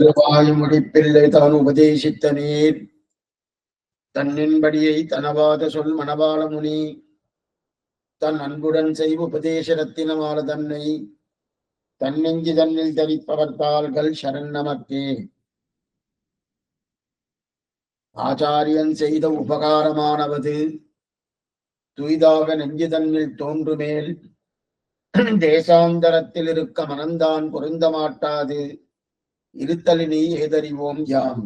திருவாயுமுடி பிள்ளை தான் உபதேசித்த நீர் தன்னின்படியை தனவாத சொல் மணவாள முனி தன் அன்புடன் செய்வ உபதேச ரத்தினமால தன்னை தன்னெஞ்சு தன்னில் தரிப்பவர் தாள்கள் சரண் நமக்கே. ஆச்சாரியன் செய்த உபகாரமானவது துய்தாக நெஞ்சு தன்னில் தோன்றுமேல் தேசாந்தரத்தில் இருக்க மனந்தான் பொருந்த மாட்டாது இருத்தலினி ஏதறிவோம் யாம்.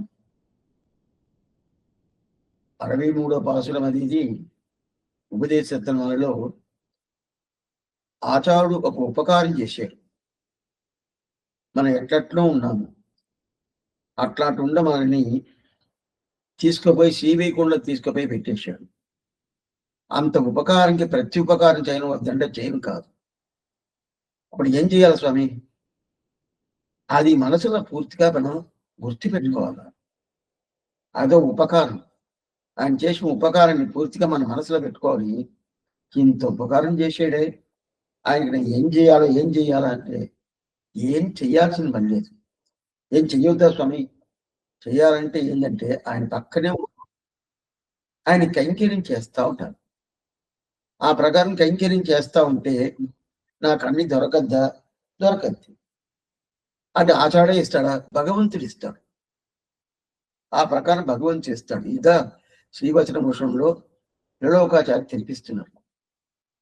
అరవై మూడో పాసురం అనేది ఉపదేశతనంలో ఆచార్యుడు ఒక ఉపకారం చేశాడు. మనం ఎట్లట్లో ఉన్నాము అట్లాంటి ఉండ మనల్ని తీసుకుపోయి శ్రీవైకుంఠం తీసుకుపోయి పెట్టేశాడు. అంత ఉపకారంకి ప్రతి ఉపకారం చేయడం వద్దంటే చేయడం కాదు. అప్పుడు ఏం చేయాలి స్వామి? అది మనసులో పూర్తిగా మనం గుర్తుపెట్టుకోవాలి. అదో ఉపకారం. ఆయన చేసిన ఉపకారాన్ని పూర్తిగా మన మనసులో పెట్టుకోవాలి. ఇంత ఉపకారం చేసాడే, ఆయన ఏం చేయాలా అంటే ఏం చెయ్యాల్సిన పని లేదు. ఏం చెయ్యొద్దా స్వామి? చెయ్యాలంటే ఏంటంటే ఆయన పక్కనే ఆయన కైంకర్యం చేస్తా ఉంటారు. ఆ ప్రకారం కైంకర్యం చేస్తా ఉంటే నాకు అన్ని దొరకద్దా? దొరకద్ది. అది ఆచాడే ఇస్తాడా? భగవంతుడు ఇస్తాడు. ఆ ప్రకారం భగవంతుడు ఇస్తాడు. ఇదా శ్రీవచన భూషణంలో త్రిలోకాచార్య తెలిపిస్తున్నారు.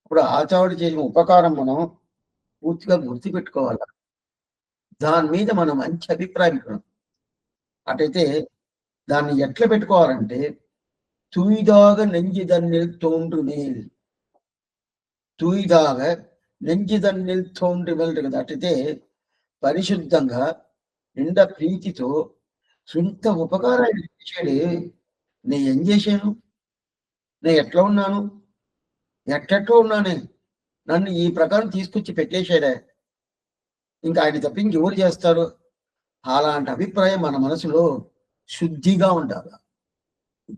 ఇప్పుడు ఆచార్యుడు చేసిన ఉపకారం మనం పూర్తిగా గుర్తుపెట్టుకోవాలి. దాని మీద మనం మంచి అభిప్రాయం పెట్టుకోవాలి. అటైతే దాన్ని ఎట్లా పెట్టుకోవాలంటే తూయిదాగ నెంజిదన్నిల్ తోండ్రుమేల్, తూయిదాగ నెంజిదన్నిల్ తోండ్రుమేల్ కదా. అటైతే పరిశుద్ధంగా నిండా ప్రీతితో సొంత ఉపకారాన్ని చేశాడే. నేను ఏం చేశాను? నేను ఎట్లా ఉన్నాను? ఎట్లెట్లో ఉన్నానే, నన్ను ఈ ప్రకారం తీసుకొచ్చి పెట్టేశాడే. ఇంకా ఆయన తప్ప ఇంకెవరు చేస్తారు? అలాంటి అభిప్రాయం మన మనసులో శుద్ధిగా ఉండాలి.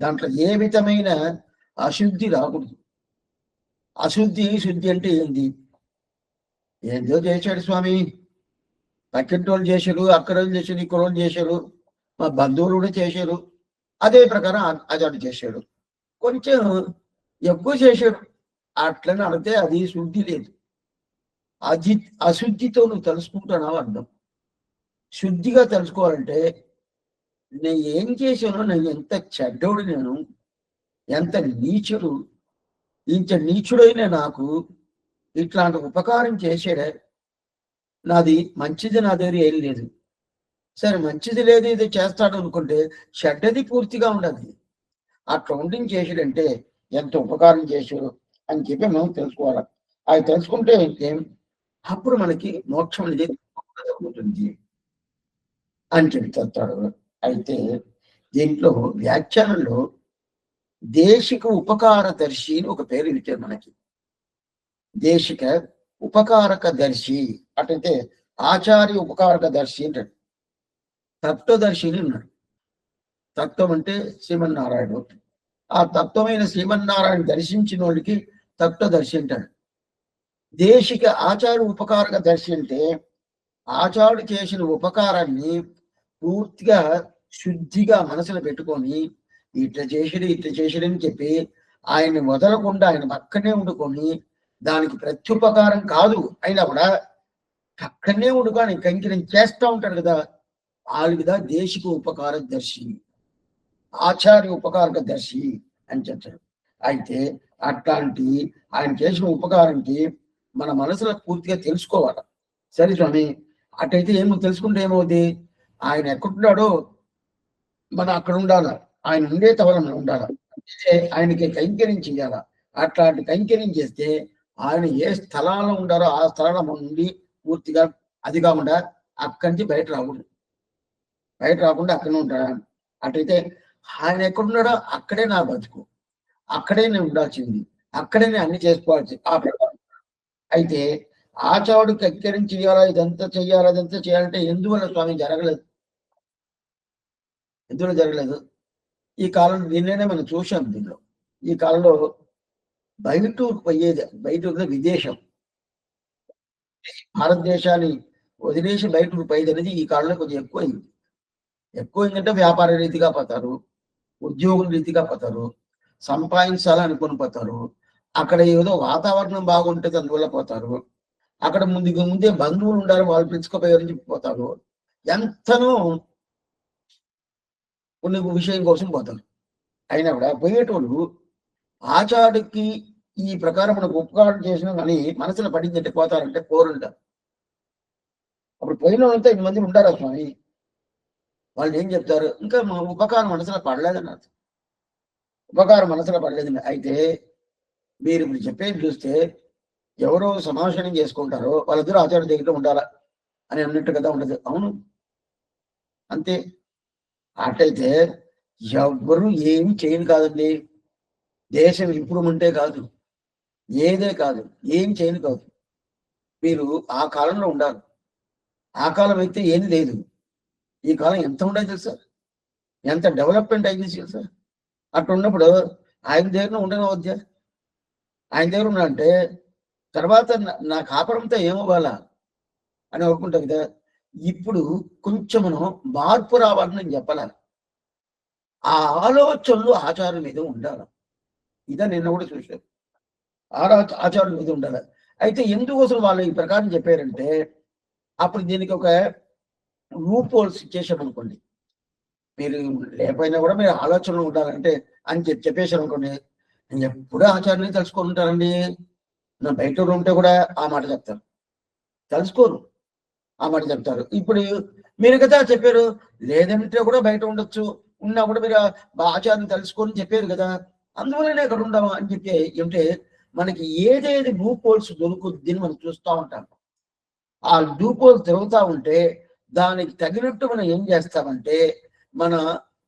దాంట్లో ఏ విధమైన అశుద్ధి రాకూడదు. శుద్ధి అంటే ఏంది? ఏందో చేశాడు స్వామి, పక్కింటోళ్ళు చేశారు, అక్కడ చేశారు, ఇక్కడ చేశారు, మా బంధువులు కూడా చేశారు, అదే ప్రకారం అతడు చేశాడు, కొంచెం ఎక్కువ చేశాడు అట్లని అడిగితే అది శుద్ధి లేదు. అశుద్ధితో నువ్వు తెలుసుకుంటున్నావు అర్థం. శుద్ధిగా తెలుసుకోవాలంటే నేను ఏం చేశానో, నేను ఎంత చెడ్డోడు, నేను ఎంత నీచుడు, ఇంత నీచుడైన నాకు ఇట్లాంటి ఉపకారం చేసాడే, నాది మంచిది నా దగ్గర ఏం లేదు. సరే మంచిది లేదు, ఇది చేస్తాడు అనుకుంటే చెడ్డది పూర్తిగా ఉండదు. అట్లా ఉండి చేసాడంటే ఎంత ఉపకారం చేశాడు అని చెప్పి మనం తెలుసుకోవాలి. అది తెలుసుకుంటే అప్పుడు మనకి మోక్షం అనేది ఉంటుంది అని చెప్తాడు. అయితే దీంట్లో వ్యాఖ్యానంలో దేశిక ఉపకార దర్శి అని ఒక పేరు ఇచ్చారు మనకి. దేశిక ఉపకారక దర్శి అంటే ఆచార్య ఉపకారక దర్శి అంటాడు. తత్వదర్శిని ఉన్నాడు. తత్వం అంటే శ్రీమన్నారాయణుడు. ఆ తత్వమైన శ్రీమన్నారాయణ దర్శించిన వాళ్ళకి తత్వదర్శి అంటాడు. దేశిక ఆచార్య ఉపకారక దర్శి అంటే ఆచార్యుడు చేసిన ఉపకారాన్ని పూర్తిగా శుద్ధిగా మనసులో పెట్టుకొని ఇట్లా చేసాడని చెప్పి ఆయన్ని వదలకుండా ఆయన పక్కనే ఉండుకొని దానికి ప్రత్యుపకారం కాదు అయినా కూడా పక్కనే ఉండుకొని కంకిరం చేస్తూ ఉంటాడు కదా, ఆవిడ దేశిక ఉపకార దర్శి, ఆచార్య ఉపకారక దర్శి అని చెప్తాడు. అయితే అట్లాంటి ఆయన చేసిన ఉపకారానికి మన మనసులో పూర్తిగా తెలుసుకోవాలి. సరే స్వామి, అటైతే ఏమో తెలుసుకుంటే ఏమవుతుంది? ఆయన ఎక్కడున్నాడో మనం అక్కడ ఉండాలి, ఆయన ఉండే తవర మనం ఉండాలి. ఆయనకి కైంకర్యం చేయాల. అట్లాంటి కైంకర్యం చేస్తే ఆయన ఏ స్థలాల్లో ఉండారో ఆ స్థలాల్లో మనం ఉండి పూర్తిగా అది కాకుండా అక్కడి నుంచి బయట రాకుండా అక్కడనే ఉంటాడా. అటైతే ఆయన ఎక్కడున్నాడో అక్కడే నా బతుకు, అక్కడే నేను ఉండాల్సింది, అక్కడే నేను అన్ని చేసుకోవాల్సింది ఆ ప్రకారం. అయితే ఆచార్యుడు కైంకర్యం చేయాలా, ఇదంతా చేయాలంటే ఎందువల్ల స్వామి జరగలేదు? ఈ కాలంలో నిన్ననే మనం చూసాం. దీనిలో ఈ కాలంలో బయటూరు విదేశం, భారతదేశాన్ని వదిలేసి బయటూరు పోయేది అనేది ఈ కాలంలో కొంచెం ఎక్కువైంది. ఎక్కువ ఏంటంటే వ్యాపార రీతిగా పోతారు, ఉద్యోగం రీతిగా పోతారు, సంపాదించాలని పోతారు. అక్కడ ఏదో వాతావరణం బాగుంటుంది అందువల్ల పోతారు. అక్కడ ముందే బంధువులు ఉండాలి, వాళ్ళు పిలుచుకుపోయారని చెప్పిపోతారు. ఎంతనో కొన్ని విషయం కోసం పోతారు. అయినా కూడా పోయేటోళ్ళు ఆచార్యుడికి ఈ ప్రకారం మనకు ఉపకారం చేసినా కానీ మనసులో పడిందంటే పోతారంటే పోరుంటారు. అప్పుడు పోయిన వాళ్ళంతా 8 మంది ఉంటారా స్వామి? వాళ్ళు ఏం చెప్తారు? ఇంకా మా ఉపకారం మనసులో పడలేదన్నారు. ఉపకారం మనసులో పడలేదండి. అయితే మీరు ఇప్పుడు చెప్పేది చూస్తే ఎవరో సమావేశనం చేసుకుంటారో వాళ్ళిద్దరూ ఆచార్య దగ్గర ఉండాలా అని అన్నట్టు కదా ఉండదు. అవును, అంతే. అటైతే ఎవ్వరు ఏమి చేయను కాదండి. దేశం ఇంప్రూవ్మెంటే కాదు, ఏదే కాదు, ఏం చేయను కాదు. మీరు ఆ కాలంలో ఉండాలి. ఆ కాలం అయితే ఏది లేదు. ఈ కాలం ఎంత ఉండేది తెలుసా? ఎంత డెవలప్మెంట్ అయింది తెలుసా? అట్లున్నప్పుడు ఆయన దగ్గర ఉండనవద్దా? ఆయన దగ్గర ఉన్నాడంటే తర్వాత నా కాపురంతో ఏమవ్వాలా అని అనుకుంటాం కదా. ఇప్పుడు కొంచెం మనం మార్పు రావాలని నేను చెప్పాలి. ఆ ఆలోచనలు ఆచారం మీద ఉండాలి. ఇదే నిన్న కూడా చూశాను. ఆచారం మీద ఉండాలి. అయితే ఎందుకోసం వాళ్ళు ఈ ప్రకారం చెప్పారంటే అప్పుడు దీనికి ఒక లూప్ హోల్స్ చేశామనుకోండి. మీరు లేకపోయినా కూడా మీరు ఆలోచనలు ఉండాలంటే అని చెప్పేశారు అనుకోండి, నేను ఎప్పుడూ ఆచారాన్ని తెలుసుకొని ఉంటానండి. నా బయట ఉంటే కూడా ఆ మాట చెప్తారు. తెలుసుకోరు, ఆ మాట చెప్తారు. ఇప్పుడు మీరు కదా చెప్పారు, లేదంటే కూడా బయట ఉండొచ్చు, ఉన్నా కూడా మీరు ఆచారం తెలుసుకొని చెప్పారు కదా, అందువల్లనే అక్కడ ఉండము అని చెప్పి ఏమిటే మనకి ఏదేది లూప్ హోల్స్ దొరుకుద్దని మనం చూస్తూ ఉంటాం. ఆ లూప్ హోల్స్ తిరుగుతూ ఉంటే దానికి తగినట్టు మనం ఏం చేస్తామంటే మన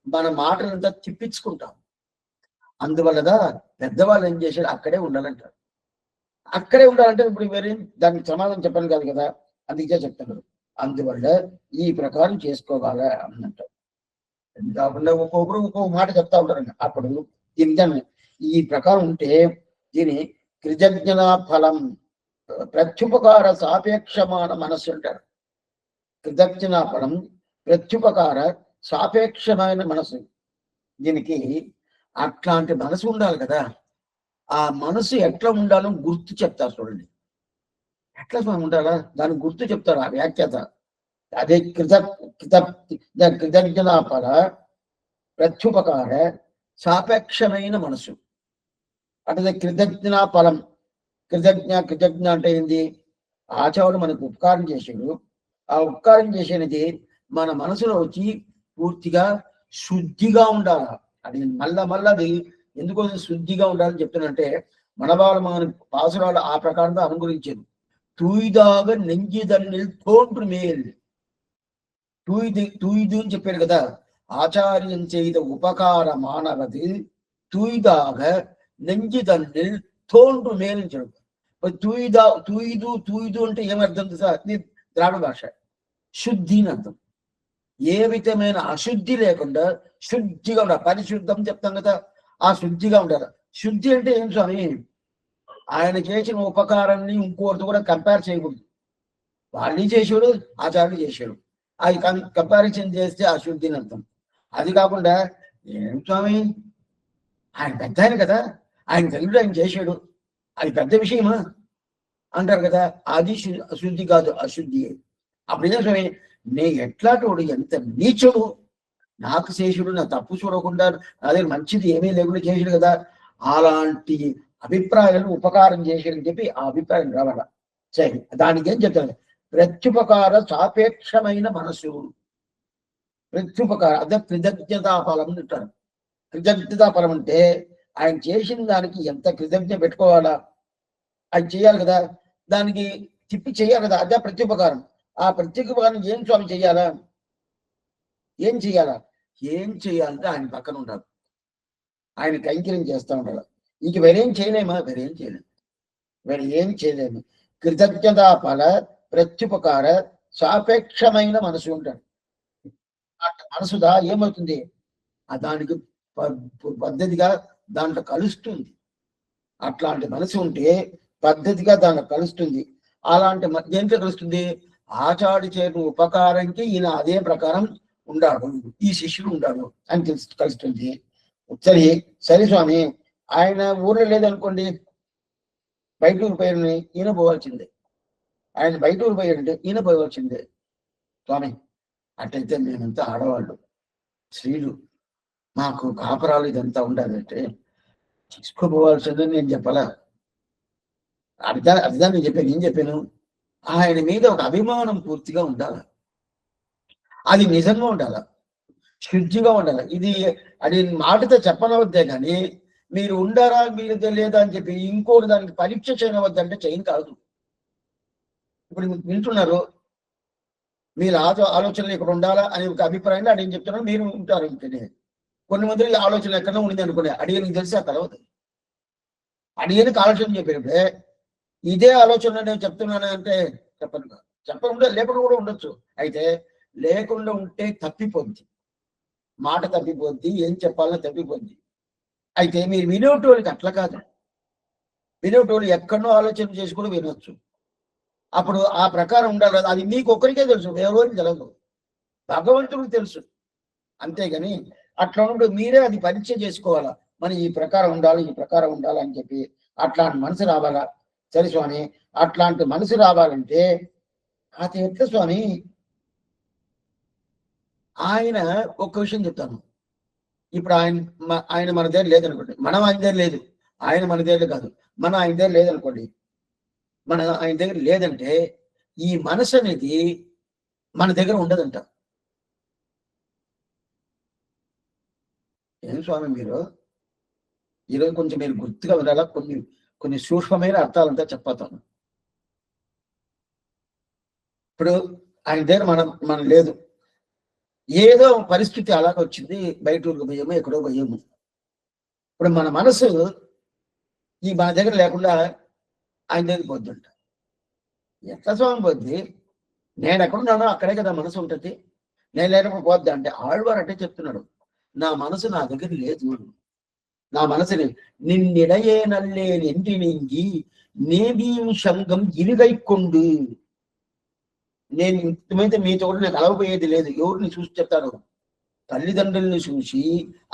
మన మాటలంతా తిప్పించుకుంటాం. అందువల్లగా పెద్దవాళ్ళు ఏం చేశారు, అక్కడే ఉండాలంటారు. అక్కడే ఉండాలంటే ఇప్పుడు వేరే దానికి సమాధానం చెప్పాను కాదు కదా, అందుకే చెప్తాను. అందువల్ల ఈ ప్రకారం చేసుకోవాలా అన్నట్టు. కాకుండా ఒక్కొక్కరు ఒక్కొక్క మాట చెప్తా ఉంటారండి. అప్పుడు దీని ఈ ప్రకారం ఉంటే దీని కృతజ్ఞత ఫలం ప్రత్యుపకార సాపేక్షమాన మనస్సు అంటారు. కృతజ్ఞత ఫలం ప్రత్యుపకార సాపేక్షమైన మనసు. దీనికి అట్లాంటి మనసు ఉండాలి కదా. ఆ మనసు ఎట్లా ఉండాలో గుర్తు చెప్తారు చూడండి. ఎట్లా ఉండాలా దానికి గుర్తు చెప్తారు ఆ వ్యాఖ్యాత. అదే కృతజ్ఞత ఫల ప్రత్యుపకార సాపేక్షమైన మనసు. అంటే కృతజ్ఞ ఫలం. కృతజ్ఞ అంటే ఏంది? ఆచార్యుడు మనకు ఉపకారం చేసాడు. ఆ ఉపకారం చేసేది మన మనసులో వచ్చి పూర్తిగా శుద్ధిగా ఉండాలి. అది మళ్ళా అది ఎందుకోసం శుద్ధిగా ఉండాలని చెప్తున్నంటే మన పాసురాలు ఆ ప్రకారంగా అనుగురించారు. తూయిదాగా నెంజిదన్నిల్ తోండ్రు మేల్. తూయిదు అని చెప్పారు కదా. ఆచార్యం చేత ఉపకార మానవది తూయిదాగ నెంజిదన్నిల్ తోండ్రు మేల్ అని చెప్పారు. తూయిదు అంటే ఏమర్థం తెలుసా? ద్రావిడ భాష. శుద్ధి అని అర్థం. ఏ విధమైన అశుద్ధి లేకుండా శుద్ధిగా ఉండాలి. పరిశుద్ధం చెప్తాం కదా, ఆ శుద్ధిగా ఉండాలి. శుద్ధి అంటే ఏం స్వామి? ఆయన చేసిన ఉపకారాన్ని ఇంకోటితో కూడా కంపేర్ చేయకూడదు. వాళ్ళు చేసాడు, ఆచార్యులు చేశాడు, అది కంపారిజన్ చేస్తే అశుద్ధి అని అర్థం. అది కాకుండా ఏం స్వామి ఆయన పెద్ద ఆయన కదా, ఆయన తెలుగులో ఆయన చేశాడు, అది పెద్ద విషయమా అంటారు కదా. అది శుద్ధి కాదు, అశుద్ధి. అప్పుడు ఏం స్వామి, నే ఎట్లాంటి ఎంత నీచుడు, నాకు శేషుడు, నా తప్పు చూడకుండా అదే మంచిది ఏమీ లేకుండా చేసాడు కదా, అలాంటి అభిప్రాయాలు ఉపకారం చేశాడని చెప్పి ఆ అభిప్రాయం రావాల. సరే, దానికి ఏం చెప్తాను? ప్రత్యుపకార సాపేక్షమైన మనసు. ప్రత్యుపకార అదే కృతజ్ఞతా ఫలం అంటారు. కృతజ్ఞతా ఫలం అంటే ఆయన చేసిన దానికి ఎంత కృతజ్ఞత పెట్టుకోవాలా, ఆయన చేయాలి కదా, దానికి తిప్పి చేయాలి కదా, అదే ప్రత్యుపకారం. ఆ ప్రత్యుపకారం ఏం స్వామి చేయాలా? ఏం చేయాలంటే ఆయన పక్కన ఉండాలి, ఆయన కైంకర్యం చేస్తూ ఉండాలి. ఇంక వేరేం చేయలేమా? వేరేం చేయలేము. కృతజ్ఞత ఫల ప్రత్యుపకార సాపేక్షమైన మనసు ఉంటాడు. మనసుదా ఏమవుతుంది, దానికి పద్ధతిగా దాంట్లో కలుస్తుంది. అట్లాంటి మనసు ఉంటే పద్ధతిగా దాంట్లో కలుస్తుంది. అలాంటి దేంట్లో కలుస్తుంది? ఆచార్య చేసిన ఉపకారంకి ఈయన అదే ప్రకారం ఉండాడు, ఈ శిష్యుడు ఉండాడు అని తెలుస్తుంది. సరే సరే స్వామి, ఆయన ఊర్లో లేదనుకోండి, బయట ఊరు పోయిన ఈయన పోవాల్సిందే. ఆయన బయట ఊరు పోయాడంటే ఈయన పోవాల్సిందే. స్వామి అట్టయితే మేమంతా ఆడవాళ్ళు, స్త్రీలు, మాకు కాపురాలు ఇదంతా ఉండాలంటే తీసుకోపోవాల్సిందని నేను చెప్పాలా? అర్థం నేను చెప్పాను. ఏం చెప్పాను? ఆయన మీద ఒక అభిమానం పూర్తిగా ఉండాలి. అది నిజంగా ఉండాలి, శుద్ధిగా ఉండాలి. ఇది అది మాటతో చెప్పనవద్దే కానీ మీరు ఉండారా మీరు లేదా అని చెప్పి ఇంకోటి దానికి పరీక్ష చేయనవద్దంటే చేయని కాదు. ఇప్పుడు వింటున్నారు, మీరు ఆలోచనలు ఇక్కడ ఉండాలా అనే ఒక అభిప్రాయంలో అడిగి చెప్తున్నారు, మీరు ఉంటారు. ఇంకనే కొన్ని మంది ఆలోచన ఎక్కడో ఉండింది అనుకునే అడిగనికి తెలిసి ఆ తర్వాత అడిగనికి ఆలోచన చెప్పినప్పుడే ఇదే ఆలోచన నేను చెప్తున్నాను అంటే చెప్పకుండా లేకుండా కూడా ఉండొచ్చు. అయితే లేకుండా ఉంటే తప్పిపోద్ది, మాట తప్పిపోద్ది, ఏం చెప్పాలో తప్పిపోద్ది. అయితే మీరు వినేటోళ్ళకి అట్లా కాదు, వినేటోళ్ళు ఎక్కడో ఆలోచన చేసి కూడా వినొచ్చు. అప్పుడు ఆ ప్రకారం ఉండాలి. అది మీకు ఒక్కరికే తెలుసు, ఎవరికి తెలియదు, భగవంతుడికి తెలుసు. అంతేగాని అట్లా ఉన్నప్పుడు మీరే అది పరీక్ష చేసుకోవాలా, మరి ఈ ప్రకారం ఉండాలి, ఈ ప్రకారం ఉండాలి అని చెప్పి అట్లాంటి మనసు రావాలా. సరే స్వామి, అట్లాంటి మనసు రావాలంటే అది ఎట్లా స్వామి? ఆయన ఒక్క విషయం చెప్తాను. ఇప్పుడు ఆయన మన దగ్గర లేదనుకోండి, మనం ఆయన దగ్గర లేదు, ఆయన మన దగ్గర కాదు, మనం ఆయన దగ్గర లేదనుకోండి, మన ఆయన దగ్గర లేదంటే ఈ మనసు అనేది మన దగ్గర ఉండదంట. ఏం స్వామి మీరు ఈరోజు కొంచెం మీరు గుర్తుగా వినాలా, కొన్ని సూక్ష్మమైన అర్థాలంతా చెప్పతాను. ఇప్పుడు ఆయన దగ్గర మనం లేదు, ఏదో పరిస్థితి అలాగ వచ్చింది, బయట ఊరికి పోయాము, ఎక్కడో పోయాము. ఇప్పుడు మన మనసు మన దగ్గర లేకుండా ఆయన దగ్గర పోద్దంట. ఎట్లా స్వామి పోద్ది? నేను ఎక్కడున్నానో అక్కడే కదా మనసు ఉంటుంది, నేను లేనప్పుడు పోద్ది అంటే ఆళ్వారు అంటే చెప్తున్నాడు, నా మనసు నా దగ్గర లేదు, నా మనసుని నిన్నిడయే నల్లే నింటి నింగి నేబీం శంగం ఇరుగైకొండు. నేను ఇంతమైతే మీతో కూడా నాకు అలవపోయేది లేదు. ఎవరిని చూసి చెప్తాను? తల్లిదండ్రుల్ని చూసి,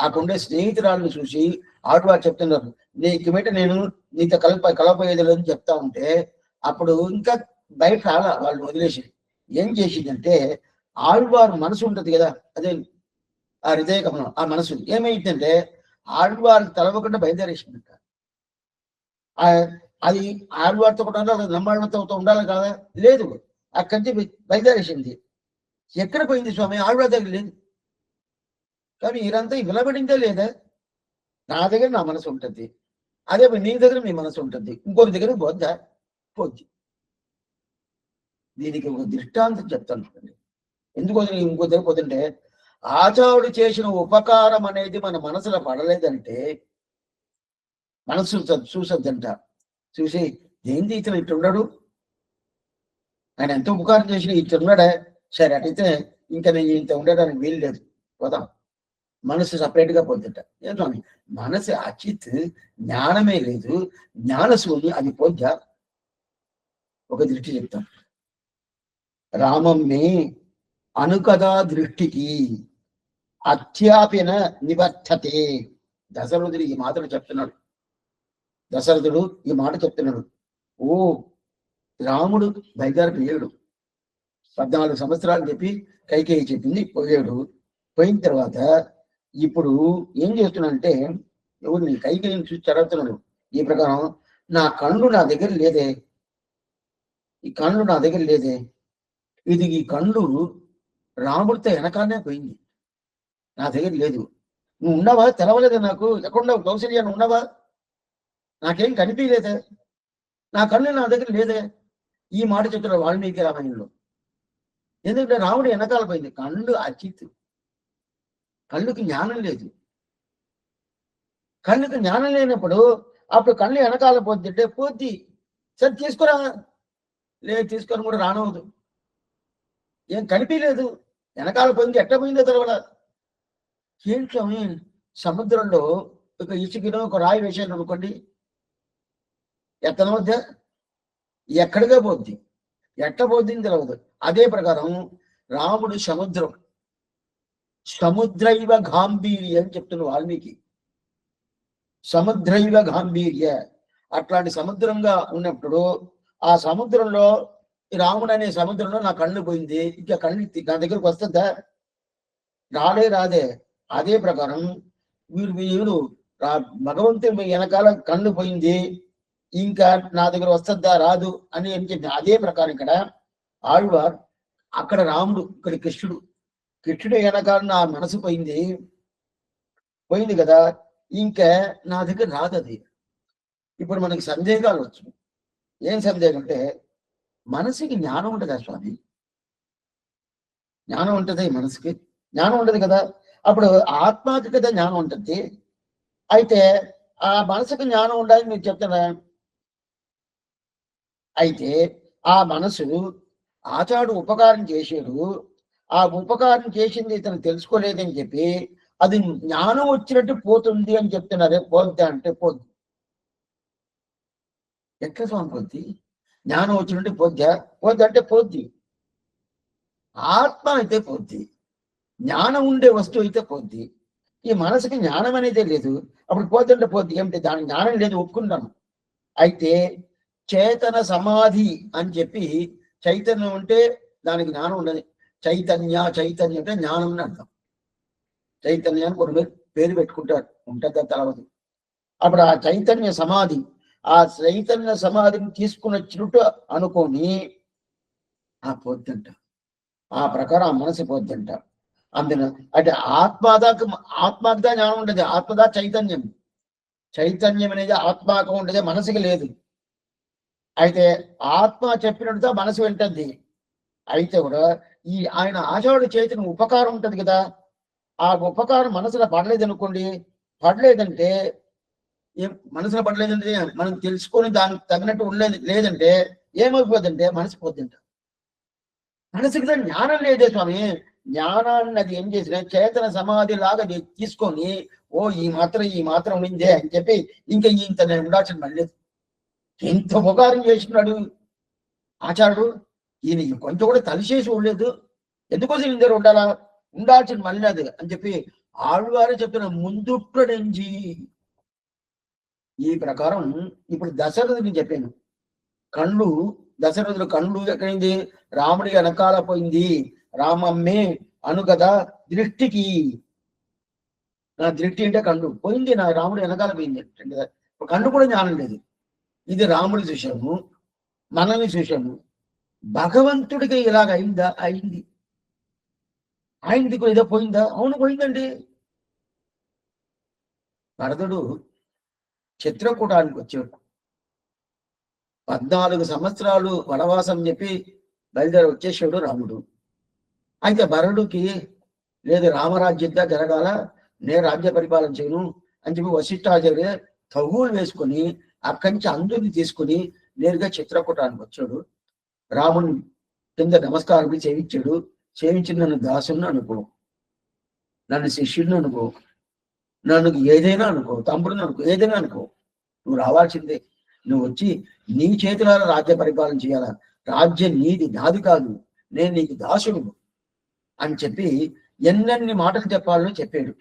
ఆకుండే స్నేహితురాలను చూసి ఆడవారు చెప్తున్నారు, నీకు మీద నేను నీతో కలవపోయేది లేదని చెప్తా ఉంటే అప్పుడు ఇంకా బయట రాలా, వాళ్ళు వదిలేసి ఏం చేసిందంటే ఆళ్వారు మనసు ఉంటది కదా, అదే ఆ హృదయ గమనం, ఆ మనసు ఏమైందంటే ఆళ్వారికి తలవకుండా బయలుదేరేసిందంట. అది ఆళ్వారితో కూడా ఉండాలి, నమ్మాళ్ళతో ఉండాలి కదా, లేదు, అక్కడి నుంచి బయలుదేరేసింది. ఎక్కడ పోయింది స్వామి? ఆళ్వారి దగ్గర లేదు. కానీ మీరంతా విలబడిందే లేదా? నా దగ్గర నా మనసు ఉంటుంది, అదే నీ దగ్గర మీ మనసు ఉంటుంది, ఇంకొక దగ్గర పోద్దా? పోద్ది. దీనికి ఒక దృష్టాంతం చెప్తాను. ఎందుకు ఇంకో దగ్గర పోతుంటే ఆచారుడు చేసిన ఉపకారం అనేది మన మనసులో పడలేదంటే మనసు చూసొద్దంట. చూసి ఏంది ఇతను ఇట్లున్నాడు, ఆయన ఎంత ఉపకారం చేసిన ఇట్లున్నాడా, సరే అటైతే ఇంకా నేను ఇంత ఉండడానికి వీలు లేదు, పోదాం. మనసు సపరేట్గా పోతుంట. ఏంటో మనసు అచిత్, జ్ఞానమే లేదు, జ్ఞానశూన్య, అది పోద్దా? ఒక దృష్టి చెప్తాం. రామమ్మే అనుకదా దృష్టికి అత్యాపిన నివర్తతే. దశరథుడు ఈ మాటలు చెప్తున్నాడు. దశరథుడు ఈ మాట చెప్తున్నాడు. ఓ రాముడు బయలుదేరిపోయాడు, 14 సంవత్సరాలు చెప్పి కైకేయి చెప్పింది, పోయాడు. పోయిన తర్వాత ఇప్పుడు ఏం చేస్తున్నాడంటే ఎవరిని కైకేయిని చూసి చదువుతున్నాడు. ఈ ప్రకారం నా కళ్ళు నా దగ్గర లేదే, ఈ కళ్ళు నా దగ్గర లేదే, ఈ కళ్ళు రాముడితో వెనకాలనే పోయింది, నా దగ్గర లేదు. నువ్వు ఉన్నావా? తెలవలేదా నాకు? ఎక్కడున్నావు కౌశల్య? నువ్వు ఉన్నావా? నాకేం కనిపించలేదే, నా కళ్ళు నా దగ్గర లేదే. ఈ మాట చెప్తున్నాడు వాల్మీకి రామాయణంలో. ఎందుకంటే రాముడు వెనకాల పోయింది, కళ్ళు అచిత్, కళ్ళుకి జ్ఞానం లేదు. కళ్ళుకి జ్ఞానం లేనప్పుడు అప్పుడు కళ్ళు వెనకాల పోద్ది పోద్ది. సరే తీసుకురా, లేదు తీసుకొని కూడా రానవదు, ఏం కనిపించలేదు, వెనకాల పోయింది, ఎట్ట పోయిందో తెలవడా. ఏంటి సముద్రంలో ఒక ఇసుకలో ఒక రాయి వేసాను అనుకోండి, ఎత్తన మధ్య ఎక్కడికే పోద్ది, ఎట్ట పోద్ది తెలియదు. అదే ప్రకారం రాముడు సముద్రం, సముద్రైవ గాంభీర్య అని చెప్తున్న వాల్మీకి. సముద్రైవ గాంభీర్య, అట్లాంటి సముద్రంగా ఉన్నప్పుడు ఆ సముద్రంలో రాముడు అనే సముద్రంలో నా కళ్ళు పోయింది, ఇంకా కళ్ళు నా దగ్గరకు వస్తుందా? రాదే. అదే ప్రకారం వీరు భగవంతుడి వెనకాల కళ్ళు పోయింది, ఇంకా నా దగ్గర వస్తుందా? రాదు అని చెప్పి అదే ప్రకారం ఇక్కడ ఆళ్వార్, అక్కడ రాముడు, ఇక్కడ కృష్ణుడు వెనకాల నా మనసు పోయింది కదా, ఇంకా నా దగ్గర రాదు అది. ఇప్పుడు మనకి సందేహాలు వచ్చు. ఏం సందేహం అంటే, మనసుకి జ్ఞానం ఉంటుందా స్వామి? జ్ఞానం ఉంటుంది మనసుకి? జ్ఞానం ఉండదు కదా. అప్పుడు ఆత్మకి కదా జ్ఞానం ఉంటుంది. అయితే ఆ మనసుకి జ్ఞానం ఉండాలని మీరు చెప్తారా? అయితే ఆ మనసు ఆచాడు ఉపకారం చేసాడు, ఆ ఉపకారం చేసింది ఇతను తెలుసుకోలేదని చెప్పి అది జ్ఞానం వచ్చినట్టు పోతుంది అని చెప్తున్నారే, పోద్దా అంటే పోద్ది. ఎట్లా స్వామి పోద్ది? జ్ఞానం వచ్చినట్టు పోద్ది అంటే పోద్ది. ఆత్మ అయితే పోద్ది, జ్ఞానం ఉండే వస్తువు అయితే పోద్ది. ఈ మనసుకి జ్ఞానం అనేది లేదు, అప్పుడు పోతుంటే పోద్ది. ఏమిటి? దానికి జ్ఞానం లేదు, ఒప్పుకుంటాను. అయితే చేతన సమాధి అని చెప్పి, చైతన్యం ఉంటే దానికి జ్ఞానం ఉండదు. చైతన్యం అంటే జ్ఞానం అని అర్థం. చైతన్యాన్ని కొన్ని పేరు పెట్టుకుంటారు, ఉంటుందా తెలవదు. అప్పుడు ఆ చైతన్య సమాధి, ఆ చైతన్య సమాధిని తీసుకుని వచ్చినట్టు అనుకొని ఆ పోద్దంట. ఆ ప్రకారం ఆ మనసు పోద్దంట. అందులో అంటే ఆత్మదా జ్ఞానం ఉండదు, ఆత్మదా చైతన్యం అనేది ఆత్మకు ఉండదు, మనసుకి లేదు. అయితే ఆత్మ చెప్పినట్టుగా మనసు వింటుంది. అయితే కూడా ఈ ఆయన ఆచార్యుడు చేసిన ఉపకారం ఉంటుంది కదా, ఆ ఉపకారం మనసులో పడలేదు అనుకోండి, పడలేదంటే మనసులో పడలేదంటే మనం తెలుసుకొని దానికి తగినట్టు ఉండలేదు లేదంటే ఏమైపోతుందంటే మనసు పోతుంట. మనసుకి జ్ఞానం లేదే స్వామి. జ్ఞానాన్ని అది ఏం చేసిన చేతన సమాధి లాగా తీసుకొని, ఓ ఈ మాత్రం ఉందే అని చెప్పి ఇంకా ఇంత నేను ఉండాల్సిన మళ్ళీ ఎంత ఉపకారం చేస్తున్నాడు ఆచార్యుడు. ఈయన కొంచెం కూడా తలిసేసి ఉండలేదు, ఎందుకోసం ఇందరూ ఉండాల్సిన మళ్ళీ అని చెప్పి ఆళ్వారే చెప్తున్న ముందుట్ల నుంచి. ఈ ప్రకారం ఇప్పుడు దశరథుని చెప్పాను, దశరథుడు కళ్ళు ఎక్కడైంది? రాముడి వెనకాల పోయింది. రామమ్మే అను కదా దృష్టికి, నా దృష్టి అంటే కళ్ళు పోయింది, నా రాముడి వెనకాల పోయింది. కళ్ళు కూడా జ్ఞానం లేదు. ఇది రాముడి చూశాము, మనల్ని చూశాము. భగవంతుడికి ఇలాగ అయింది. ఆయనది ఏదో పోయిందా? అవును పోయిందండి. భరతుడు చిత్రకూటానికి వచ్చాడు, 14 సంవత్సరాలు వనవాసం చెప్పి బయలుదేరి వచ్చేసాడు రాముడు. అయితే భరతుడికి లేదు, రామరాజ్యంగా జరగాల, నేను రాజ్య పరిపాలన చేయను అని చెప్పి వశిష్ఠాచార్య తగులు వేసుకొని అక్కడి నుంచి అందరిని తీసుకుని నేరుగా చిత్రకూటానికి వచ్చాడు. రాముని కింద నమస్కారం సేవించాడు. సేవించి నన్ను దాసుని అనుకో, నన్ను శిష్యుడిని అనుకో, నన్ను ఏదైనా అనుకో, తమ్ముడిని అనుకో, ఏదైనా అనుకో, నువ్వు రావాల్సిందే. నువ్వు వచ్చి నీ చేతులారా రాజ్య పరిపాలన చేయాలా, రాజ్యం నీది, నాది కాదు, నేను నీకు దాసుడు అని చెప్పి ఎన్నెన్ని మాటలు చెప్పాలని చెప్పాడు.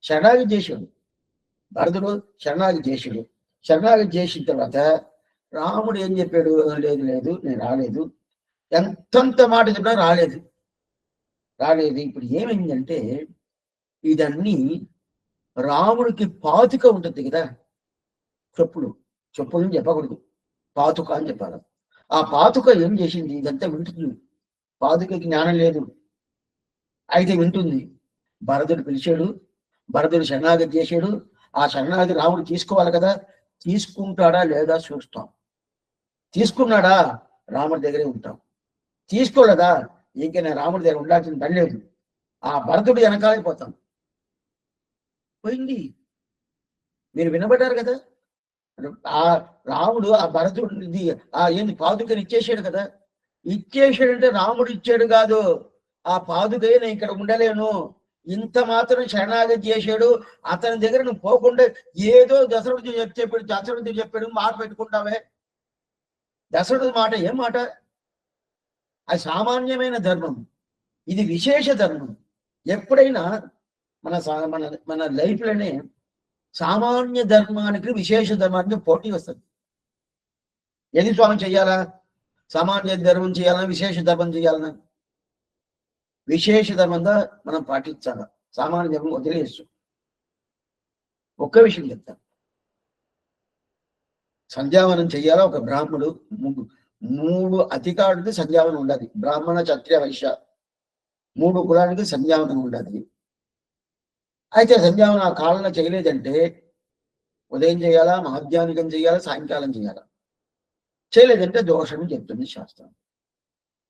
శరణాగతి చేశాడు భరతుడు, శరణాగతి చేసిన తర్వాత రాముడు ఏం చెప్పాడు? లేదు నేను రాలేదు. ఎంతంత మాట చెప్పినా రాలేదు. ఇప్పుడు ఏమైందంటే, ఇదన్నీ రాముడికి పాతుక ఉంటుంది కదా, చెప్పులు చెప్పకూడదు, పాతుక అని చెప్పాలి. ఆ పాతుక ఏం చేసింది? ఇదంతా వింటుంది. పాతుకకి జ్ఞానం లేదు, అయితే వింటుంది. భరతుడు పిలిచాడు, భరతుడు శరణాగతి చేశాడు. ఆ శరణాగతి రాముడు తీసుకోవాలి కదా, తీసుకుంటాడా లేదా చూస్తాం. తీసుకున్నాడా రాముడి దగ్గరే ఉంటాం, తీసుకోలేదా ఇంక నేను రాముడి దగ్గర ఉండాల్సిన పని లేదు. ఆ భరతుడు వెనకాలైపోతాం. పోయింది. మీరు వినబడ్డారు కదా, ఆ రాముడు ఆ భరతుడిది ఏంది పాదుకని ఇచ్చేసాడు కదా. ఇచ్చేసాడంటే రాముడు ఇచ్చాడు కాదు, ఆ పాదుకే నేను ఇక్కడ ఉండలేను, ఇంత మాత్రం శరణాగతి చేశాడు. అతని దగ్గర నువ్వు పోకుండా ఏదో దశరథుడు చెప్పాడు మాట పెట్టుకుంటావే. దశరథుడి మాట ఏం మాట? అది సామాన్యమైన ధర్మం, ఇది విశేష ధర్మం. ఎప్పుడైనా మన మన మన లైఫ్లోనే సామాన్య ధర్మానికి విశేష ధర్మానికి పోటీ వస్తుంది. ఏది స్వామి చెయ్యాలా? సామాన్య ధర్మం చేయాలన్నా విశేష ధర్మం చేయాలన్నా? విశేష ధర్మంగా మనం పాటించాలి. సామాన్య ధర్మం వదిలేయచ్చు. ఒక్క విషయం చెప్తాను. సంధ్యావనం చెయ్యాలా? ఒక బ్రాహ్మణుడు మూడు అధికారులకి సంధ్యావనం ఉండాలి. బ్రాహ్మణ, క్షత్రియ, వైశ్య 3 కులానికి సంధ్యావనం ఉండాలి. అయితే సంధ్యావనం ఆ కాలంలో చేయలేదంటే ఉదయం చేయాలా, మధ్యాహ్నికం చేయాలా, సాయంకాలం చేయాలా? చేయలేదంటే దోషం చెప్తుంది శాస్త్రం.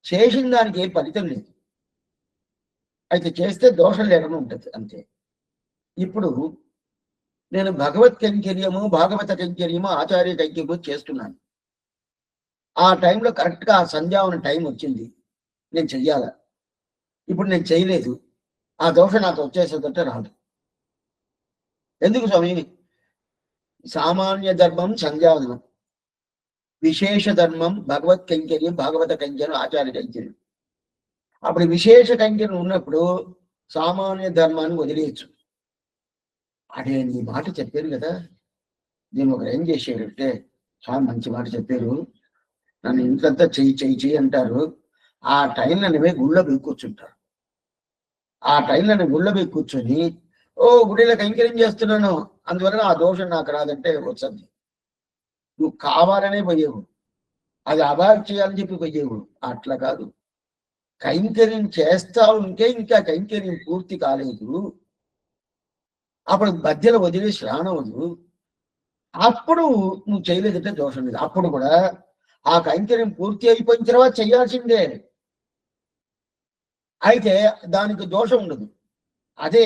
చేసిన దానికి ఏ ఫలితం లేదు. అయితే చేస్తే దోషం లేకుండా ఉంటుంది అంతే. ఇప్పుడు నేను భగవత్ కైంకర్యము, భాగవత కైంకర్యము, ఆచార్య కైంకర్యము చేస్తున్నాను. ఆ టైంలో కరెక్ట్గా ఆ సంధ్యావనం టైం వచ్చింది, నేను చెయ్యాల. ఇప్పుడు నేను చేయలేదు, ఆ దోషం నాకు వచ్చేసేదంటే రాదు. ఎందుకు స్వామి? సామాన్య ధర్మం సంధ్యావనం, విశేష ధర్మం భగవత్ కైంకర్యం, భాగవత కైంకర్యం, ఆచార్య కైంకర్యం. అప్పుడు విశేష కైంకర్యం ఉన్నప్పుడు సామాన్య ధర్మాన్ని వదిలేయచ్చు. అదే నీ మాట చెప్పారు కదా, నేను ఒకరు ఏం చేశారంటే, చాలా మంచి మాట చెప్పారు, నన్ను ఇంట్లంతా చెయ్యి చెయ్యి చెయ్యి అంటారు. ఆ టైంలో నువ్వే గుళ్ళో పోయి కూర్చుంటారు. ఆ టైంలో నువ్వు గుళ్ళో పోయి కూర్చొని, ఓ గుడిలో కైంకర్యం చేస్తున్నాను, అందువలన ఆ దోషం నాకు రాదంటే వచ్చింది. నువ్వు కావాలనే పోయేవు, అది అవాయిడ్ చేయాలని చెప్పి పోయేవు. అట్లా కాదు, కైంకర్యం చేస్తా ఉంటే ఇంకా కైంకర్యం పూర్తి కాలేదు, అప్పుడు మధ్యలో వదిలేసి రానవదు. అప్పుడు నువ్వు చేయలేదంటే దోషం లేదు. అప్పుడు కూడా ఆ కైంకర్యం పూర్తి అయిపోయిన తర్వాత చేయాల్సిందే. అయితే దానికి దోషం ఉండదు. అదే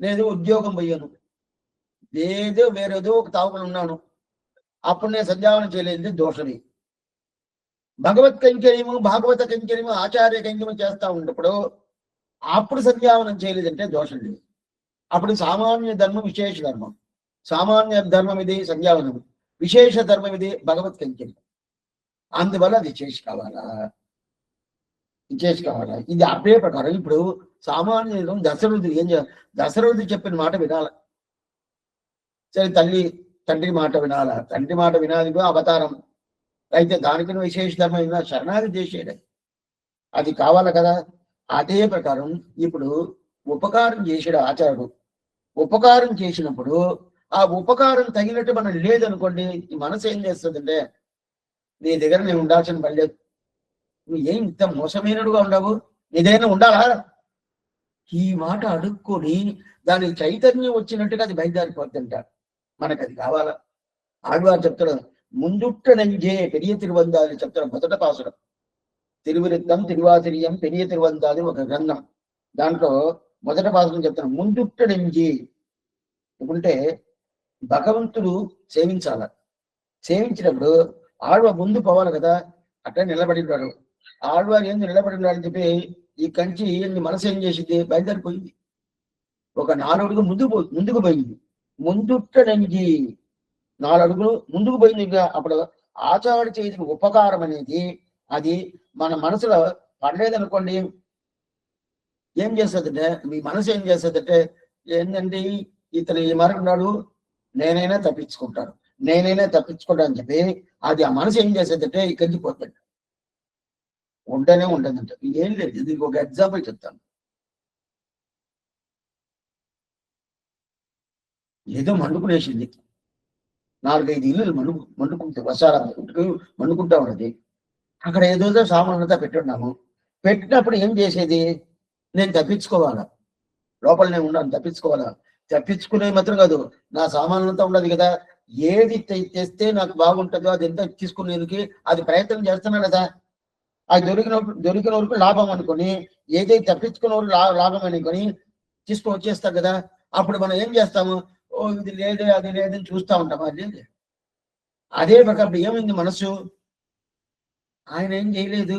నేను ఉద్యోగం పోయాను, ఏదో వేరేదో ఒక తావుకుని ఉన్నాను, అప్పుడు నేను సంధ్యావనం చేయలేదంటే దోషమే. భగవత్ కైంకర్యము, భాగవత కైంకర్యము, ఆచార్య కైంకర్యం చేస్తా ఉన్నప్పుడు అప్పుడు సంధ్యావనం చేయలేదంటే దోషం లేదు. అప్పుడు సామాన్య ధర్మం, విశేష ధర్మం. సామాన్య ధర్మం ఇది సంధ్యావనం, విశేష ధర్మం ఇది భగవత్ కైంకర్యం. అందువల్ల అది చేసి కావాలా, ఇది అదే ప్రకారం. ఇప్పుడు సామాన్యులు దశరథుడు ఏం చేయాలి? దశరథుడు చెప్పిన మాట వినాల. సరే, తండ్రి మాట వినాల, తండ్రి మాట వినాలి అవతారం. అయితే దానికి విశేష ధర్మం శరణాగతి చేసేది, అది కావాలి కదా. అదే ప్రకారం ఇప్పుడు ఉపకారం చేసాడు ఆచార్యుడు. ఉపకారం చేసినప్పుడు ఆ ఉపకారం తగినట్టు మనం లేదనుకోండి, ఈ మనసు ఏం చేస్తుందంటే, నీ దగ్గర నేను ఉండాల్సిన పని లేదు, నువ్వు ఏం ఇంత మోసమైనడుగా ఉండవు, ఏదైనా ఉండాలా? ఈ మాట అడుక్కొని దానికి చైతన్యం వచ్చినట్టుగా అది బయలుదేరిపోతుంట. మనకు అది కావాలా? ఆళ్వారు చెప్తాడు, ముందుట్ట నంజే పెరియ తిరువందాలి చెప్తాడు మొదట పాసురం. తిరువిరుద్ధం తిరువాతిరియం పెరియ తిరువందాలి ఒక గ్రంథం, దాంట్లో మొదట పాసురం చెప్తాను, ముందుట్ట నంజి. ఎందుకంటే భగవంతుడు సేవించాల, సేవించినప్పుడు ఆళ్వారు ముందు పోవాలి కదా. అట్లా నిలబడినాడు ఆళ్వారు, ఏంది నిలబడి ఉన్నాడని చెప్పి ఈ కంచి మనసు ఏం చేసింది, బయలుదేరిపోయింది. ఒక 4 అడుగులు ముందుకు పోయింది. ముందుట్ట నంజి 4 అడుగులు ముందుకు పోయింది. అప్పుడు ఆచార్య చేసిన ఉపకారం అనేది అది మన మనసులో పడలేదనుకోండి, ఏం చేస్తుందంటే, మీ మనసు ఏం చేస్తుందంటే, ఏంటంటే ఇతను ఈ మరకున్నాడు, నేనైనా తప్పించుకుంటాను అని చెప్పి అది ఆ మనసు ఏం చేసేదంటే ఇక్కడికి పోతుంది, ఉండనే ఉండదంట. ఏం లేదు, దీనికి ఒక ఎగ్జాంపుల్ చెప్తాను. ఏదో మండుకునేసింది, 4-5 ఇల్లులు మండుకుంటే మండుకుంటా ఉన్నది. అక్కడ ఏదో సామాన్యంతా పెట్టున్నాము. పెట్టినప్పుడు ఏం చేసేది, నేను తప్పించుకోవాలా, లోపల నేను ఉన్నాను, తప్పించుకునే మాత్రం కాదు, నా సామాన్యంతా ఉండదు కదా, ఏది తెస్తే నాకు బాగుంటుందో అది ఎంత తీసుకునేందుకు అది ప్రయత్నం చేస్తున్నా కదా. అది దొరికిన వరకు లాభం అనుకొని, ఏదైతే తప్పించుకున్న వరకు లాభం అనుకొని తీసుకొని వచ్చేస్తాం కదా. అప్పుడు మనం ఏం చేస్తాము, ఓ ఇది లేదే అది లేదని చూస్తూ ఉంటాం. అది అదే ప్రకారం ఏమైంది మనసు, ఆయన ఏం చేయలేదు,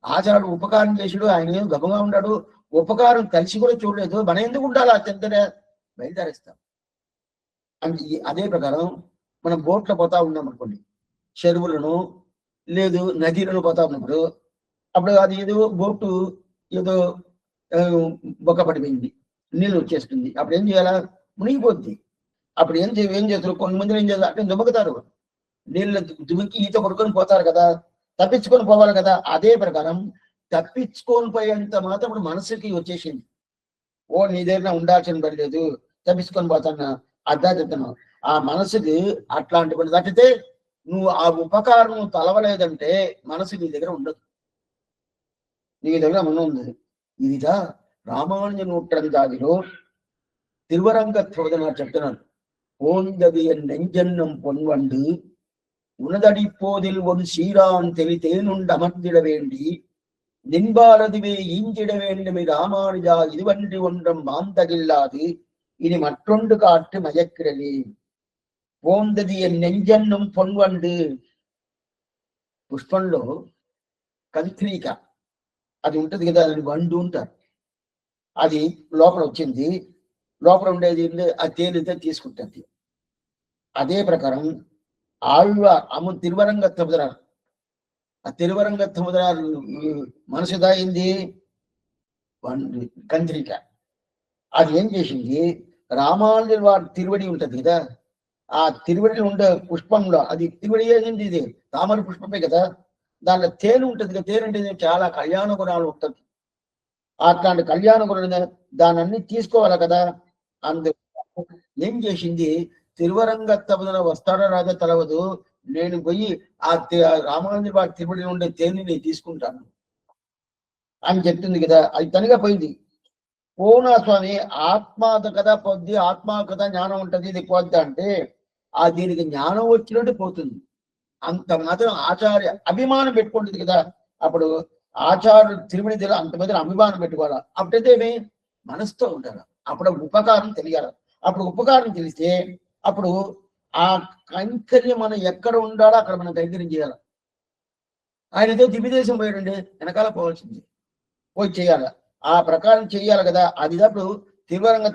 ఆచార్యుడు ఉపకారం చేసాడు, ఆయన ఏం గబగా ఉన్నాడు, ఉపకారం కలిసి కూడా చూడలేదు, మనం ఎందుకు ఉండాలి అత్యంతనే బయలుదేరేస్తాం. అంటే అదే ప్రకారం మనం బోట్లో పోతా ఉన్నాం అనుకోండి, చెరువులను లేదు నదీలను పోతా ఉన్నప్పుడు, అప్పుడు అది ఏదో బోటు ఏదో బొక్క పడిపోయింది, నీళ్ళు వచ్చేస్తుంది. అప్పుడు ఏం చేయాలా? మునిగిపోద్ది. అప్పుడు ఏం చేస్తారు? కొంతమంది ఏం చేస్తారు అంటే దుమ్మకుతారు. నీళ్ళు దుమికి ఈత కొడుకొని పోతారు కదా, తప్పించుకొని పోవాలి కదా. అదే ప్రకారం తప్పించుకొని పోయేంత మాత్రం ఇప్పుడు మనసుకి వచ్చేసింది. ఓ నీ దగ్గర ఉండాల్సిన పని లేదు, తప్పించుకొని పోతాను అర్థాతను. ఆ మనసుకి అట్లాంటి పని తప్పితే నువ్వు ఆ ఉపకారం తలవలేదంటే మనసు నీ దగ్గర ఉండదు, నీ దగ్గర మనం ఉంది. ఇదిగా రామానుజ నూట్రందాదిలో திருவரங்கத்தோதனார் చెప్తున్నాడు. ஓந்தவிய நெஞ்சென்னும் பொன்வண்டு உனதடிப்போதில் ஒரு சீரான் தெளித்தேனுண்டு அமர்ந்திட வேண்டி நின்பாரதுவே ஈஞ்சிட வேண்டுமே ராமானுஜா இதுவன்றி ஒன்றும் மாந்தகில்லாது இனி மற்றொன்று காட்டு மயக்கிறதே. పోందది నెంజన్నం పొన్వండు, పుష్పంలో కంత్రీక అది ఉంటది కదా, అది వండు ఉంటారు. అది లోపల వచ్చింది, లోపల ఉండేది ఆ తేలితే తీసుకుంటుంది. అదే ప్రకారం ఆళ్వార్ తిరువరంగ తముదరారు, ఆ తిరువరంగ తముదరారు మనసుదా అయింది కంత్రిక. అది ఏం చేసింది? రామానుజుల వారి తిరువడి ఉంటది కదా, ఆ తిరువడిలో ఉండే పుష్పంలో, అది తిరువడి ఏంటి? ఇది తామర పుష్పమే కదా, దాంట్లో తేనె ఉంటుంది కదా. తేనె అంటే చాలా కళ్యాణ గుణాలు ఉంటుంది. అట్లాంటి కళ్యాణ గుణాలు దాన్ని అన్ని తీసుకోవాలి కదా. అందు ఏం చేసింది? తిరువరంగత్తమున వస్తాడో రాదో తెలవదు, నేను పోయి ఆ రామానుజుల వారి తిరువడి ఉండే తేనె నేను తీసుకుంటాను అని చెప్తుంది కదా. అది తనిగా పోయింది. పోనా స్వామి, ఆత్మాత కదా పొద్ది, ఆత్మ కదా జ్ఞానం ఉంటుంది, ఇది పొద్దు అంటే ఆ దీనికి జ్ఞానం వచ్చినట్టు పోతుంది. అంత మాత్రం ఆచార్య అభిమానం పెట్టుకుంటుంది కదా. అప్పుడు ఆచార్యుడు తిరుమల దగ్గర అంతమంది అభిమానం పెట్టుకోవాలా. అప్పుడైతే ఏమి మనసుతో ఉంటారు. అప్పుడు ఉపకారం తెలియాలి. అప్పుడు ఉపకారం తెలిస్తే అప్పుడు ఆ కైంకర్యం మనం ఎక్కడ ఉండాలో అక్కడ మనం కైంకర్యం చేయాలి. ఆయన ఏదో దివ్యదేశం పోయాడండి, వెనకాల పోవాల్సింది, పోయి చేయాల. ఆ ప్రకారం చెయ్యాలి కదా. అది అప్పుడు తిరువరంగ.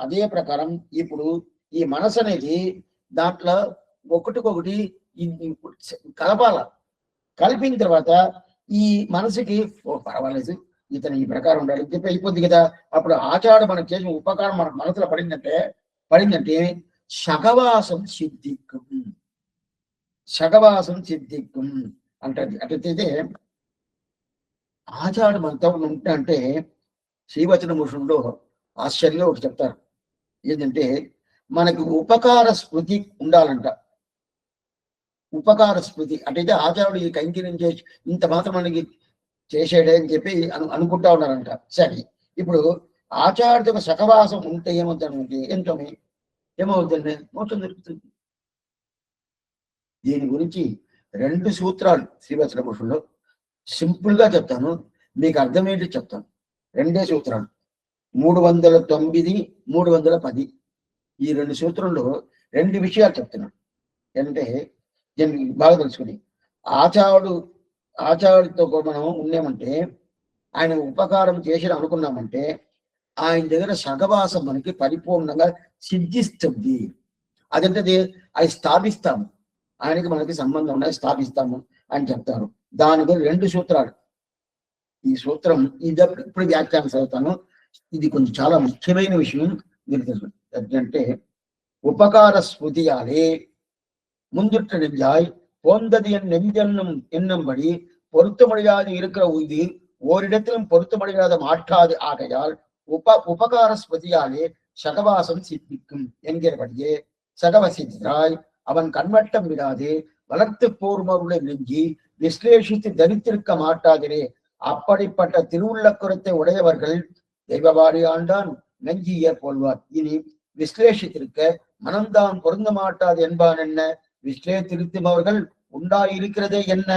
అదే ప్రకారం ఇప్పుడు ఈ మనసు అనేది దాంట్లో ఒకటికొకటి కలపాల. కలిపిన తర్వాత ఈ మనసుకి ఓ పర్వాలేదు, ఇతను ఈ ప్రకారం ఉండాలి చెప్పి అయిపోద్ది కదా. అప్పుడు ఆచారం మనకు చేసిన ఉపకారం మనకు మనసులో పడిందంటే శగవాసం సిద్ధికం, శగవాసం సిద్ధికం అంటది. అట్లయితే ఆచారం మనతో ఉంటే శ్రీవచన భూషణంలో ఆశ్చర్యంగా ఒకటి చెప్తారు. ఏంటంటే మనకి ఉపకార స్మృతి ఉండాలంట. ఉపకార స్మృతి అంటే ఆచార్యుడు ఈ కైంకర్యం చేసి ఇంత మాత్రం మనకి చేసేడే అని చెప్పి అనుకుంటా ఉన్నారంట. సరే, ఇప్పుడు ఆచార్యుడికి సహవాసం ఉంటే ఏమవుతాడంటే ఏమవుతుంది? మోక్షం దొరుకుతుంది. దీని గురించి 2 సూత్రాలు శ్రీవచన భూషణంలో సింపుల్ గా చెప్తాను, మీకు అర్థమేంటి చెప్తాను. 2 సూత్రాలు 309, 310. ఈ 2 సూత్రంలో 2 విషయాలు చెప్తున్నాడు. అంటే దీన్ని బాగా తెలుసుకుని ఆచార్యుడితో మనం ఉన్నామంటే, ఆయన ఉపకారం చేసి అనుకున్నామంటే ఆయన దగ్గర సహవాసం మనకి పరిపూర్ణంగా సిద్ధిస్తుంది. అదంటే అది స్థాపిస్తాము, ఆయనకి మనకి సంబంధం ఉన్నది స్థాపిస్తాము అని చెప్తారు. దానికి 2 సూత్రాలు. ఈ సూత్రం ఇప్పుడు వ్యాఖ్యానం చదువుతాను. ఇది కొంచెం చాలా ముఖ్యమైన విషయం మీరు తెలుసు. అంటే ఉపకార స్మృతియాలే முந்திற்ற நெஞ்சாய் போந்தது என் நெஞ்சென்னும் எண்ணும்படி பொருத்தமடையாது இருக்கிற உய்தி ஓரிடத்திலும் பொருத்தமடையாத மாற்றாது ஆகையால் உபகார ஸ்மృతిயாலே சகவாசம் சித்திக்கும் என்கிறபடியே சகவசித்தாய் அவன் கண்வட்டம் விடாது வளர்த்து போர்மருளை நெஞ்சி விஸ்லேஷித்து தரித்திருக்க மாட்டாதிரே. அப்படிப்பட்ட திருவுள்ளக்குறத்தை உடையவர்கள் தெய்வவாடி ஆண்டான் நெஞ்சியர் போல்வார். இனி விஸ்லேஷித்திருக்க மனம்தான் பொருந்த மாட்டாது என்பான் என்ன? விஸ்லேஷித்திருத்துபவர்கள் உண்டாயிருக்கிறதே என்ன?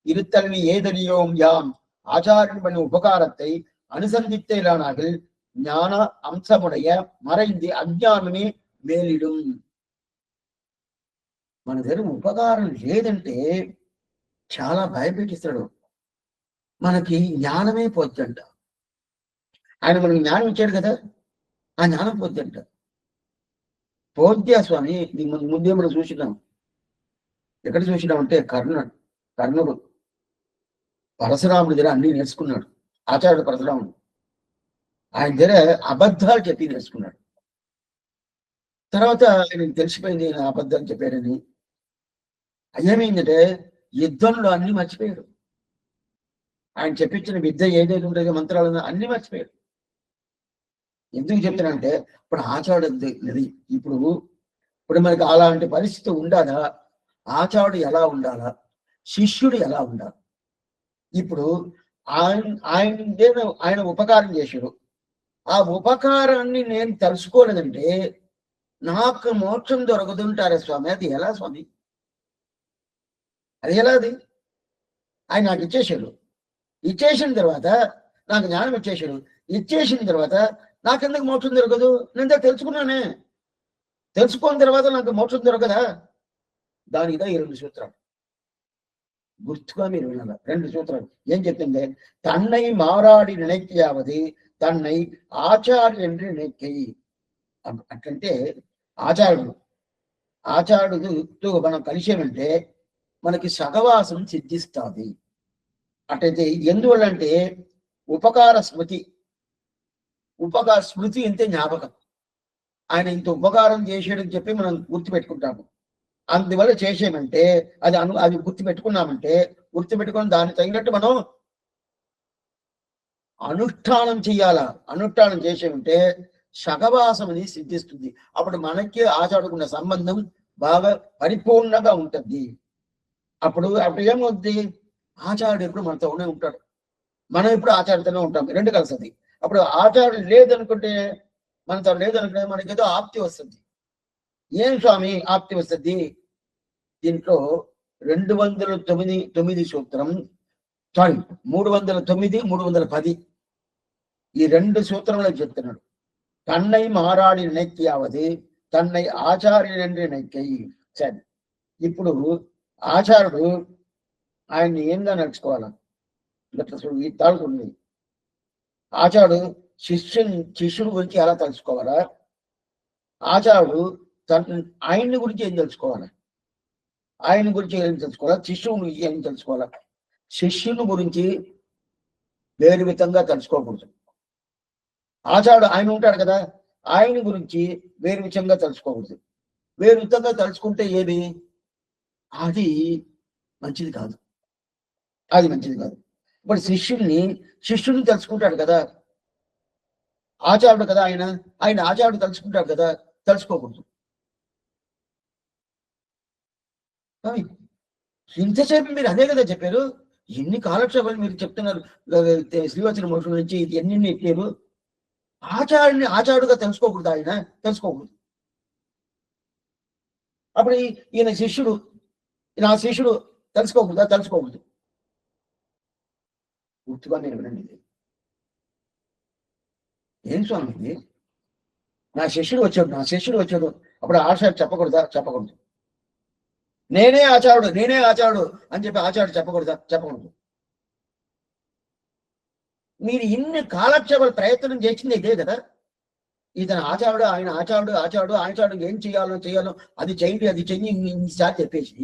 இருத்தல்வி ஏதறியோம் யாம் ஆச்சாரியன் பண்ண உபகாரத்தை అనుసంధిత్తేలానాగల్ జ్ఞాన అంశముடைய మరైంది అజ్ఞానమే మేలిடும். మన దగ్గర ఉపకారం లేదంటే చాలా భయపెట్టిస్తాడు. మనకి జ్ఞానమే పోద్దంట. ఆయన మనకి జ్ఞానం ఇచ్చాడు కదా, ఆ జ్ఞానం పోద్దంట. పోద్యా స్వామి ముందే మనం చూసినాం. ఎక్కడ చూసినామంటే కర్ణుడు పరశురాముడి దగ్గర అన్ని నేర్చుకున్నాడు. ఆచార్యుడు పరశురాముడు ఆయన దగ్గర అబద్ధాలు చెప్పి నేర్చుకున్నాడు. తర్వాత ఆయనకి తెలిసిపోయింది ఈయన అబద్ధాలు చెప్పాడని. ఏమైందంటే యుద్ధంలో అన్ని మర్చిపోయాడు. ఆయన చెప్పించిన విద్య ఏదైతే ఉంటుందో మంత్రాలు అన్ని మర్చిపోయాడు. ఎందుకు చెప్తానంటే ఇప్పుడు ఆచార్యుడు ఇప్పుడు ఇప్పుడు మనకి అలాంటి పరిస్థితి ఉండాలా? ఆచార్యుడు ఎలా ఉండాలా? శిష్యుడు ఎలా ఉండాలి? ఇప్పుడు ఆయన ఉపకారం చేశాడు. ఆ ఉపకారాన్ని నేను తెలుసుకోలేదంటే నాకు మోక్షం దొరకదుంటారా స్వామి? అది ఎలా స్వామి? అది ఎలా? అది ఆయన నాకు ఇచ్చేసాడు. ఇచ్చేసిన తర్వాత నాకు జ్ఞానం ఇచ్చేసాడు. ఇచ్చేసిన తర్వాత నాకెందుకు మోక్షం దొరకదు? నేను తెలుసుకున్నానే. తెలుసుకున్న తర్వాత నాకు మోక్షం దొరకదా? దానికిదా ఈ 2 సూత్రాలు గుర్తుగా మీరు వినాల. 2 సూత్రాలు ఏం చెప్తుంది? తన్నై మారాడి నిனைக்கையாவது తన్నై ఆచార్య என்று నిனைக்கை. అట్లంటే ఆచార్యుడితో మనం కలిసేమంటే మనకి సహవాసం సిద్ధిస్తుంది. అటైతే ఎందువల్లంటే ఉపకార స్మృతి అంటే జ్ఞాపకం. ఆయన ఇంత ఉపకారం చేసాడని చెప్పి మనం గుర్తుపెట్టుకుంటాము. అందువల్ల చేసేమంటే అది గుర్తుపెట్టుకుని దాన్ని తగినట్టు మనం అనుష్ఠానం చేయాలా. అనుష్ఠానం చేసేమంటే సహవాసం అనేది సిద్ధిస్తుంది. అప్పుడు మనకి ఆచారుకున్న సంబంధం బాగా పరిపూర్ణంగా ఉంటుంది. అప్పుడు ఏమవుతుంది? ఆచార్యుడు ఎప్పుడు మనతోనే ఉంటాడు, మనం ఎప్పుడు ఆచార్యతోనే ఉంటాం. 2 కలుస్తుంది. అప్పుడు ఆచార్యుడు లేదనుకుంటే మనతో లేదనుకుంటే మనకి ఏదో ఆప్తి వస్తుంది. ఏం స్వామి ఆప్తి వస్తుంది? దీంట్లో 209 సూత్రం, సారీ 309, 310 ఈ 2 సూత్రంలో చెప్తున్నాడు. తన్నై మారాడి నిனைக்கையாவது తన్నై ఆచార్యుడు என்று నిனைக்கை. సరే, ఇప్పుడు ఆచార్యుడు ఆయన్ని ఏందా నడుచుకోవాలా? ఈ తాడుకుంది. ఆచార్యుడు శిష్యుడు గురించి ఎలా తెలుసుకోవాలా? ఆచార్యుడు ఆయన్ని గురించి ఏం తెలుసుకోవాలా? ఆయన గురించి ఏం తెలుసుకోవాలా? శిష్యుని గురించి ఏం తెలుసుకోవాలా? శిష్యుని గురించి వేరు విధంగా తెలుసుకోకూడదు. ఆచార్యుడు ఆయన ఉంటాడు కదా, ఆయన గురించి వేరు విధంగా తెలుసుకోకూడదు. వేరు విధంగా తెలుసుకుంటే ఏది? అది మంచిది కాదు. ఇప్పుడు శిష్యుడిని తెలుసుకుంటాడు కదా, ఆచార్యుడు కదా, ఆయన ఆచార్యుడు తెలుసుకుంటాడు కదా, తెలుసుకోకూడదు. ఇంతసేపు మీరు అదే కదా చెప్పారు. ఎన్ని కాలక్షేపాలు మీరు చెప్తున్నారు. శ్రీవచన మోక్షం నుంచి ఇది ఎన్ని ఎక్కారు. ఆచార్యుడుగా తెలుసుకోకూడదు, ఆయన తెలుసుకోకూడదు. అప్పుడు ఈయన శిష్యుడు తెలుసుకోకూడదు. పూర్తిగా నేను వినండి. ఏం స్వామి ఇది? నా శిష్యుడు వచ్చాడు. అప్పుడు ఆచార్యుడు చెప్పకూడదు. నేనే ఆచార్యుడు అని చెప్పి ఆచార్యుడు చెప్పకూడదు. మీరు ఇన్ని కాలక్షేపాలు ప్రయత్నం చేసింది ఇదే కదా. ఇతను ఆచార్యుడు, ఆయన ఆచార్యుడు ఏం చేయాలో అది చెయ్యి ఇన్నిసార్లు చెప్పేసి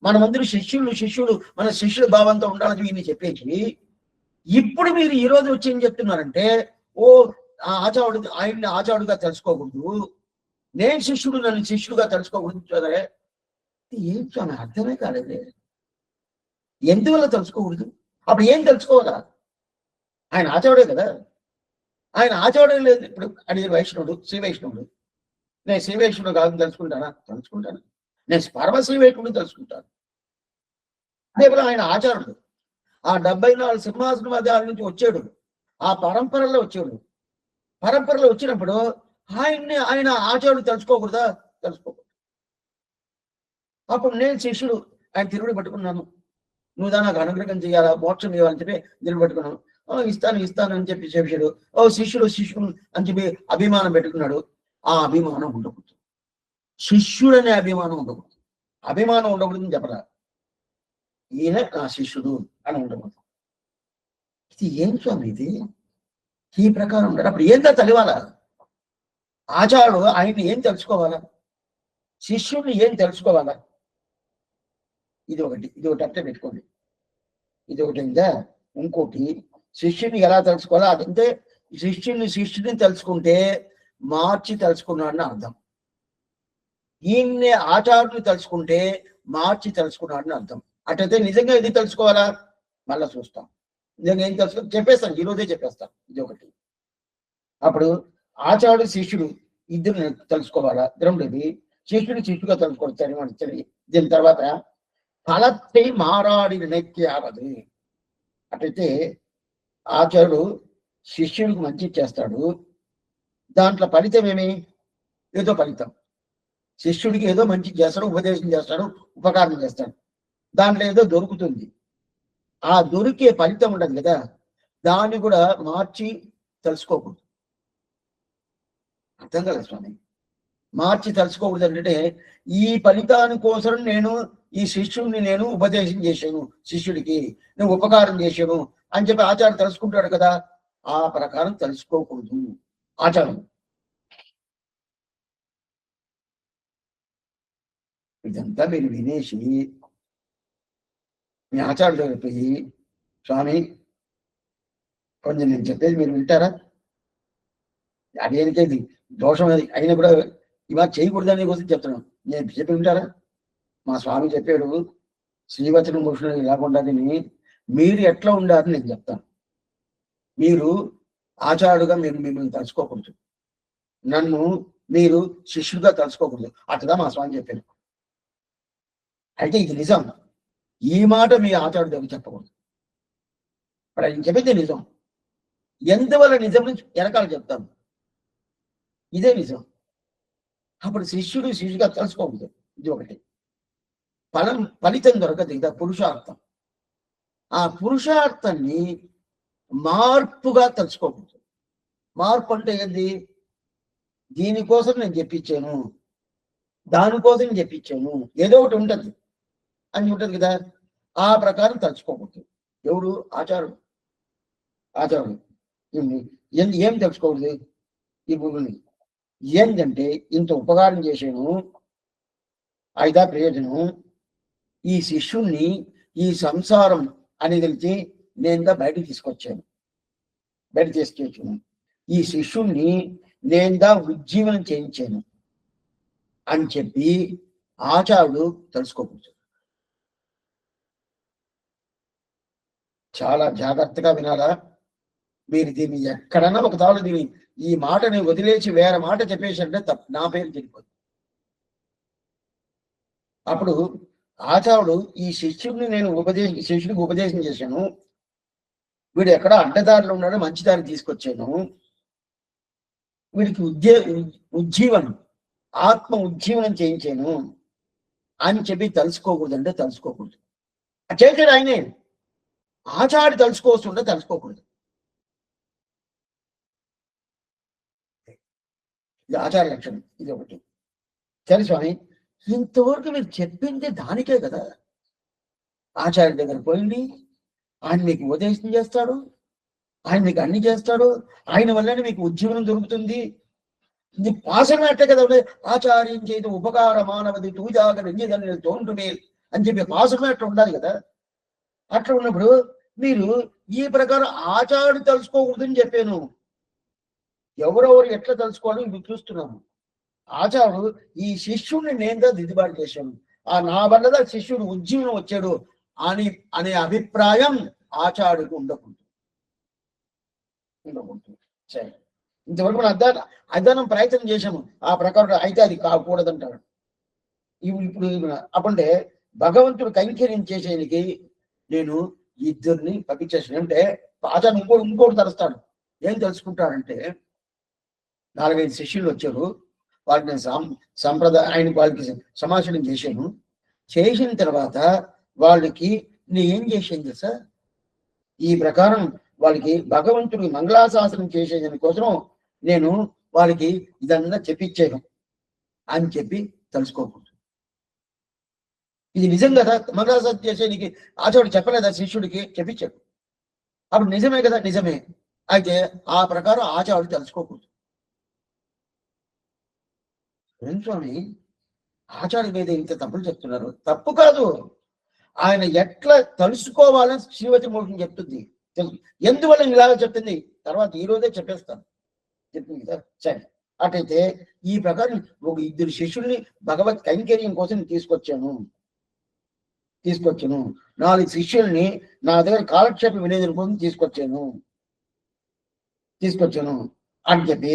మనమందరూ శిష్యుడు మన శిష్యుల భావంతో ఉండాలని వీరిని చెప్పేసి ఇప్పుడు మీరు ఈ రోజు వచ్చి ఏం చెప్తున్నారంటే ఆయన్ని ఆచార్యుడుగా తెలుసుకోకూడదు, నేను నన్ను శిష్యుడుగా తెలుసుకోకూడదు. సరే, ఏం చాలా అర్థమే కాలేదే. ఎందువల్ల తెలుసుకోకూడదు? అప్పుడు ఏం తెలుసుకోవాలా? ఆయన ఆచార్యుడే కదా. ఆయన ఆచార్యుడే లేదు. ఇప్పుడు అడిగారు వైష్ణవుడు, శ్రీ వైష్ణవుడు. నేను శ్రీ వైష్ణవుడు కాదు తెలుసుకుంటాను. నేను పరమ శ్రీ వైష్ణవుడు తెలుసుకుంటాను. అదేవిధంగా ఆయన ఆచార్యుడు ఆ 74 సింహాసన మధ్యాల నుంచి వచ్చాడు. ఆ పరంపరలో వచ్చినప్పుడు ఆయన ఆచార్యుడు తెలుసుకోకూడదా? తెలుసుకోకూడదు. అప్పుడు నేను శిష్యుడు, ఆయన తిరువుడు పట్టుకున్నాను. నువ్వు నాకు అనుగ్రహం చేయాలా, మోక్షం ఇవ్వాలని చెప్పి తిరుగు పట్టుకున్నాను. ఇస్తాను అని చెప్పి శిష్యుడు శిష్యుడు అని చెప్పి అభిమానం పెట్టుకున్నాడు. ఆ అభిమానం ఉండకూడదు. శిష్యుడనే అభిమానం ఉండకూడదు. అభిమానం ఉండకూడదని చెప్పరా. ఈయన నా శిష్యుడు అని ఉండకూడదు. ఇది ఏం స్వామి ఇది? ఈ ప్రకారం ఉంటారు. అప్పుడు ఏంటో తెలియాలా? ఆచార్యుడు ఆయన్ని ఏం తెలుసుకోవాలా? శిష్యుడిని ఏం తెలుసుకోవాలా? ఇది ఒకటి అట్టే పెట్టుకోండి. ఇది ఒకటి ఇంకా ఇంకోటి శిష్యుని ఎలా తెలుసుకోవాలా? అదంటే శిష్యుని తెలుసుకుంటే మార్చి తెలుసుకున్నాడని అర్థం. ఈయన్ని ఆచార్యుని తెలుసుకుంటే మార్చి తెలుసుకున్నాడని అర్థం. అటైతే నిజంగా ఇది తెలుసుకోవాలా? మళ్ళా చూస్తాం. నిజంగా ఏం తెలుసుకో చెప్పేస్తాను, ఈరోజే చెప్పేస్తాను. ఇది ఒకటి. అప్పుడు ఆచార్యుడు శిష్యుడు ఇద్దరు తెలుసుకోవాలా? రెండోది శిష్యుడుగా తెలుసుకోవచ్చు. దీని తర్వాత ఫలத்தை మారాడి నిனைக்காவது. అటైతే ఆచార్యుడు శిష్యుడికి మంచి చేస్తాడు, దాంట్లో ఫలితం ఏమి? ఏదో ఫలితం. శిష్యుడికి ఏదో మంచి చేస్తాడు, ఉపదేశం చేస్తాడు, ఉపకారం చేస్తాడు, దాంట్లో ఏదో దొరుకుతుంది. ఆ దొరికే ఫలితం ఉండదు కదా, దాన్ని కూడా మార్చి తెలుసుకోకూడదు. అర్థం కదా స్వామి? మార్చి తెలుసుకోకూడదు అంటే ఈ ఫలితాని కోసం ఈ శిష్యుడిని నేను ఉపదేశం చేశాను, శిష్యుడికి నేను ఉపకారం చేశాను అని చెప్పి ఆచారం తెలుసుకుంటాడు కదా, ఆ ప్రకారం తెలుసుకోకూడదు ఆచారం. ఇదంతా మీరు వినేసి మీ ఆచార్య దగ్గర పోయి, స్వామి కొంచెం నేను చెప్పేది మీరు వింటారా? అదేంటి దోషం అయినా కూడా ఇవాళ చేయకూడదని కోసం చెప్తున్నాను, నేను చెప్పి వింటారా? మా స్వామి చెప్పాడు, శ్రీవచనం భూషణుడు లేకుండా మీరు ఎట్లా ఉండాలని నేను చెప్తాను. మీరు ఆచార్యుడుగా మీరు మిమ్మల్ని తలుచుకోకూడదు, నన్ను మీరు శిష్యుడిగా తలుచుకోకూడదు, అట్లా మా స్వామి చెప్పారు. అయితే ఇది నిజం. ఈ మాట మీ ఆచార్యుడు దగ్గర చెప్పకూడదు. ఇప్పుడు ఆయన చెప్పింది నిజం. ఎంతవల్ల నిజం నుంచి వెనకాల చెప్తాను, ఇదే నిజం. అప్పుడు శిష్యుడిగా తెలుసుకోకూడదు. ఇది ఒకటి. ఫలితం దొరకదు కదా, పురుషార్థం. ఆ పురుషార్థాన్ని మార్పుగా తెలుసుకోకూడదు. మార్పు అంటే ఏంది? దీనికోసం నేను చెప్పించాను, దానికోసం చెప్పించాను, ఏదో ఒకటి ఉంటుంది అని ఉంటుంది కదా, ఆ ప్రకారం తలుచుకోకూడదు. ఎవరు? ఆచార్యుడు. ఆచార్యుడు ఏం తెలుసుకోకూడదు? ఈ భూమిని ఏంటంటే ఇంత ఉపకారం చేశాను, అయిదా ప్రయోజనం, ఈ శిష్యుణ్ణి ఈ సంసారం అని తెలిసి నేను బయటకు తీసుకొచ్చాను, ఈ శిష్యుణ్ణి నేను ఉజ్జీవనం చేయించాను అని చెప్పి ఆచార్యుడు తెలుసుకోకూడదు. చాలా జాగ్రత్తగా వినాలా మీరు. దీన్ని ఎక్కడన్నా ఒక తాడు ఈ మాటని వదిలేసి వేరే మాట చెప్పేసంటే తప్పు, నా పేరు తెలియదు. అప్పుడు ఆచార్యుడు ఈ శిష్యుడిని శిష్యుడికి ఉపదేశం చేశాను, వీడు ఎక్కడ అడ్డదారిలో ఉన్నాడో మంచి దారి తీసుకొచ్చాను, వీడికి ఉజ్జీవనం ఆత్మ ఉజ్జీవనం చేయించాను అని చెప్పి తెలుసుకోకూడదంటే తెలుసుకోకూడదు. చేశాడు ఆయనే. ఆచార్యుడు తెలుసుకోవస్తుంటే తెలుసుకోకూడదు. ఇది ఆచార లక్షణం. ఇది ఒకటి. సరే స్వామి, ఇంతవరకు మీరు చెప్పింది దానికే కదా. ఆచార్య దగ్గర పోయింది, ఆయన మీకు ఉపదేశం చేస్తాడు, ఆయన మీకు అన్ని చేస్తాడు, ఆయన వల్లనే మీకు ఉజ్జీవనం దొరుకుతుంది. ఇది పాసన అట్టే కదా. ఆచార్యం చేతి ఉపకార మానవది తూజాగ రంజిదని తోంటుమే అని చెప్పి పాసన అట్లా ఉండాలి కదా. అట్లా ఉన్నప్పుడు మీరు ఈ ప్రకారం ఆచార్యుడు తెలుసుకోకూడదని చెప్పాను. ఎవరెవరు ఎట్లా తెలుసుకోవాలని మీరు చూస్తున్నాము. ఆచార్యుడు ఈ శిష్యుడిని నేను దిద్దుబాటు చేశాను, ఆ నా వల్ల శిష్యుడు ఉజ్జీవనం వచ్చాడు అనే అభిప్రాయం ఆచార్యుడికి ఉండకూడదు. సరే, ఇంతవరకు మనం అధ్యయనం ప్రయత్నం చేశాము, ఆ ప్రకారం అయితే అది కాకూడదంటాడు. ఇప్పుడు అప్పుడే భగవంతుడు కైంకర్యం చేసేనికి నేను ఇద్దరిని పంపించేసాను. అంటే ఆచార్య ఇంకోటి తలుస్తాడు. ఏం తెలుసుకుంటాడంటే, 4-5 శిష్యులు వచ్చారు, వాళ్ళని సంప్రదాయానికి వాళ్ళకి సమాచారం చేశాను. చేసిన తర్వాత వాళ్ళకి నేను ఏం చేశాను తెలుసా, ఈ ప్రకారం వాళ్ళకి భగవంతుడికి మంగళాశాసనం చేసేదాని కోసం నేను వాళ్ళకి ఇదంతా చెప్పించాను అని చెప్పి తెలుసుకోకూడదు. ఇది నిజం కదా. మంగళాశాసనం చేసేనికి ఆచార్యుడు చెప్పలేదా? శిష్యుడికి చెప్పించాడు. అప్పుడు నిజమే కదా. నిజమే. అయితే ఆ ప్రకారం ఆచార్యుడు తెలుసుకోకూడదు. స్వామి ఆచార్య మీద ఇంత తప్పులు చెప్తున్నారు. తప్పు కాదు, ఆయన ఎట్లా తెలుసుకోవాలని శ్రీవతి మోక్షం చెప్తుంది. ఎందువల్ల ఇలాగ చెప్తుంది? తర్వాత ఈ రోజే చెప్పేస్తాను, చెప్పింది కదా. సరే, అటైతే ఈ ప్రకారం ఒక 2 శిష్యుల్ని భగవత్ కైంకర్యం కోసం తీసుకొచ్చాను. 4 శిష్యుల్ని నా దగ్గర కాలక్షేప వినేందుల కోసం తీసుకొచ్చాను అని చెప్పి,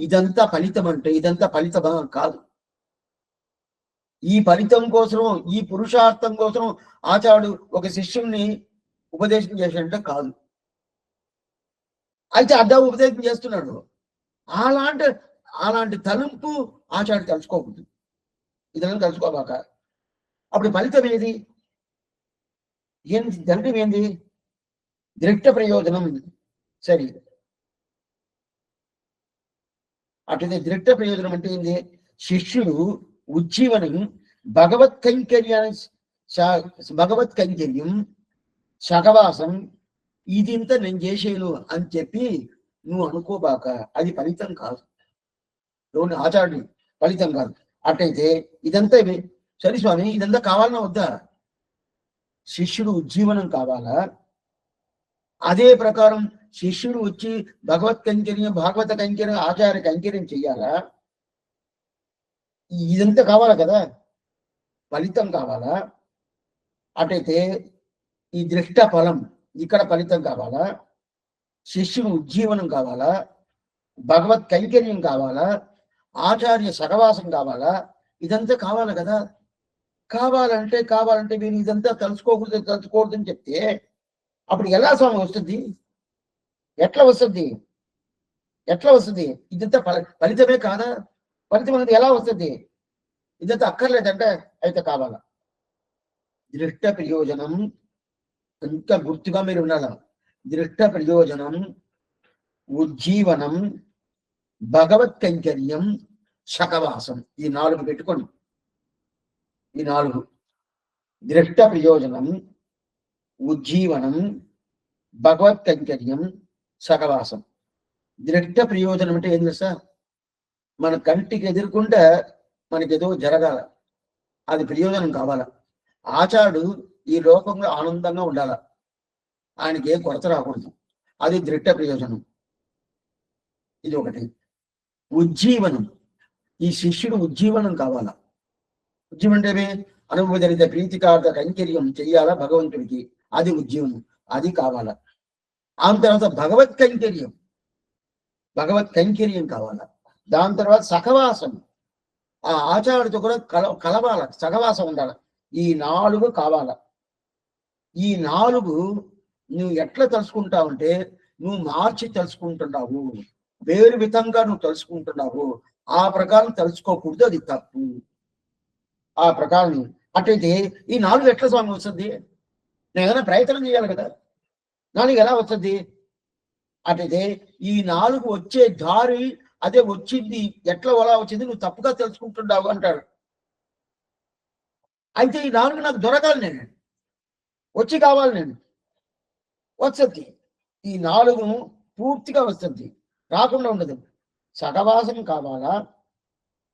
ఇదంతా ఫలితం అంటే ఇదంతా ఫలితమా? కాదు. ఈ ఫలితం కోసం, ఈ పురుషార్థం కోసం ఆచార్యుడు ఒక శిష్యుల్ని ఉపదేశం చేశాడంటే కాదు. అయితే అడ్డా ఉపదేశం చేస్తున్నాడు. అలాంటి తలంపు ఆచార్యుడు తలుచుకోకూడదు. ఇదన్నీ తలుచుకోబాక. అప్పుడు ఫలితం ఏది? దండం ఏంది? దృష్ట ప్రయోజనం. సరే, అట్లయితే దృష్ట ప్రయోజనం అంటే ఏంది? శిష్యుడు ఉజ్జీవనం, భగవత్ కైంకర్యం, సహవాసం, ఇదింత నేను చేసేను అని చెప్పి నువ్వు అనుకోబాక. అది ఫలితం కాదు. ఆచార్యుడు ఫలితం కాదు. అట్లయితే ఇదంతా సరే స్వామి, ఇదంతా కావాలన్నా వద్దా? శిష్యుడు ఉజ్జీవనం కావాలా? అదే ప్రకారం శిష్యుడు వచ్చి భగవత్ కైంకర్యం, భాగవత కైంకర్యం, ఆచార్య కైంకర్యం చెయ్యాలా? ఇదంతా కావాలా కదా, ఫలితం కావాలా? అటైతే ఈ దృష్ట ఫలం ఇక్కడ ఫలితం కావాలా? శిష్యుడు ఉజ్జీవనం కావాలా? భగవత్ కైంకర్యం కావాలా? ఆచార్య సహవాసం కావాలా? ఇదంతా కావాలి కదా. కావాలంటే మీరు ఇదంతా తలుచుకోకూడదని చెప్తే అప్పుడు ఎలా స్వామి వస్తుంది? ఎట్లా వస్తుంది? ఇదంతా ఫలితమే కాదా? ఫలితం అనేది ఎలా వస్తుంది? ఇదంతా అక్కర్లేదంటే అయితే కావాలా? దృష్ట ప్రయోజనం ఎంత గుర్తుగా మీరు ఉండాల. దృష్ట ప్రయోజనం, ఉజ్జీవనం, భగవత్ కైంకర్యం, సహవాసం, ఈ 4 పెట్టుకోండి. ఈ 4: దృష్ట ప్రయోజనం, ఉజ్జీవనం, భగవత్ కైంకర్యం, సహవాసం. దృష్ట ప్రయోజనం అంటే ఏం తెలుసా? మన కంటికి ఎదుర్కొంటే మనకేదో జరగాల, అది ప్రయోజనం కావాల. ఆచార్యుడు ఈ లోకంలో ఆనందంగా ఉండాల, ఆయనకి ఏ కొరత రాకూడదు, అది దృష్ట ప్రయోజనం. ఇది ఒకటి. ఉజ్జీవనం, ఈ శిష్యుడు ఉజ్జీవనం కావాలా. ఉజ్జీవనం అంటే అనుభవజనిత ప్రీతికార్థ కైంకర్యం చెయ్యాలా భగవంతుడికి, అది ఉజ్జీవనం, అది కావాలా. ఆ తర్వాత భగవత్ కైంకర్యం కావాలా. దాని తర్వాత సహవాసం, ఆ ఆచార్యుడితో కూడా కలవాల, సహవాసం ఉండాలి. ఈ 4 కావాల. ఈ 4 నువ్వు ఎట్లా తలుసుకుంటావంటే, నువ్వు మార్చి తెలుసుకుంటున్నావు, వేరు విధంగా నువ్వు తెలుసుకుంటున్నావు. ఆ ప్రకారం తెలుసుకోకూడదు, అది తప్పు. ఆ ప్రకారం అట్లయితే ఈ 4 ఎట్లా స్వామి వస్తుంది? నేను ఏదైనా ప్రయత్నం చేయాలి కదా. 4 ఎలా వస్తుంది? అట్లయితే ఈ 4 వచ్చే దారి అదే వచ్చింది, ఎట్లా ఎలా వచ్చింది నువ్వు తప్పుగా తెలుసుకుంటున్నావు అంటాడు. అయితే ఈ 4 నాకు దొరకాలి, నేను వచ్చి కావాలి, నేను వస్తుంది. ఈ 4 పూర్తిగా వస్తుంది, రాకుండా ఉండదు. సహవాసం కావాలా,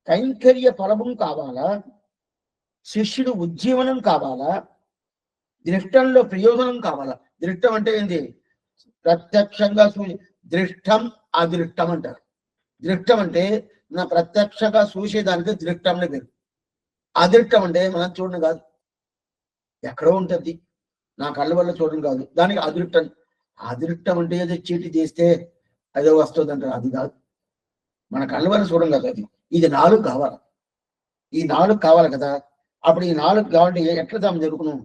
కైంకర్య ఫలము కావాలా, శిష్యుడు ఉజ్జీవనం కావాలా, దృష్టంలో ప్రయోజనం కావాలా. దృష్టం అంటే ఏంటి? ప్రత్యక్షంగా దృష్టం, అదృష్టం అంటారు. దృష్టం అంటే నా ప్రత్యక్షంగా చూసేదానికి దృష్టంలో పేరు. అదృష్టం అంటే మనం చూడడం కాదు, ఎక్కడో ఉంటుంది, నా కళ్ళ వల్ల చూడడం కాదు, దానికి అదృష్టం. అదృష్టం అంటే ఏదో చీటి తీస్తే అదో వస్తుంది అంటారు, అది కాదు. మన కళ్ళ వల్ల చూడడం కాదు అది. ఇది 4 కావాలి. ఈ 4 కావాలి కదా. అప్పుడు ఈ 4 కావాలంటే ఎట్లా దాన్ని జరుగును?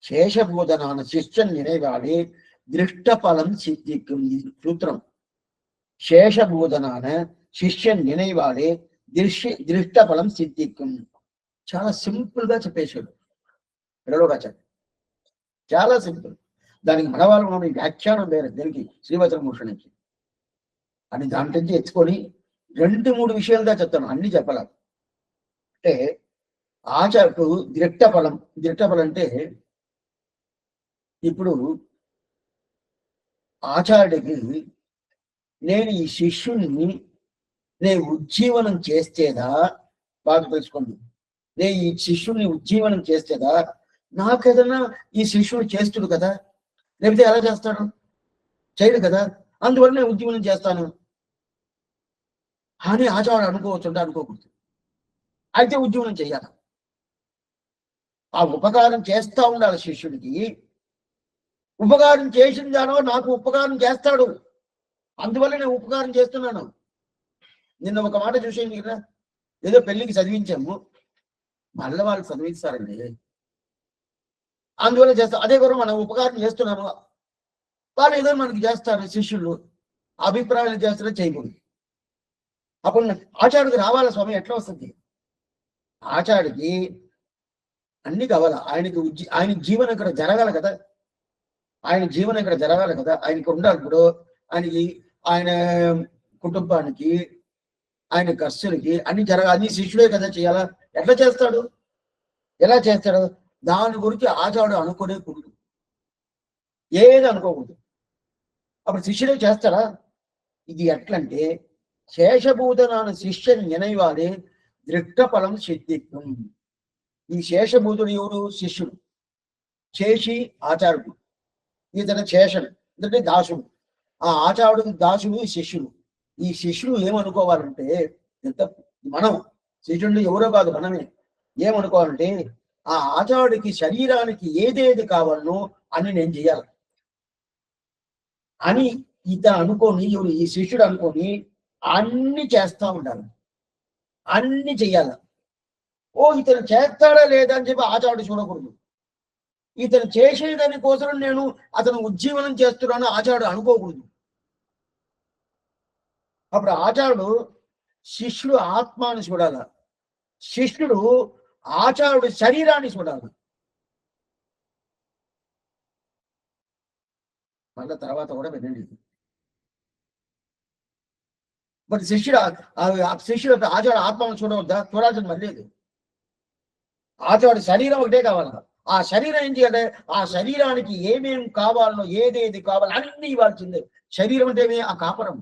శేషబోధనాన శిష్యం నిனைவாலே దృష్ట ఫలం సిద్ధిக்கும். ఇది సూత్రం. శేషబోధనాన శిష్యం నిனைவாலே దృష్ట ఫలం సిద్ధిக்கும். చాలా సింపుల్ గా చెప్పేశాడు పిల్లలోకాచార్య, చాలా సింపుల్. దానికి మనవాళ్ళు వ్యాఖ్యానం వేరే, దీనికి శ్రీవచనభూషణికి అని దాంట్లో నుంచి ఎత్తుకొని 2-3 విషయాలుగా చెప్తాను, అన్ని చెప్పాలి. అంటే ఆచార్యుడు దృష్ట ఫలం అంటే ఇప్పుడు ఆచార్యుడికి నేను ఈ శిష్యుణ్ణి నేను ఉజ్జీవనం చేస్తేదా, బాగా తెలుసుకోండి, నేను ఈ శిష్యుణ్ణి ఉజ్జీవనం చేస్తేదా, నాకేదన్నా ఈ శిష్యుడు చేస్తుడు కదా, లేకపోతే ఎలా చేస్తాడు? చేయడు కదా, అందువల్ల నేను ఉజ్జీవనం చేస్తాను అని ఆచార్యుడు అనుకోవచ్చు అంటే అనుకోకూడదు. అయితే ఉజ్జీవనం చేయాలి. ఆ ఉపకారం చేస్తా ఉండాలి శిష్యుడికి. ఉపకారం చేసిన దానో నాకు ఉపకారం చేస్తాడు, అందువల్ల నేను ఉపకారం చేస్తున్నాను. నిన్న ఒక మాట చూసేయండి కదా, ఏదో పెళ్లికి చదివించాము, మళ్ళీ వాళ్ళు చదివిస్తారండి, అందువల్ల చేస్తాం. అదే కూడా మనం ఉపకారం చేస్తున్నాము, వాళ్ళు ఏదో మనకి చేస్తారు శిష్యులు, అభిప్రాయాలు చేస్తారో చేయకూడదు. అప్పుడు ఆచార్యుడికి రావాలా స్వామి, ఎట్లా వస్తుంది? ఆచార్యుడికి అన్ని కావాలా, ఆయన జీవనం ఇక్కడ జరగాలి కదా, ఆయన జీవనం ఇక్కడ జరగాలి కదా, ఆయనకి ఉండాలి. ఇప్పుడు ఆయనకి, ఆయన కుటుంబానికి, ఆయన ఖర్చులకి అన్ని జరగాలి, అన్ని శిష్యుడే కదా చేయాలా. ఎట్లా చేస్తాడు, ఎలా చేస్తాడు? దాని గురించి ఆచార్యుడు అనుకునే కూడదు, ఏది అనుకోకూడదు. అప్పుడు శిష్యుడే చేస్తాడా? ఇది ఎట్లంటే, శేషభూతనాన శిష్యన్ నిனைవారే దృష్టఫలం సిద్ధిత్వం. ఈ శేషభూతుడు ఎవరు? శిష్యుడు. శేషి ఆచార్యుడు, ఇతను శేషుడు అంటే దాసుడు. ఆ ఆచార్యుడికి దాసుడు శిష్యుడు. ఈ శిష్యుడు ఏమనుకోవాలంటే, ఎంత మనం శిష్యుడు ఎవరో కాదు, మనమే. ఏమనుకోవాలంటే, ఆ ఆచార్యుడికి శరీరానికి ఏదేది కావాలనో అని నేను చేయాలి అని ఇతను అనుకోని, ఈ శిష్యుడు అనుకోని అన్ని చేస్తా ఉండాలి, అన్ని చెయ్యాలి. ఓ ఇతను చేస్తాడా లేదా అని చెప్పి ఆచార్యుడు చూడకూడదు. ఇతను చేసేదాని కోసం నేను అతను ఉజ్జీవనం చేస్తున్నాను ఆచార్యుడు అనుకోకూడదు. అప్పుడు ఆచార్యుడు శిష్యుడు ఆత్మాన్ని చూడాల, శిష్యుడు ఆచార్యుడు శరీరాన్ని చూడాలి. మళ్ళీ తర్వాత కూడా వినండి. మరి శిష్యుడు ఆచార్యుడు ఆత్మను చూడవద్దా? చూడాల్సిన మరి లేదు. ఆచార్యుడు శరీరం ఒకటే కావాల. ఆ శరీరం ఏం చేయాలి? ఆ శరీరానికి ఏమేమి కావాలనో, ఏదేది కావాలో అన్ని ఇవ్వాల్సిందే. శరీరం అంటే ఆ కాపురం,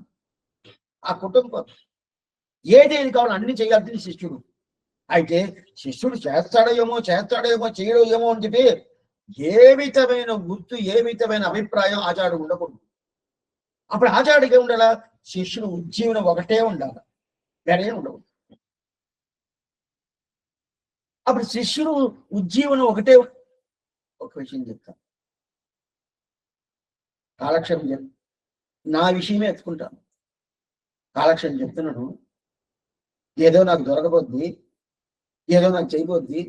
ఆ కుటుంబం, ఏదేది కావాలో అన్ని చేయాల్సింది శిష్యుడు. అయితే శిష్యుడు చేస్తాడో ఏమో చేయడో ఏమో అని చెప్పి ఏ విధమైన గుర్తు, ఏ విధమైన అభిప్రాయం ఆచార్యుడు ఉండకూడదు. అప్పుడు ఆచార్యుడికి ఏముండాలా? శిష్యుడు ఉజ్జీవనం ఒకటే ఉండాలి, వేరే ఉండకూడదు. అప్పుడు శిష్యుడు ఉజ్జీవనం ఒకటే. ఒక విషయం చెప్తాను, కాలక్షేపం నా విషయమే ఎత్తుకుంటాను. కాలక్షేపం చెప్తున్నాను, ఏదో నాకు దొరకబోద్ది, ఏదో నాకు చేయబోద్ది,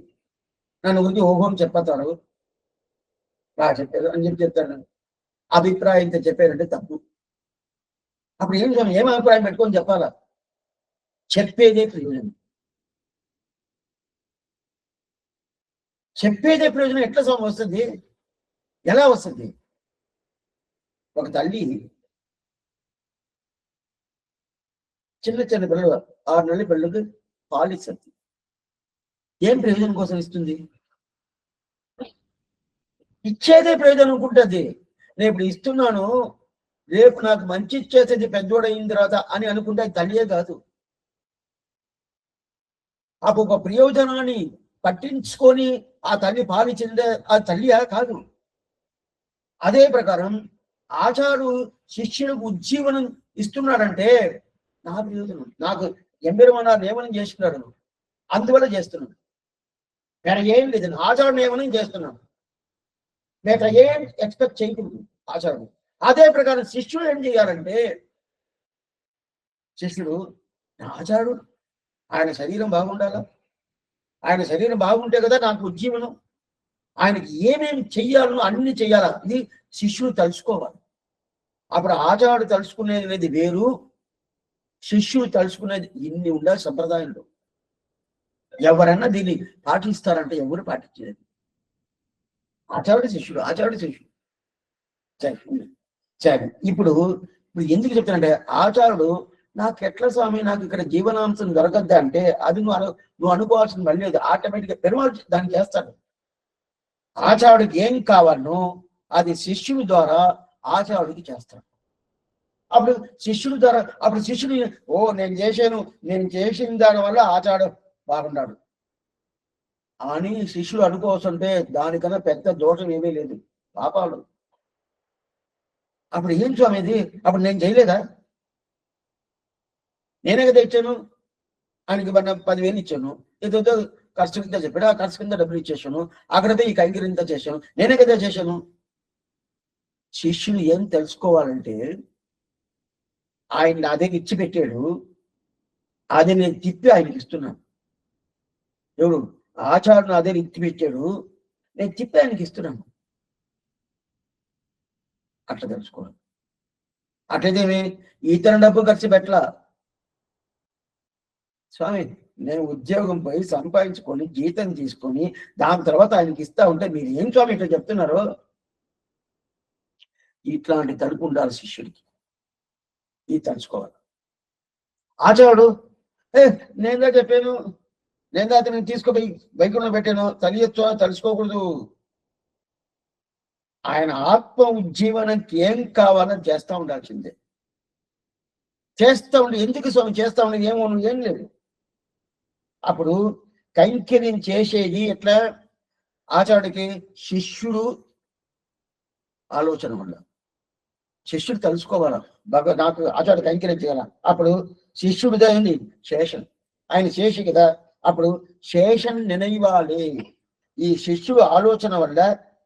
నన్ను గురించి ఓహోం చెప్పతారు, బాగా చెప్పారు అని చెప్పి చెప్తాను. అభిప్రాయంతో చెప్పారంటే తప్పు. అప్పుడు ఏం అభిప్రాయం పెట్టుకొని చెప్పాలా? చెప్పేదే ప్రయోజనం, చెప్పేదే ప్రయోజనం. ఎట్లా స్వామి వస్తుంది? ఎలా వస్తుంది? ఒక తల్లి చిన్న పిల్లలు, 6 నెలల పిల్లలకు పాలు ఇస్తుంది. ఏం ప్రయోజనం కోసం ఇస్తుంది? ఇచ్చేదే ప్రయోజనం అనుకుంటుంది. నేను ఇప్పుడు ఇస్తున్నాను, రేపు నాకు మంచి ఇచ్చేసేది పెద్దోడైన తర్వాత అని అనుకుంటే అది తల్లియే కాదు. అప్పుడు ఒక ప్రయోజనాన్ని పట్టించుకొని ఆ తల్లి పాలిచ్చిందే ఆ తల్లియా? కాదు. అదే ప్రకారం ఆచార్యుడు శిష్యులకు ఉజ్జీవనం ఇస్తున్నాడంటే నా ప్రయోజనం, నాకు ఎంబెరుమన్నా నియమనం చేస్తున్నాడు, అందువల్ల చేస్తున్నాడు. వేరే ఏం లేదు, ఆచార్య నియమనం చేస్తున్నాడు, వేరే ఏం ఎక్స్పెక్ట్ చేయకూడదు ఆచార్యుడు. అదే ప్రకారం శిష్యుడు ఏం చేయాలంటే, శిష్యుడు ఆచార్యుడు ఆయన శరీరం బాగుండాలా, ఆయన శరీరం బాగుంటే కదా నాకు ఉజ్జీవనం. ఆయనకి ఏమేమి చెయ్యాలనో అన్ని చెయ్యాలా, ఇది శిష్యుడు తలుచుకోవాలి. అప్పుడు ఆచార్యుడు తలుచుకునేది వేరు, శిష్యుడు తలుచుకునేది ఇన్ని ఉండాలి సంప్రదాయంలో. ఎవరన్నా దీన్ని పాటిస్తారంటే ఎవరు పాటించేది? ఆచార్యుడు శిష్యుడు, ఆచార్యుడు శిష్యుడు. సరే ఇప్పుడు ఎందుకు చెప్తానంటే, ఆచార్యుడు నాకు ఎట్లా స్వామి నాకు ఇక్కడ జీవనాంశం దొరకద్దా అంటే, అది నువ్వు అనుకోవాల్సింది మళ్ళీ లేదు, ఆటోమేటిక్గా పెరుమాళ్ దాన్ని చేస్తాడు. ఆచార్యుడికి ఏం కావాలనో అది శిష్యుడి ద్వారా ఆచార్యుడికి చేస్తాడు. అప్పుడు శిష్యుడి ద్వారా, అప్పుడు శిష్యుడు నేను చేసిన దాని వల్ల ఆచార్యుడు బాగున్నాడు అని శిష్యుడు అనుకోవస్తుంటే దానికన్నా పెద్ద దోషం ఏమీ లేదు, పాపాలు. అప్పుడు ఏం స్వామి ఇది? అప్పుడు నేను చేయలేదా? నేనే కదా ఇచ్చాను. ఆయనకి మన 10,000 ఇచ్చాను. ఏదో ఖర్చు కింద చెప్పాడు. ఆ ఖర్చు కింద డబ్బులు ఇచ్చేసాను. అక్కడతో ఈ కైంకర్యంతో చేశాను. నేనే కదా చేశాను. శిష్యులు ఏం తెలుసుకోవాలంటే, ఆయన నా దగ్గర ఇచ్చి పెట్టాడు. అది నేను తిప్పి ఆయనకి ఇస్తున్నాను. ఎవరు? ఆచార్యుడు నా దగ్గర ఇచ్చి పెట్టాడు. నేను తిప్పి ఆయనకి ఇస్తున్నాను. అట్లా తెలుసుకోవాలి. అట్లయితేమి ఇతని డబ్బు ఖర్చు పెట్టలా. స్వామి, నేను ఉద్యోగం పోయి సంపాదించుకొని జీతం తీసుకొని దాని తర్వాత ఆయనకి ఇస్తా ఉంటే మీరు ఏం స్వామి ఇట్లా చెప్తున్నారు? ఇట్లాంటి తడుపు ఉండాలి శిష్యుడికి. ఇది తలుచుకోవాలి. ఆచార్యుడు నేనుగా చెప్పాను, నేను అతను తీసుకుపోయి వైకుంఠంలో పెట్టాను, తెలియచ్చో తలుచుకోకూడదు. ఆయన ఆత్మ ఉజ్జీవనానికి ఏం కావాలో చేస్తా ఉండాల్సిందే. చేస్తా ఉండి ఎందుకు స్వామి చేస్తా ఉండి ఏం లేదు. అప్పుడు కైంకర్యం చేసేది ఎట్లా? ఆచార్యుడికి శిష్యుడు ఆలోచన వల్ల. శిష్యుడు తెలుసుకోవాలా, నాకు ఆచార్యుడు కైంకర్యం చేయాల. అప్పుడు శిష్యుడిగా అయింది శేషన్. ఆయన శేషి కదా. అప్పుడు శేషన్ నినైవాలి. ఈ శిష్యుడు ఆలోచన వల్ల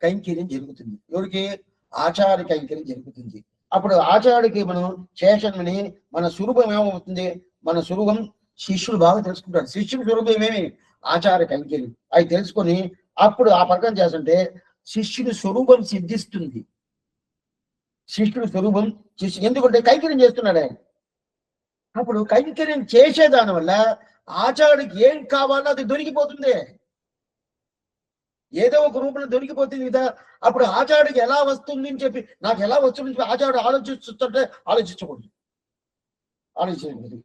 కైంకర్యం జరుగుతుంది. ఎవరికి? ఆచార్య కైంకర్యం జరుగుతుంది. అప్పుడు ఆచార్యుడికి మనం శేషన్ని మన స్వరూపం ఏమవుతుంది? మన స్వరూపం శిష్యుడు బాగా తెలుసుకుంటాడు. శిష్యుడు స్వరూపం ఏమి? ఆచార్య కైంకర్యం. అవి తెలుసుకొని అప్పుడు ఆ పథకం చేస్తుంటే శిష్యుడి స్వరూపం సిద్ధిస్తుంది. శిష్యుడి స్వరూపం ఎందుకంటే కైంకర్యం చేస్తున్నాడు ఆయన. అప్పుడు కైంకర్యం చేసేదాని వల్ల ఆచార్యుడికి ఏం కావాలో అది దొరికిపోతుంది. ఏదో ఒక రూపంలో దొరికిపోతుంది కదా. అప్పుడు ఆచార్యుడికి ఎలా వస్తుంది అని చెప్పి, నాకు ఎలా వస్తుంది ఆచార్యుడు ఆలోచిస్తుంటే ఆలోచించకూడదు. ఆలోచించకూడదు.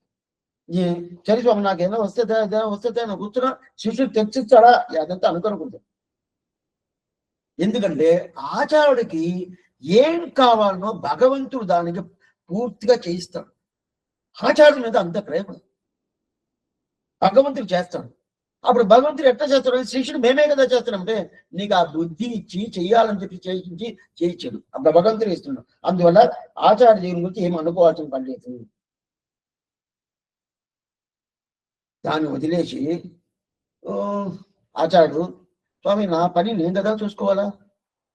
సరే స్వామి నాకు ఏదైనా వస్తుందా నాకు కూర్చున్నా శిష్యుడు తెచ్చిస్తాడా అదంతా అనుకోకూడదు. ఎందుకంటే ఆచార్యుడికి ఏం కావాలనో భగవంతుడు దానికి పూర్తిగా చేయిస్తాడు. ఆచార్యుడి మీద అంత ప్రేమ భగవంతుడు చేస్తాడు. అప్పుడు భగవంతుడు ఎట్లా చేస్తాడు? శిష్యుడు మేమే కదా చేస్తున్నామంటే నీకు ఆ బుద్ధి ఇచ్చి చెయ్యాలని చెప్పి చేయించాడు. అప్పుడు భగవంతుడు ఇస్తున్నాడు. అందువల్ల ఆచార్య దేవుని గురించి ఏం అనుకోవాల్సిన పని లేదు. దాన్ని వదిలేసి ఆచార్యుడు స్వామి నా పని నేను కదా చూసుకోవాలా,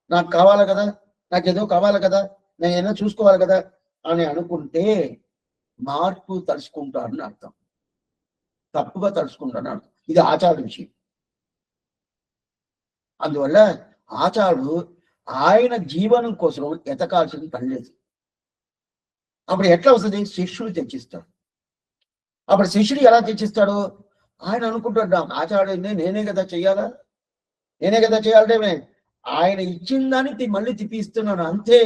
నాకు కావాలా కదా, నాకేదో కావాలి కదా, నేను ఏదైనా చూసుకోవాలి కదా అని అనుకుంటే మార్పు తలుచుకుంటాడని అర్థం. తప్పుగా తలుచుకుంటాడని అర్థం. ఇది ఆచార్యుడి విషయం. అందువల్ల ఆచార్యుడు ఆయన జీవనం కోసం ఎతకాల్సిన పని లేదు. అప్పుడు ఎట్లా వస్తుంది? శిష్యుడు తెచ్చిస్తాడు. అప్పుడు శిష్యుడు ఎలా తెచ్చిస్తాడు? ఆయన అనుకుంటాడు ఆచార్యుడిని నేనే కదా చెయ్యాలా, నేనే కదా చేయాలంటే ఆయన ఇచ్చిన దాన్ని మళ్ళీ తిప్పిస్తున్నాను అంతే.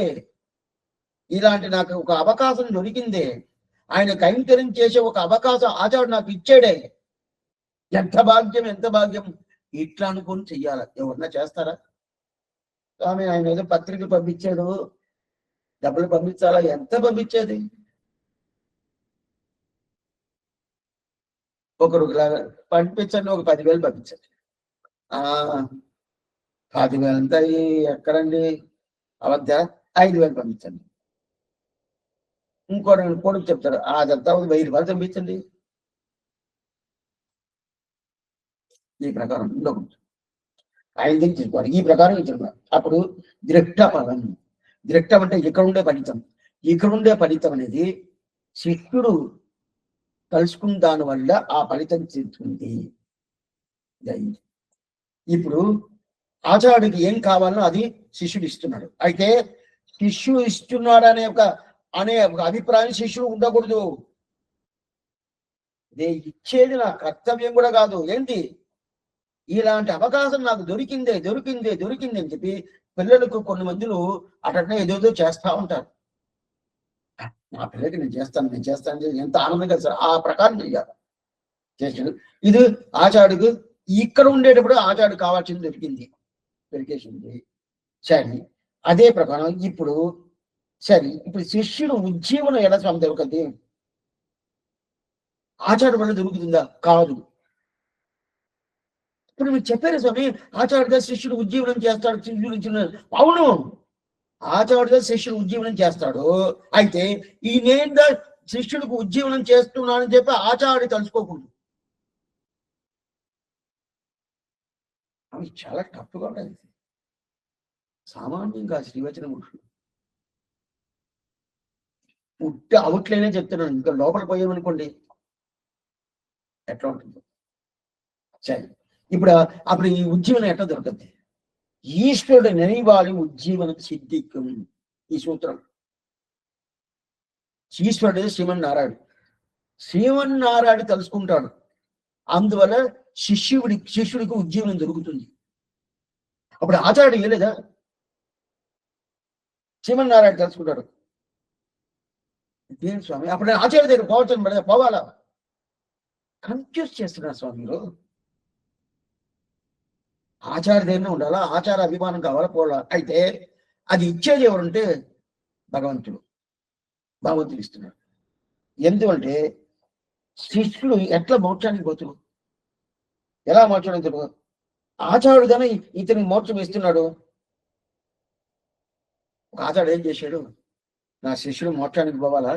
ఇలాంటి నాకు ఒక అవకాశం దొరికిందే, ఆయన కైంకర్యం చేసే ఒక అవకాశం ఆచార్యుడు నాకు ఇచ్చాడే, ఎంత భాగ్యం ఎంత భాగ్యం. ఇట్లా అనుకుని చెయ్యాలి. ఎవరన్నా చేస్తారా? స్వామి ఆయన ఏదో పత్రికలు పంపించాడు, డబ్బులు పంపించాలా? ఎంత పంపించేది? ఒకరు పంపించండి, ఒక 10,000 పంపించండి. 10,000 అంతా ఎక్కడండి అవద్ద 5,000 పంపించండి. ఇంకో కొడుకు చెప్తారు అదంతా 1,000 రూపాయలు పంపించండి. ఈ ప్రకారం ఉండకూడదు. ఆయన దగ్గర తీసుకోవాలి. ఈ ప్రకారం ఇచ్చిన అప్పుడు దృష్ట ఫలం. దృష్టం అంటే ఇక్కడ ఉండే ఫలితం. ఇక్కడ ఉండే ఫలితం అనేది శిష్యుడు కలుసుకున్న దాని వల్ల ఆ ఫలితం చెందుతుంది. ఇప్పుడు ఆచార్యుడికి ఏం కావాలో అది శిష్యుడు ఇస్తున్నాడు. అయితే శిష్యుడు ఇస్తున్నాడు అనే ఒక అభిప్రాయం శిష్యుడు ఉండకూడదు. నేను ఇచ్చేది నా కర్తవ్యం కూడా కాదు. ఏంటి? ఇలాంటి అవకాశం నాకు దొరికింది అని చెప్పి పిల్లలకు కొన్ని మందులు అట్లనే ఏదేదో చేస్తా ఉంటారు. నా పిల్లలకి నేను చేస్తాను ఎంత ఆనందంగా ఆ ప్రకారం చెయ్యాలి. చేసాడు. ఇది ఆచార్యుడికి ఇక్కడ ఉండేటప్పుడు ఆచార్యుడు కావాల్సింది దొరికేసింది. సరే, అదే ప్రకారం ఇప్పుడు శిష్యుడు ఉజ్జీవనం ఎలా స్వామి దొరకద్ది? ఆచార్యుడు వల్ల దొరుకుతుందా? కాదు. ఇప్పుడు మీరు చెప్పారు స్వామి ఆచార్యుడిగా శిష్యుడు ఉజ్జీవనం చేస్తాడు, శిష్యుడు అవును. ఆచార్యుడిగా శిష్యుడు ఉజ్జీవనం చేస్తాడు. అయితే ఈ నేను శిష్యుడికి ఉజ్జీవనం చేస్తున్నానని చెప్పి ఆచార్యుడు తలుచుకోకూడదు. అవి చాలా టఫ్గా ఉన్నాయి. సామాన్యంగా శ్రీవచన పురుషుడు ఉట్టి అవుట్లైనే చెప్తున్నాను, ఇంకా లోపల పోయామనుకోండి ఎట్లా ఉంటుంది. సరే, ఇప్పుడు అప్పుడు ఈ ఉజ్జీవనం ఎట్లా దొరుకుతుంది? ఈశ్వరుడు నిனைவாలి ఉజ్జీవనం సిద్ధికం. ఈ సూత్రం ఈశ్వరుడు శ్రీమన్నారాయణ తెలుసుకుంటాడు, అందువల్ల శిష్యుడికి ఉజ్జీవనం దొరుకుతుంది. అప్పుడు ఆచార్యుడు ఏలేదా? శ్రీమన్నారాయణ తెలుసుకుంటాడు. దేని స్వామి అప్పుడు నేను ఆచార్య దగ్గర పోవచ్చు పోవాలా? కన్ఫ్యూజ్ చేస్తున్నారు స్వామిలో. ఆచార్య దగ్గర ఉండాలా, ఆచార అభిమానం కావాలా, పోవాలా? అయితే అది ఇచ్చేది ఎవరుంటే భగవంతుడు ఇస్తున్నాడు. ఎందుకంటే శిష్యుడు ఎట్లా మోక్షానికి పోతుడు, ఎలా మోక్షానికి తెలియదు. ఆచార్యుడు కానీ ఇతనికి మోక్షం ఇస్తున్నాడు. ఒక ఆచార్యుడు ఏం చేశాడు, నా శిష్యుడు మోక్షానికి పోవాలా,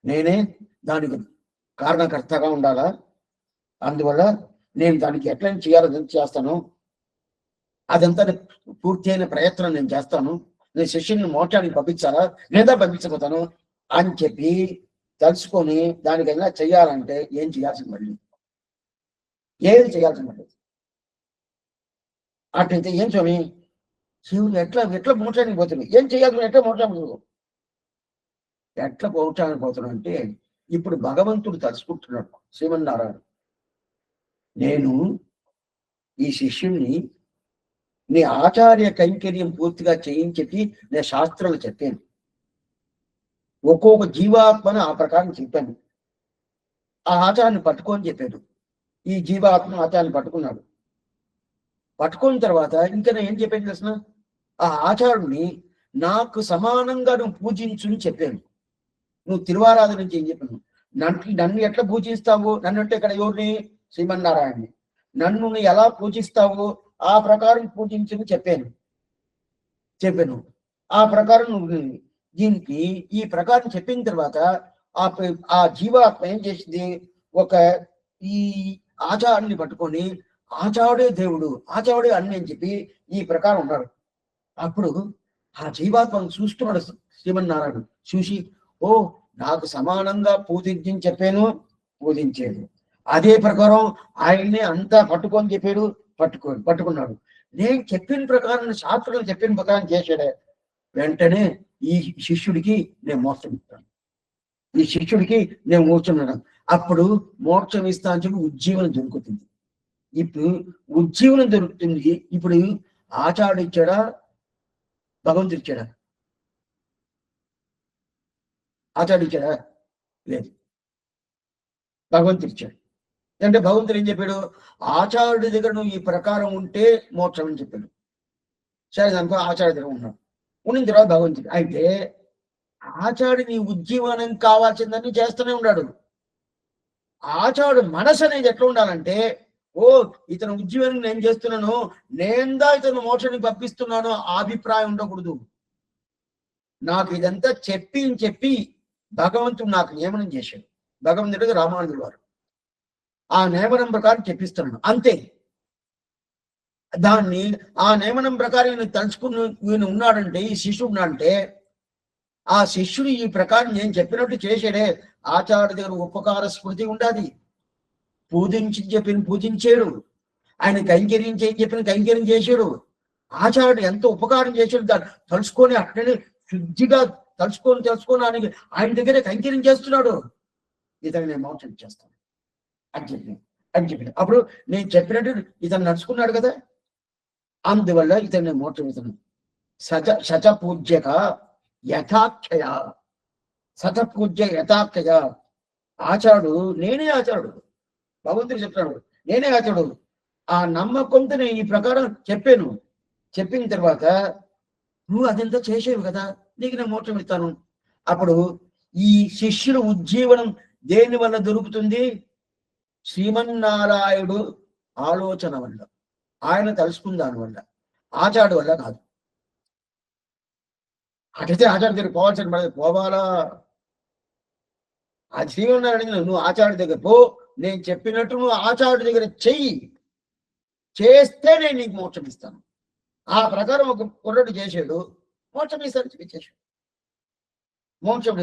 నేనే దానికి కారణకర్తగా ఉండాలా, అందువల్ల నేను దానికి ఎట్లా చేయాలని చేస్తాను, అదంతా పూర్తి అయిన ప్రయత్నం నేను చేస్తాను, నేను శిష్యుని మోక్షానికి పంపించాలా లేదా పంపించబోతాను అని చెప్పి తెలుసుకొని దానికైనా చెయ్యాలంటే ఏం చేయాల్సింది, మళ్ళీ ఏది చేయాల్సింది మళ్ళీ. అట్లయితే ఏం స్వామి శివుడు ఎట్లా మోక్షానికి పోతున్నాడు, ఏం చేయాలి, ఎట్లా మోక్షానికి పోతున్నాడు అంటే ఇప్పుడు భగవంతుడు తలుచుకుంటున్నాడు. శ్రీమన్నారాయణ, నేను ఈ శిష్యుణ్ణి నీ ఆచార్య కైంకర్యం పూర్తిగా చేయించి నేను శాస్త్రాలు చెప్పాను, ఒక్కొక్క జీవాత్మను ఆ ప్రకారం చెప్పాను, ఆ ఆచారాన్ని పట్టుకొని చెప్పాడు. ఈ జీవాత్మ ఆచారాన్ని పట్టుకున్నాడు. పట్టుకున్న తర్వాత ఇంకా నేను ఏం చెప్పాను తెలిసిన, ఆ ఆచారుడిని నాకు సమానంగా నువ్వు పూజించుని చెప్పాను. నువ్వు తిరువారాధన నుంచి ఏం చెప్పాను, నన్ను ఎట్లా పూజిస్తావు, నన్ను అంటే ఇక్కడ ఎవరిని, శ్రీమన్నారాయణని, నన్ను ఎలా పూజిస్తావు ఆ ప్రకారం పూజించుని చెప్పాను. ఆ ప్రకారం నువ్వు దీనికి ఈ ప్రకారం చెప్పిన తర్వాత ఆ జీవాత్మ ఏం చేసింది, ఒక ఈ ఆచారాన్ని పట్టుకొని ఆచారుడే దేవుడు, ఆచారుడే అన్ని అని చెప్పి ఈ ప్రకారం ఉన్నాడు. అప్పుడు ఆ జీవాత్మను చూస్తున్నాడు శ్రీమన్నారాయణ. చూసి ఓ నాకు సమానంగా పూజించని చెప్పాను, పూజించాడు. అదే ప్రకారం ఆయన్ని అంతా పట్టుకొని చెప్పాడు, పట్టుకున్నాడు. నేను చెప్పిన ప్రకారం, శాస్త్రంలో చెప్పిన ప్రకారం చేశాడే. వెంటనే ఈ శిష్యుడికి నేను మోక్షం ఇస్తాను, ఈ శిష్యుడికి నేను మోక్షం ఇస్తాను. అప్పుడు మోక్షం ఇస్తా అని చెప్పి ఉజ్జీవనం దొరుకుతుంది. ఇప్పుడు ఉజ్జీవనం దొరుకుతుంది. ఇప్పుడు ఆచార్యుడు ఇచ్చాడా, భగవంతుడు ఇచ్చాడా? ఆచార్యుడు ఇచ్చాడా? లేదు, భగవంతుడు ఇచ్చాడు. అంటే భగవంతుడు ఏం చెప్పాడు, ఆచార్యుడి దగ్గర నువ్వు ఈ ప్రకారం ఉంటే మోక్షం అని చెప్పాడు. సరే దానికో ఆచార్య దగ్గర ఉన్నాడు. ఉన్న తర్వాత భగవంతుడు అయితే ఆచార్యుడు నీ ఉజ్జీవనం కావాల్సిందని చేస్తూనే ఉన్నాడు. ఆచార్యుడు మనసు అనేది ఎట్లా ఉండాలంటే, ఓ ఇతను ఉజ్జీవనం నేను చేస్తున్నాను, నేందా ఇతను మోక్షానికి పంపిస్తున్నాను ఆ అభిప్రాయం ఉండకూడదు. నాకు ఇదంతా చెప్పి భగవంతుడు నాకు నియమనం చేశాడు. భగవంతుడికి రామానుజుడు వారు ఆ నియమనం ప్రకారం చెప్పిస్తున్నాను అంతే. దాన్ని ఆ నియమనం ప్రకారం ఈయన తలుచుకుని ఈయన ఉన్నాడంటే, ఈ శిష్యుడు ఉన్నాడంటే, ఆ శిష్యుడు ఈ ప్రకారం నేను చెప్పినట్టు చేసాడే, ఆచార్య దగ్గర ఉపకార స్మృతి ఉండాలి. పూజించాడు, ఆయన కైంకర్యం చెప్పిన కైంకర్యం చేశాడు. ఆచార్యుడు ఎంత ఉపకారం చేశాడు దాన్ని తలుచుకొని అట్లనే శుద్ధిగా తెలుసుకొని ఆయన దగ్గరే కైంకర్యం చేస్తున్నాడు. ఇతను నేను మోక్షం చేస్తాను అని చెప్పి అప్పుడు నేను చెప్పినట్టు ఇతను నడుచుకున్నాడు కదా, అందువల్ల ఇతను నేను మోక్షం ఇతను శతపూజ్యక యథాఖ్యయ, శతపూజ్య యథాఖ్యయ. ఆచార్యుడు నేనే ఆచార్యుడు, భగవంతుడు చెప్తాడు నేనే ఆచార్యుడు. ఆ నమ్మకంతో నేను ఈ ప్రకారం చెప్పిన తర్వాత నువ్వు అదంతా చేసేవి కదా, నీకు నేను మోక్షం ఇస్తాను. అప్పుడు ఈ శిష్యుడు ఉజ్జీవనం దేని వల్ల దొరుకుతుంది? శ్రీమన్నారాయణుడు ఆలోచన వల్ల, ఆయన తెలుసుకున్న దాని వల్ల, ఆచార్యుడు వల్ల కాదు. అటైతే ఆచార్య దగ్గర పోవాల్సిన పడదు, పోవాలా? ఆ శ్రీమన్నారాయణ నువ్వు ఆచార్య దగ్గర పో, నేను చెప్పినట్టు నువ్వు ఆచార్య దగ్గర చెయ్యి, చేస్తే నేను నీకు మోక్షం ఇస్తాను. ఆ ప్రకారం ఒక కుర్రడు చేశాడు, మోక్షం ఇస్తాను ఇచ్చేసాడు. మోక్షం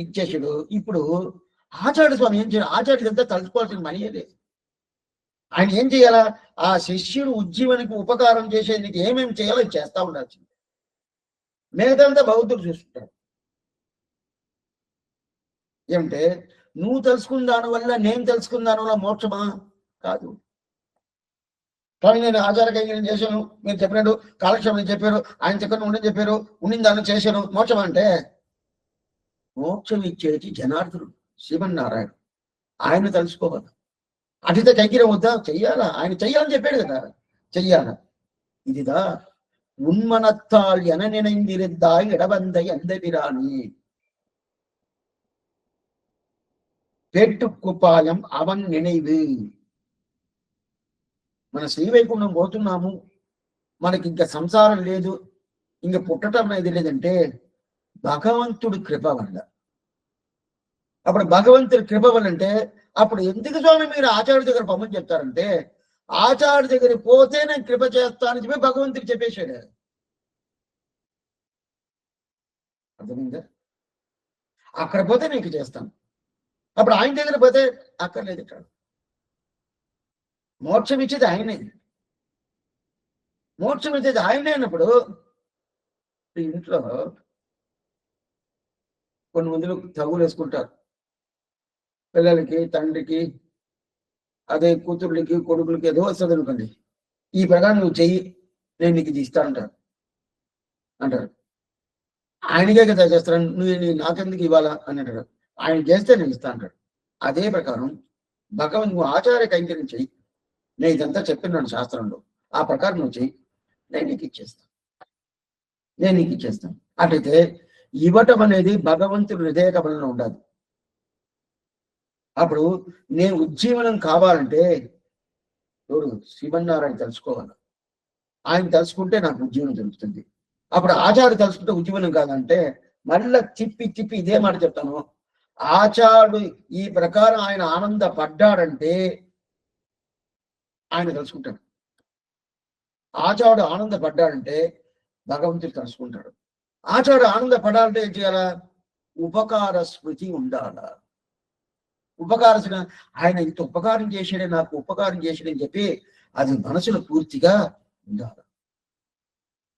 ఇచ్చేసాడు. ఇప్పుడు ఆచార్య స్వామి ఏం చేయాలి? ఆచార్యుడంతా తలుచుకోవాల్సిన మనీ లేదు. ఆయన ఏం చేయాలా? ఆ శిష్యుడు ఉజ్జీవనికి ఉపకారం చేసేందుకు ఏమేమి చేయాలో చేస్తా ఉండాల్సింది. మిగతాంతా బౌద్ధుడు చూసుకుంటాడు. ఏమంటే నువ్వు తెలుసుకున్న దానివల్ల నేను తెలుసుకున్న దానివల్ల మోక్షమా? కాదు. కానీ నేను ఆచార కైంకర్యం చేశాను, మీరు చెప్పినట్టు కాలక్షేమం చెప్పారు, ఆయన చెప్పిన ఉండని చెప్పారు, ఉండిన దాన్ని చేశాను, మోక్షం అంటే మోక్షం ఇచ్చేది జనార్దుడు శ్రీమన్నారాయణ. ఆయన తెలుసుకోవాలి. అటితే కైంకర్యం వద్దా? చెయ్యాలా? ఆయన చెయ్యాలని చెప్పాడు కదా, చెయ్యాలా. ఇదిదా ఉన్మనత్తాల్ ఎన నిனைந்திருந்தாய் இடவந்தை அந்த பிராணி పేట్టుకుపాయం అవన్ నిனைவு. మన శ్రీవైకుంఠం పోతున్నాము, మనకి ఇంకా సంసారం లేదు, ఇంక పుట్టడం అనేది లేదంటే భగవంతుడి కృప వల్ల. అప్పుడు భగవంతుడి కృప వల్ల అంటే అప్పుడు ఎందుకు స్వామి మీరు ఆచార్య దగ్గర పొమ్మని చెప్తారంటే, ఆచార్య దగ్గర పోతే నేను కృప చేస్తానని చెప్పి భగవంతుడికి చెప్పేశాడు. అర్థమైందా? అక్కడ పోతే నీకు చేస్తాను, అప్పుడు ఆయన దగ్గర పోతే అక్కర్లేదు. ఇక్కడ మోక్షం ఇచ్చేది ఆయనే, మోక్షం ఇచ్చేది ఆయనే అన్నప్పుడు ఇంట్లో కొన్ని మందిలో తగులు వేసుకుంటారు, పిల్లలకి, తండ్రికి, అదే కూతుర్లకి, కొడుకులకి ఏదో వస్తుంది అనుకోండి, ఈ ప్రకారం నువ్వు చెయ్యి, నేను నీకు ఇది ఇస్తా అంటారు. ఆయనకే కదా చేస్తాను, నువ్వు నాకెందుకు ఇవ్వాలా అని అంటాడు. ఆయన చేస్తే నేను ఇస్తా అంటాడు. అదే ప్రకారం నువ్వు ఆచార్య కైంకర్యం చెయ్యి, నేను ఇదంతా చెప్పినాను శాస్త్రంలో, ఆ ప్రకారం నువ్వు చెయ్యి, నేను నీకు ఇచ్చేస్తాను. అట్లయితే ఇవ్వటం అనేది భగవంతుడి హృదయ కమలంలో ఉండాలి. అప్పుడు నేను ఉజ్జీవనం కావాలంటే చూడు శ్రీమన్నారాయణ తెలుసుకోవాలి. ఆయన తెలుసుకుంటే నాకు ఉజ్జీవనం తెలుస్తుంది. అప్పుడు ఆచార్య తెలుసుకుంటే ఉజ్జీవనం కాదంటే మళ్ళా తిప్పి ఇదే మాట చెప్తాను. ఆచార్యుడు ఈ ప్రకారం ఆయన ఆనందపడ్డాడంటే ఆయన తెలుసుకుంటాడు. ఆచార్యుడు ఆనందపడ్డాడంటే భగవంతుడు తెలుసుకుంటాడు. ఆచార్యుడు ఆనందపడాలంటే ఏం చేయాలా? ఉపకార స్మృతి ఉండాలా. ఉపకార ఆయన ఇంత ఉపకారం చేసాడే, నాకు ఉపకారం చేసాడని చెప్పి అది మనసులో పూర్తిగా ఉండాలి.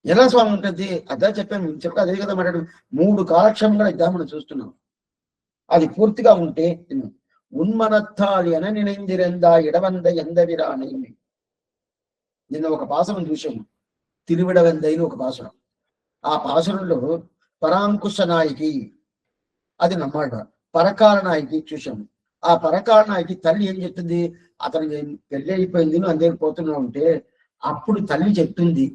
ఎలా స్వామి ఉంటుంది? అదే చెప్పాను, చెప్పి అదే కదా మాట్లాడు. 3 కాలక్షేమంగా ఇద్దాం మనం చూస్తున్నాం. అది పూర్తిగా ఉంటే ఉన్మనత్తాలి ఎన నిனைந்திருந்தா இடவந்தை எந்த విరాణి. నిన్న ఒక పాసనం చూసాము, తిరువిడవందైన ఒక పాసనం. ఆ పాసనంలో పరాంకుశ నాయకి అది నమ్మాట, పరకాల నాయకి చూసాము. ఆ పరకాల నాయకి తల్లి ఏం చెప్తుంది? అతనికి పెళ్లి అయిపోయింది, నువ్వు అందరికి పోతున్నావు అంటే అప్పుడు తల్లి చెప్తుంది,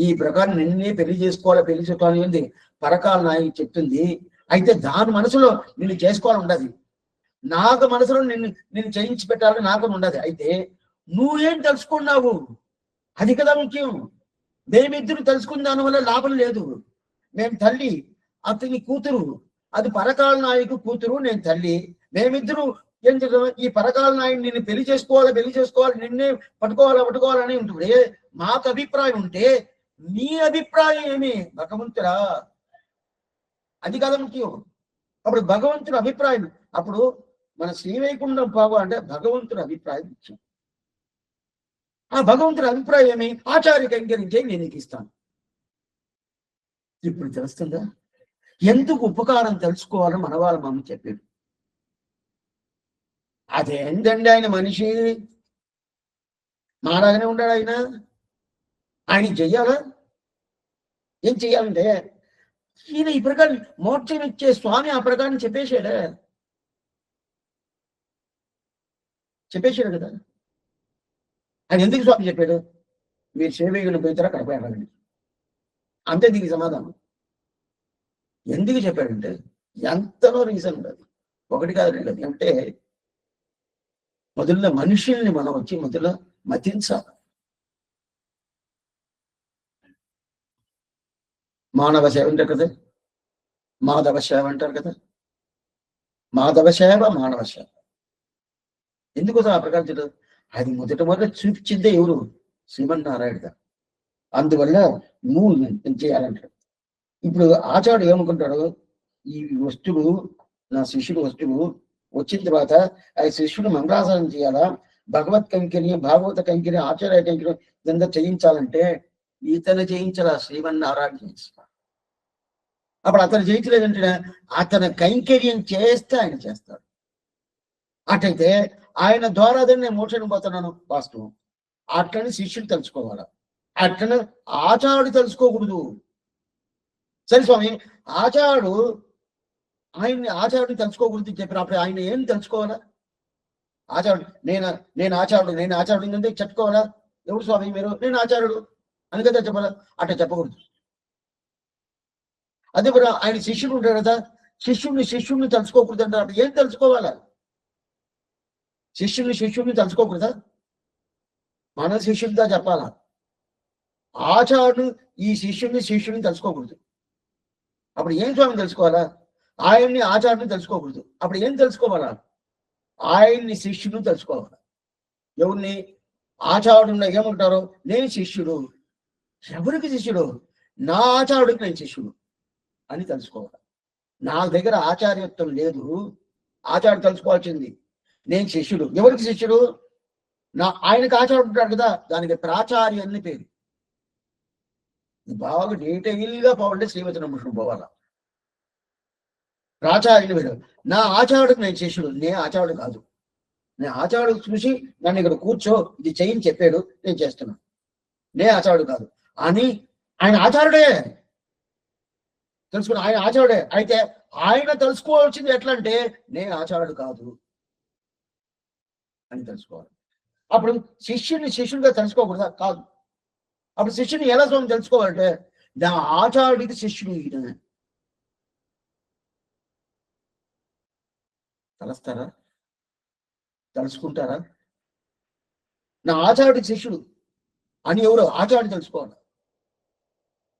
ఈ ప్రకారం నిన్నే పెళ్లి చేసుకోవాలి ఏంది పరకాల నాయకి చెప్తుంది. అయితే దాని మనసులో నిన్ను చేసుకోవాలని ఉండదు, నాకు మనసులో నిన్ను చేయించి పెట్టాలని నాకు ఉండదు. అయితే నువ్వేం తెలుసుకున్నావు అది కదా ముఖ్యం. మేమిద్దరు తెలుసుకున్న దాని వల్ల లాభం లేదు. మేము తల్లి, అతని కూతురు, అది పరకాల నాయకు కూతురు, నేను తల్లి. మేమిద్దరు ఏం చేద్దాం? ఈ పరకాల నాయకు నిన్ను పెళ్లి చేసుకోవాలి, నిన్నే పట్టుకోవాలని ఉంటుంది. మాకు అభిప్రాయం ఉంటే నీ అభిప్రాయం ఏమి భగవంతుడా? అది కదా ముఖ్యం. అప్పుడు భగవంతుడి అభిప్రాయం, అప్పుడు మన శ్రీవైకుంఠం పోవాలంటే భగవంతుడి అభిప్రాయం ముఖ్యం. ఆ భగవంతుడి అభిప్రాయం ఏమి? ఆచార్య కైంకర్యం నేను నీకు ఇస్తాను. ఇప్పుడు తెలుస్తుందా ఎందుకు ఉపకారం తెలుసుకోవాలని మన వాళ్ళ మమ్మ చెప్పాడు. అదేంటండి ఆయన మనిషి మాలాగానే ఉన్నాడు, ఆయన చెయ్యాలా? ఏం చెయ్యాలంటే ఈయన ఈ ప్రకారం మోక్షం ఇచ్చే స్వామి ఆ ప్రకారం చెప్పేశాడు కదా. ఆయన ఎందుకు స్వామి చెప్పాడు? మీరు సేవకులు పోయితారా కడపడండి, అంతే దీనికి సమాధానం. ఎందుకు చెప్పాడంటే ఎంతనో రీజన్ ఉండదు, ఒకటి కాదు రెండు. అంటే మొదల మనుషుల్ని మనం వచ్చి మొదల మతించాలి. మానవ సేవ అంటారు కదా, మాధవ సేవ అంటారు కదా. మాధవ సేవ, మానవ సేవ ఎందుకోసం ఆ ప్రకారం అది మొదట చూపించిందే ఎవరు? శ్రీమన్నారాయణ గారు. అందువల్ల నువ్వు చేయాలంటాడు. ఇప్పుడు ఆచార్యుడు ఏమనుకుంటాడు, ఈ వస్తువు నా శిష్యుడు వస్తువు వచ్చిన తర్వాత ఆ శిష్యుడు మంగళాసనం చేయాలా, భగవత్ కైంకర్యం, భాగవత కైంకర్యం, ఆచార్య కైంకర్యం ఇదంతా చేయించాలంటే ఇతను చేయించాల, శ్రీమన్నారాయణ చేయించాలి. అప్పుడు అతను చేయించలేదంటే అతను కైంకర్యం చేస్తే ఆయన చేస్తాడు. అటైతే ఆయన ద్వారా నేను మోక్షానికి పోతున్నాను వాస్తవం. అట్లని శిష్యుడు తెలుసుకోవాలా, అట్లని ఆచార్యుడు తెలుసుకోకూడదు. సరే స్వామి, ఆచార్యుడు ఆచార్యుడిని తెలుసుకోకూడదు చెప్పిన అప్పుడు ఆయన ఏం తెలుసుకోవాలా? ఆచార్యుడు నేను ఆచార్యుడు అంటే చెప్పుకోవాలా? ఎవరు స్వామి మీరు? నేను ఆచార్యుడు అని కదా చెప్పాలా? అట్లా చెప్పకూడదు. అదే మరి ఆయన శిష్యుడు ఉంటాడు కదా, శిష్యుడిని తెలుసుకోకూడదు అంటే అప్పుడు ఏం తెలుసుకోవాలా? శిష్యుడిని తెలుసుకోకూడదా? మన శిష్యుడితో చెప్పాలా? ఆచార్యుడు ఈ శిష్యుడిని తెలుసుకోకూడదు. అప్పుడు ఏం స్వామి తెలుసుకోవాలా? ఆయన్ని ఆచార్యుని తెలుసుకోకూడదు. అప్పుడు ఏం తెలుసుకోవాలా? ఆయన్ని శిష్యుడు తెలుసుకోవాలి. ఎవరిని? ఆచార్యుడు ఏమంటారు? నేను శిష్యుడు. ఎవరికి శిష్యుడు? నా ఆచార్యుడికి నేను శిష్యుడు అని తెలుసుకోవాలి. నా దగ్గర ఆచార్యత్వం లేదు, ఆచార్యుడు తెలుసుకోవాల్సింది నేను శిష్యుడు. ఎవరికి శిష్యుడు? ఆయనకు ఆచార్యుడు ఉంటాడు కదా, దానికి ప్రాచార్య అని పేరు. బాగా డీటెయిల్గా పోవాలంటే శ్రీవచనభూషణం పోవాలా. ప్రాచార్యుని పేరు. నా ఆచార్యుడికి నేను శిష్యుడు, నేను ఆచార్యుడు కాదు. నేను ఆచార్యుడు చూసి నన్ను ఇక్కడ కూర్చో ఇది చెయ్యని చెప్పాడు, నేను చేస్తున్నాను, నే ఆచార్యుడు కాదు అని. ఆయన ఆచార్యుడే తెలుసుకుని, ఆయన ఆచార్యుడే. అయితే ఆయన తెలుసుకోవాల్సింది ఎట్లా అంటే నే ఆచార్యుడు కాదు అని తెలుసుకోవాలి. అప్పుడు శిష్యుడిగా తెలుసుకోకూడదా? కాదు. అప్పుడు శిష్యుని ఎలా స్వామి తెలుసుకోవాలంటే నా ఆచార్యుడికి శిష్యుడు ఈయన. తలస్తారా? తెలుసుకుంటారా? నా ఆచార్యుడికి శిష్యుడు అని ఎవరో ఆచార్యుడు తెలుసుకోవాలి.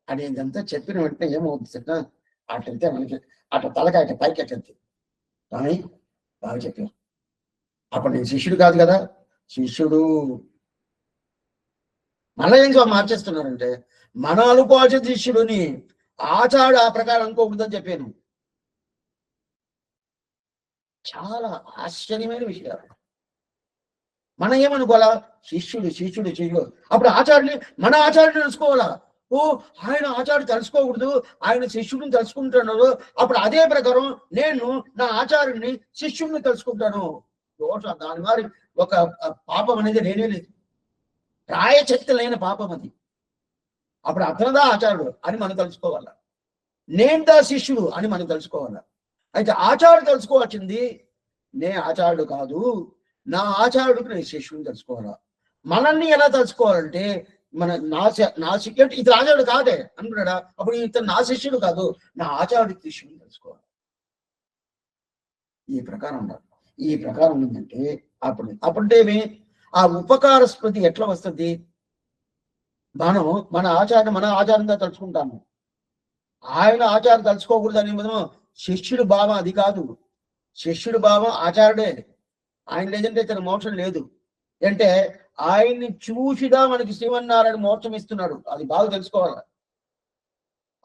అని ఇదంతా చెప్పిన వెంటనే ఏమవుతుంది సార్? అట్లయితే మనకి అట్లా తలకాయ పైకి ఎక్కద్ది కానీ బాగా చెప్పారు. అప్పుడు నేను శిష్యుడు కాదు కదా, శిష్యుడు. మళ్ళీ ఏం మార్చేస్తున్నారంటే మన అనుకోవాల్సిన శిష్యుడుని ఆచార్యుడు ఆ ప్రకారం అనుకోకూడదని చెప్పాను. చాలా ఆశ్చర్యమైన విషయాలు. మనం ఏమనుకోవాలా? శిష్యుడు. అప్పుడు ఆచార్యుని మన ఆచార్యుని తెలుసుకోవాలా? ఓ ఆయన ఆచార్యుడు తెలుసుకోకూడదు, ఆయన శిష్యుడిని తెలుసుకుంటున్నారు. అప్పుడు అదే ప్రకారం నేను నా ఆచార్యుడిని శిష్యుడిని తెలుసుకుంటాను. దాని వారి ఒక పాపం అనేది నేనే లేదు, ప్రాయచిత్త లేని పాపం అది. అప్పుడు అతనిదా ఆచార్యుడు అని మనం తెలుసుకోవాలా, నేనుదా శిష్యుడు అని మనం తెలుసుకోవాలా. అయితే ఆచార్యుడు తెలుసుకోవాల్సింది నే ఆచార్యుడు కాదు, నా ఆచార్యుడికి నేను శిష్యుడిని తెలుసుకోవాలా. మనల్ని ఎలా తెలుసుకోవాలంటే నా శిష్యుడు ఇది ఆచార్యుడు కాదే అనుకున్నాడా, అప్పుడు ఇతను నా శిష్యుడు కాదు, నా ఆచార్యుడికి శిష్యుడిని తెలుసుకోవాలి. ఈ ప్రకారం ఉండాలి. ఈ ప్రకారం ఏంటంటే అప్పుడేమి ఆ ఉపకార స్మృతి ఎట్లా వస్తుంది? మనం మన ఆచారంగా తలుచుకుంటాము, ఆయన ఆచారం తలుచుకోకూడదు అని మనం శిష్యుడు భావం అది కాదు. శిష్యుడు భావం ఆచార్యుడే. ఆయన లేదంటే ఇతను మోక్షం లేదు. అంటే ఆయన్ని చూసిదా మనకి శ్రీమన్నారాయణ మోక్షం ఇస్తున్నాడు, అది బాగా తెలుసుకోవాలి.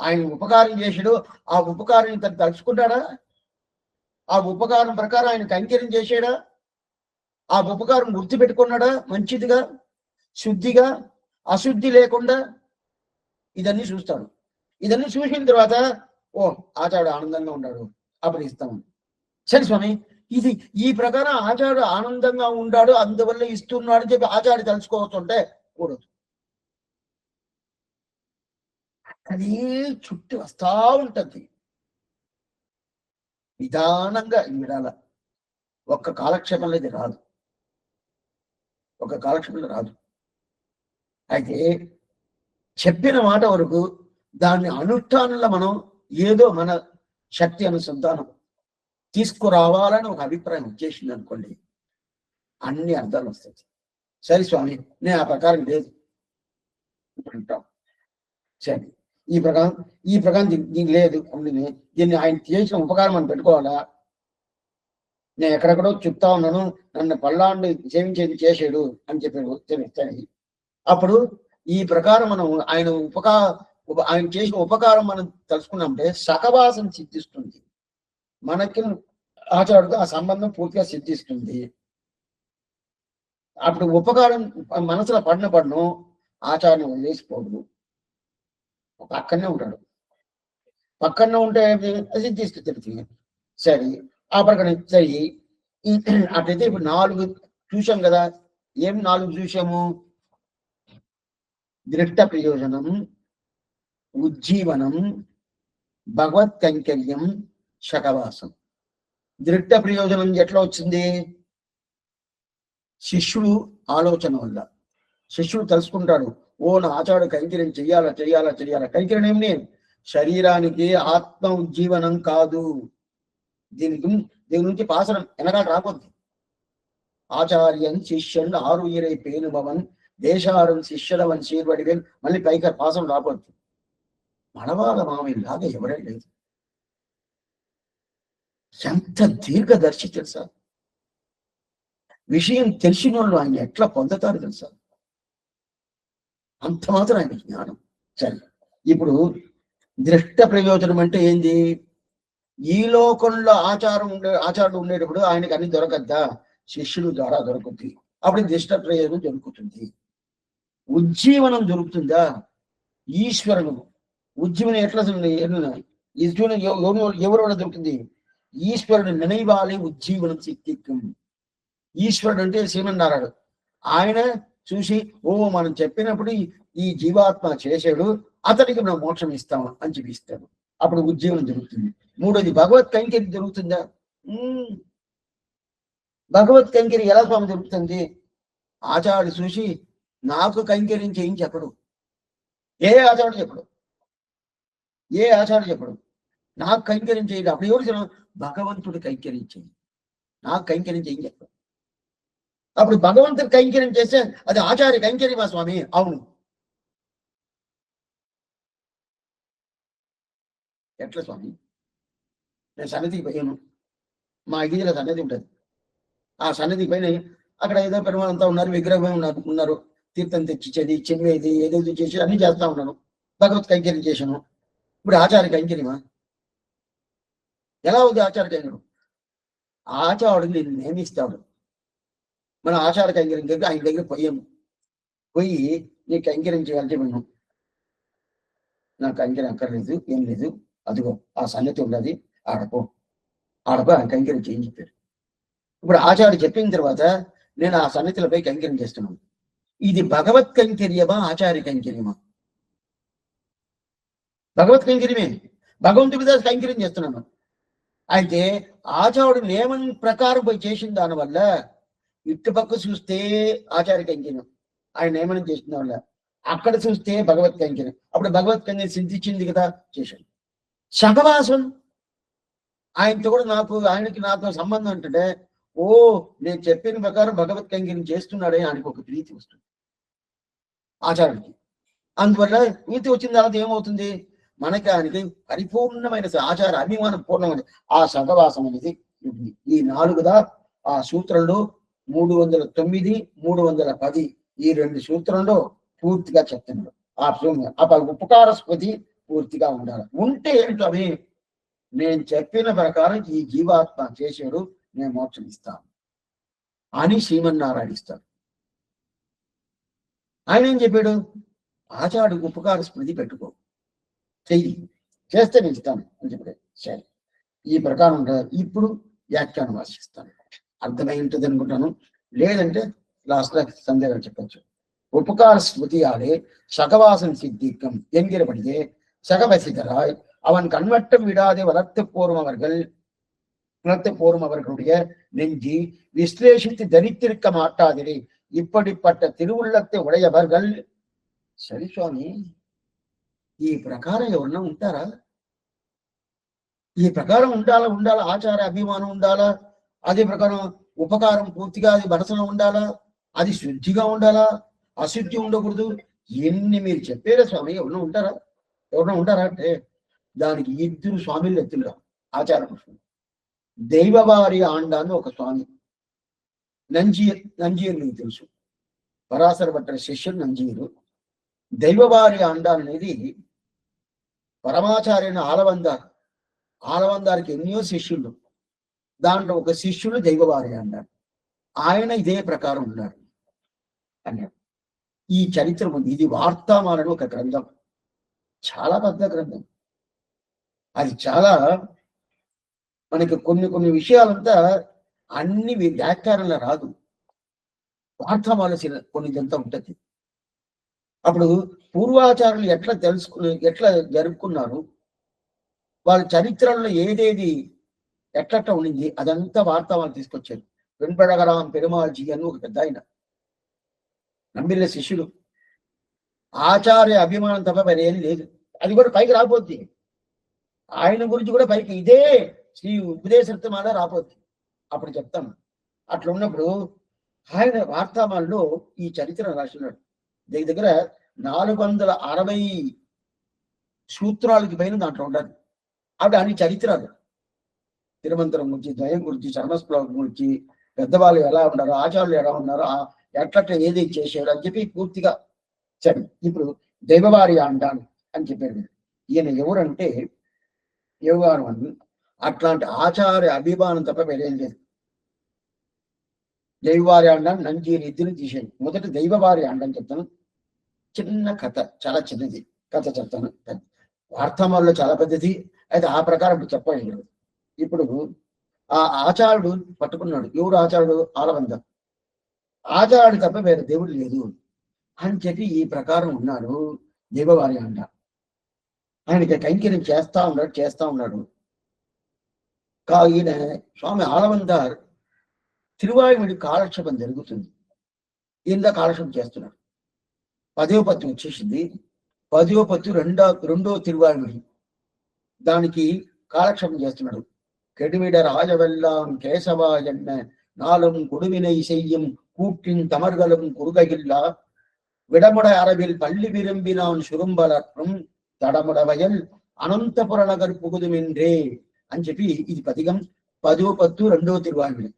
ఆయన ఉపకారం చేసాడు, ఆ ఉపకారం ఇతను తలుచుకుంటాడా? ఆ ఉపకారం ప్రకారం ఆయన కైంకర్యం చేసాడా? ఆ ఉపకారం గుర్తుపెట్టుకున్నాడా? మంచిదిగా, శుద్ధిగా, అశుద్ధి లేకుండా ఇదన్నీ చూస్తాడు. ఇదన్నీ చూసిన తర్వాత ఓ ఆచార్యుడు ఆనందంగా ఉన్నాడు, అప్పుడు ఇస్తాము. సరే స్వామి, ఇది ఈ ప్రకారం ఆచార్యుడు ఆనందంగా ఉన్నాడు అందువల్ల ఇస్తున్నాడు అని చెప్పి ఆచార్యుడు తెలుసుకోవచ్చుంటే కూడదు. అది చుట్టూ వస్తా ఉంటుంది నిదానంగా. ఈ విడాల ఒక్క కాలక్షేపంలో ఇది రాదు, ఒక కాలక్షేపంలో రాదు. అయితే చెప్పిన మాట వరకు దాన్ని అనుష్ఠానంలో మనం ఏదో మన శక్తి అనుసంధానం తీసుకురావాలని ఒక అభిప్రాయం వచ్చేసింది అనుకోండి, అన్ని అర్థాలు వస్తాయి. సరే స్వామి, నేను ఆ ప్రకారం లేదు అంటాం. సరే, ఈ ప్రకారం దీనికి లేదు దీన్ని ఆయన చేసిన ఉపకారం మనం పెట్టుకోవాలా, నేను ఎక్కడెక్కడో చెప్తా ఉన్నాను, నన్ను పల్లాండు సేవించేది చేసాడు అని చెప్పాడు తెలుస్తాయి. అప్పుడు ఈ ప్రకారం మనం ఆయన చేసిన ఉపకారం మనం తెలుసుకున్నామంటే సహవాసం సిద్ధిస్తుంది, మనకి ఆచారుడితో ఆ సంబంధం పూర్తిగా సిద్ధిస్తుంది. అప్పుడు ఉపకారం మనసులో పడను ఆచారాన్ని వదిలేసిపోడు, పక్కనే ఉంటాడు. పక్కన ఉంటే సిద్ధిస్తుంది తెలుస్తుంది. సరే ఆ ప్రకారం సరి అట్లయితే ఇప్పుడు 4 చూసాం కదా. ఏం 4 చూసాము? దృష్ట ప్రయోజనం, ఉజ్జీవనం, భగవత్ కైంకర్యం, శకవాసం. దృష్ట ప్రయోజనం ఎట్లా వచ్చింది? శిష్యుడు ఆలోచన వల్ల. శిష్యుడు తెలుసుకుంటాడు, ఓ నా ఆచార్యుడు కైంకర్యం చెయ్యాలా. కైంకర్యం ఏమి? శరీరానికి ఆత్మ ఉజ్జీవనం కాదు. దీని నుంచి పాసనం వెనకాల రాకొద్ది. ఆచార్యం శిష్యులు 6 పేనుభవన్ దేశారం శిష్యులవన్ సీర్వడివేన్, మళ్ళీ పైకి పాసనం రాకొద్ది. మనవాళ్ళ మామయ్యలాగా ఎవరే లేదు. ఎంత దీర్ఘదర్శి తెలుసా? విషయం తెలిసిన వాళ్ళు ఆయన ఎట్లా పొందుతారు తెలుసా? అంత మాత్రం ఆయన జ్ఞానం. సరే, ఇప్పుడు దృష్ట ప్రయోజనం అంటే ఏంది? ఈ లోకంలో ఆచారుడు ఉండేటప్పుడు ఆయనకి అన్ని దొరకద్దా? శిష్యుడు ద్వారా దొరుకుతుంది. అప్పుడు దృష్ట ప్రయోజనం దొరుకుతుంది. ఉజ్జీవనం దొరుకుతుందా? ఈశ్వరుడు ఉజ్జీవనం ఎట్లా ఎవరు వల్ల దొరుకుతుంది? ఈశ్వరుడు నిனைவாலே ఉజ్జీవనం సిద్ధికం. ఈశ్వరుడు అంటే శ్రీమన్నారాయణ. ఆయన చూసి ఓ మనం చెప్పినప్పుడు ఈ జీవాత్మ చేశాడు, అతనికి మనం మోక్షం ఇస్తాము అని చూపిస్తాడు. అప్పుడు ఉజ్జీవనం జరుగుతుంది. మూడోది భగవత్ కైంకర్యం జరుగుతుందా? భగవత్ కైంకర్యం ఎలా స్వామి జరుగుతుంది? ఆచార్యుడు చూసి నాకు కైంకర్యం చేయించి చెప్పడు. ఏ ఆచార్యుడు చెప్పడు నాకు కైంకర్యం చేయండి. అప్పుడు ఎవరు భగవంతుడు కైంకర్యం చేయండి, నాకు కైంకర్యం చేయించి చెప్పడు. అప్పుడు భగవంతుడు కైంకర్యం చేస్తే అది ఆచార్య కైంకర్యమా స్వామి? అవును. ఎట్లా స్వామి? నేను సన్నిధికి పోయాను, మా గిరిలో సన్నిధి ఉంటుంది. ఆ సన్నిధి పైన అక్కడ ఏదో పెరుమాలంతా ఉన్నారు, విగ్రహం ఉన్నారు, తీర్థం తెచ్చిచ్చేది, చెమ్మేది, ఏదేదో చేసేది అన్ని చేస్తా ఉన్నాను. భగవత్ కైంకర్యం చేశాను. ఇప్పుడు ఆచార్య కైంకర్యమా? ఎలా ఉంది ఆచార్య కైంకర్యం? ఆచార్యుడు నేను నియమిస్తాడు. మన ఆచార కైంకర్యం దగ్గర ఆయన దగ్గర పోయి నీకు కైంకర్యం చేయాలంటే విన్నాం, నాకు కైంకర్యం అక్కర్లేదు, ఏం లేదు, అదిగో ఆ సన్నిధి ఉన్నది, ఆడపో ఆయన కైంకర్యం చేయని చెప్పాడు. ఇప్పుడు ఆచార్యుడు చెప్పిన తర్వాత నేను ఆ సన్నిధిలపై కైంకర్యం చేస్తున్నాను. ఇది భగవత్ కైంకర్యమా ఆచార్య కైంకర్యమా? భగవత్ కైంకర్యమే. భగవంతుడి మీద కైంకర్యం చేస్తున్నాను. అయితే ఆచార్యుడు నియమం ప్రకారం పోయి చేసిన దానివల్ల ఇటుపక్క చూస్తే ఆచార్య కైంకర్యం, ఆయన నియమనం చేసిన వల్ల. అక్కడ చూస్తే భగవత్ కైంకర్యం. అప్పుడు భగవత్ కైంకర్యం సిద్ధించింది కదా, చేశాడు. సహవాసం ఆయనతో కూడా ఆయనకి నాతో సంబంధం అంటే, ఓ నేను చెప్పిన ప్రకారం భగవత్ కైంకర్యం చేస్తున్నాడే ఆయనకు ఒక ప్రీతి వస్తుంది ఆచార్యుడికి. అందువల్ల ప్రీతి వచ్చిన తర్వాత ఏమవుతుంది? మనకి ఆయనకి పరిపూర్ణమైన ఆచార అభిమానం పూర్ణమైన ఆ సహవాసం అనేది ఉంటుంది. ఈ 4గా ఆ సూత్రంలో 309, 310 ఈ 2 సూత్రంలో పూర్తిగా చెప్తున్నాడు. ఆ ఉపకార స్మృతి పూర్తిగా ఉండాలి. ఉంటే ఏంటో అవి నేను చెప్పిన ప్రకారం ఈ జీవాత్మ చేశాడు, నేను మోక్షం ఇస్తాను అని శ్రీమన్నారాయణ ఇస్తాడు. ఆయన ఏం చెప్పాడు? ఆచార్యుడు ఉపకార స్మృతి పెట్టుకో, చెయ్యి, చేస్తే నేను ఇస్తాను అని చెప్పాడు. సరే, ఈ ప్రకారం ఇప్పుడు వ్యాఖ్యానం వాసిస్తాను. అర్థమై ఉంటుంది అనుకుంటాను. లేదంటే లాస్ట్లో సందేహం చెప్పచ్చు. உபகார ஸ்மிருதியாலே சகவாசன் சித்திக்கும் என்கிறபடியே சகவசிகராய் அவன் கண்வட்டம் விடாதே வளர்த்து போரும் அவர்களுடைய நெஞ்சி விஸ்லேஷித்து தரித்திருக்க மாட்டாதிரே. இப்படிப்பட்ட திருவுள்ளத்தை உடையவர்கள். సరే స్వామి, ఈ ప్రకారం ఎవరన్నా ఉంటారా? ఈ ప్రకారం ఉండాలా, ఆచార అభిమానం ఉండాలా, అదే ప్రకారం ఉపకారం పూర్తిగా అది మనసులో ఉండాలా, అది శుద్ధిగా ఉండాలా, అశుద్ధి ఉండకూడదు. ఎన్ని మీరు చెప్పారా స్వామి, ఎవరన్నా ఉంటారా? ఎవరైనా ఉంటారా అంటే దానికి ఇద్దరు స్వామిలు ఎత్తులుగా ఆచార పురుషులు. దైవవారి ఆండాన్ని ఒక స్వామి, నంజీరు నీకు తెలుసు, పరాశర భట్టర్ శిష్యుడు నంజీరు. దైవవారి ఆండాన్ అనేది పరమాచార్యుని ఆలవందారికి ఎన్నో శిష్యులు, దాంట్లో ఒక శిష్యుడు దైవవారి అన్నాడు. ఆయన ఇదే ప్రకారం ఉన్నాడు అన్నాడు. ఈ చరిత్ర ఉంది. ఇది వార్తామాలని ఒక గ్రంథం, చాలా పెద్ద గ్రంథం. అది చాలా మనకి కొన్ని విషయాలంతా అన్ని వ్యాఖ్యానంలో రాదు, వార్తామాల కొన్నిదంతా ఉంటుంది. అప్పుడు పూర్వాచారులు ఎట్లా జరుపుకున్నారు, వాళ్ళ చరిత్రలో ఏదేది ఎట్లట్ట ఉండింది, అదంతా వార్తామాలు తీసుకొచ్చారు. వెంపడగరాం పెరుమాజీ అని ఒక పెద్ద ఆయన, నంబిళ్ళ శిష్యుడు. ఆచార్య అభిమానం తప్ప మరి ఏది లేదు. అది కూడా పైకి రాపోద్ది, ఆయన గురించి కూడా పైకి ఇదే శ్రీ ఉపదేశమాల రాపోద్ది, అప్పుడు చెప్తాను. అట్లా ఉన్నప్పుడు ఆయన వార్తామాలలో ఈ చరిత్ర రాసినాడు. దగ్గర 460 సూత్రాలకి పైన దాంట్లో ఉండాలి. అవి అన్ని చరిత్రలు, తిరుమంతరం గురించి, ద్వయం గురించి, చర్మస్ప్లవం గురించి, పెద్దవాళ్ళు ఎలా ఉన్నారు, ఆచార్యులు ఎలా ఉన్నారు, ఎట్లట్లా ఏది చేశాడు అని చెప్పి పూర్తిగా సరే. ఇప్పుడు దైవవారి అంటాను అని చెప్పారు. ఈయన ఎవరంటే యోగాను అని అట్లాంటి ఆచార్య అభిమానం తప్ప వేరేం లేదు. దైవవారి అండాన్ని నంజీరు ఇద్దరు తీసేయండి. మొదటి దైవవారి అండం చెప్తాను, చిన్న కథ, చాలా చిన్నది కథ చెప్తాను. వార్తామాలలో చాలా పెద్దది, అయితే ఆ ప్రకారం చెప్పండి. ఇప్పుడు ఆ ఆచార్యుడు పట్టుకున్నాడు. ఎవరు ఆచార్యుడు? ఆలవంద. ఆచార్యుడు తప్ప వేరే దేవుడు లేదు అని చెప్పి ఈ ప్రకారం ఉన్నాడు దేవవారి అంట. ఆయనకి కైంకర్యం చేస్తా ఉన్నాడు. ఈయన స్వామి ఆలవందార్ తిరువాయుడి కాలక్షేపం జరుగుతుంది. ఈయన కాలక్షేపం చేస్తున్నాడు. 10వ పత్తు వచ్చేసింది. 10వ పత్తు రెండో తిరువాయుడి, దానికి కాలక్షేపం చేస్తున్నాడు. கெடுவிட ராஜவெல்லாம் கேசவா என்ன நாளும் கொடுவினை செய்யும் கூட்டின் தமர்களும் குறுகையில்லா விடமுட அரவில் பள்ளி விரும்பினான் சுரும்பலற்றும் తడముడ వయల్ అనంతపుర నగర్ పుగుదుమిండ్రే అని చెప్పి ఇది పదికం. 10వ పత్తు రెండో తిరువాయుడి.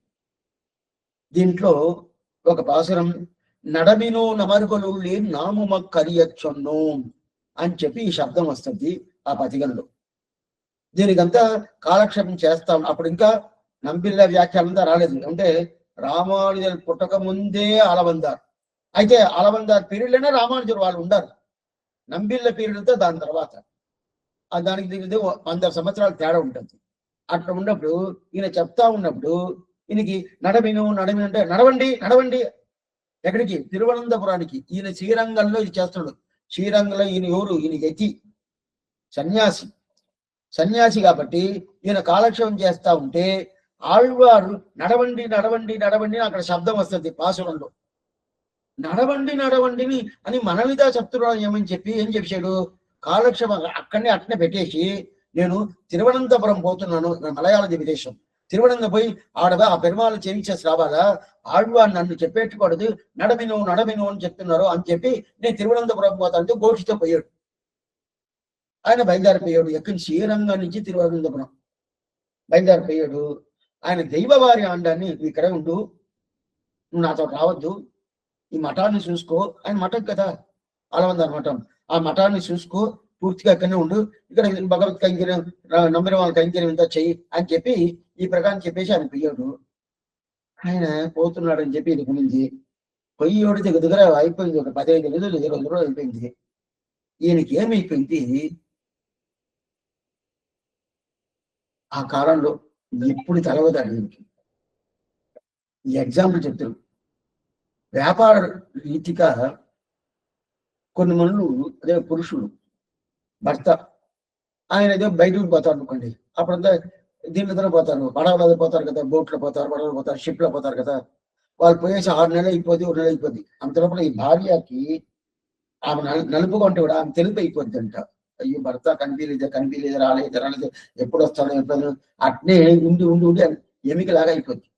దీంట్లో ఒక పాసురం, నడమినో నమరుగులు లేని నాముమ కరియచ్చొన్నో అని చెప్పి ఈ శబ్దం వస్తుంది ఆ పదికంలో. దీనికంతా కాలక్షేపం చేస్తాం. అప్పుడు ఇంకా నంబిళ్ళ వ్యాఖ్యానంతా రాలేదు. అంటే రామానుజులు పుట్టక ముందే అలవందారు. అయితే అలవందారు పీరియడ్లోనే రామానుజులు వాళ్ళు ఉండారు. నంబిళ్ళ పీరియడ్ అంతా దాని తర్వాత, దానికి దీనికి 100 సంవత్సరాలు తేడా ఉంటుంది. అట్లా ఉన్నప్పుడు ఈయన చెప్తా ఉన్నప్పుడు ఈయనకి నడమిను అంటే నడవండి ఎక్కడికి? తిరువనంతపురానికి. ఈయన శ్రీరంగంలో ఇది చేస్తున్నాడు. శ్రీరంగంలో ఈయన ఎవరు? ఈయన యతి సన్యాసి కాబట్టి ఈయన కాలక్షేపం చేస్తా ఉంటే ఆళ్వారు నడవండి అక్కడ శబ్దం వస్తుంది పాసురంలో. నడవండిని అని మనమిదా చెప్తున్నాడు ఏమని చెప్పి ఏం చెప్పాడు, కాలక్షేపం అట్నే పెట్టేసి నేను తిరువనంతపురం పోతున్నాను, మలయాళ విదేశం, తిరువనంతపురం పోయి ఆ పెరుమాళ్ళు చేయించేసి రావాలా, ఆళ్వారు నన్ను చెప్పేట్టుకూడదు, నడమిను అని చెప్తున్నారు అని చెప్పి నేను తిరువనంతపురం పోతానంటే గోష్ఠితో పోయాడు. ఆయన బయలుదేరిపోయాడు. ఎక్కడి శ్రీరంగం నుంచి తిరువనంతపురం బయలుదేరిపోయాడు. ఆయన దైవవారి ఆండాన్ని, నువ్వు ఇక్కడే ఉండు, నువ్వు నాతో రావద్దు, ఈ మఠాన్ని చూసుకో. ఆయన మఠం కదా, ఆలవందారి మఠం, ఆ మఠాన్ని చూసుకో, పూర్తిగా ఇక్కడనే ఉండు, ఇక్కడ భగవత్ కైంకర్యం, నమ్మిన వాళ్ళ కైంకర్యం ఇంత చెయ్యి అని చెప్పి ఈ ప్రకారం చెప్పేసి ఆయన పోయాడు. ఆయన పోతున్నాడని చెప్పి ఇది గురించి పొయ్యోడి దగ్గర అయిపోయింది. ఒక 15 రోజులు 20 రోజులు అయిపోయింది. ఈయనకి ఏమైపోయింది, ఆ కాలంలో ఎప్పుడు తెలవదాడు ఈయనకి. ఈ ఎగ్జాంపుల్ చెప్తారు. వ్యాపార రీతిగా కొన్ని మనులు, అదే పురుషులు, భర్త, ఆయన ఏదో బయటకు పోతారు అనుకోండి, అప్పుడంతా దీంట్లో పోతారు, పడవలో పోతారు కదా, బోట్లో పోతారు, షిప్లో పోతారు కదా. వాళ్ళు పోయేసి 6 నెలలు అయిపోద్ది, 1 నెల అయిపోద్ది. అంతలోపల ఈ భార్యకి ఆమె నలుపుగా ఉంటే కూడా ఆమె తెలుపు అయిపోద్ది అంట. అయ్యో భర్త కనిపించలేదు, రాలేదు, ఎప్పుడు వస్తాడు ఎప్పుడు, అట్నే ఉండి ఎమికలాగా అయిపోద్ది.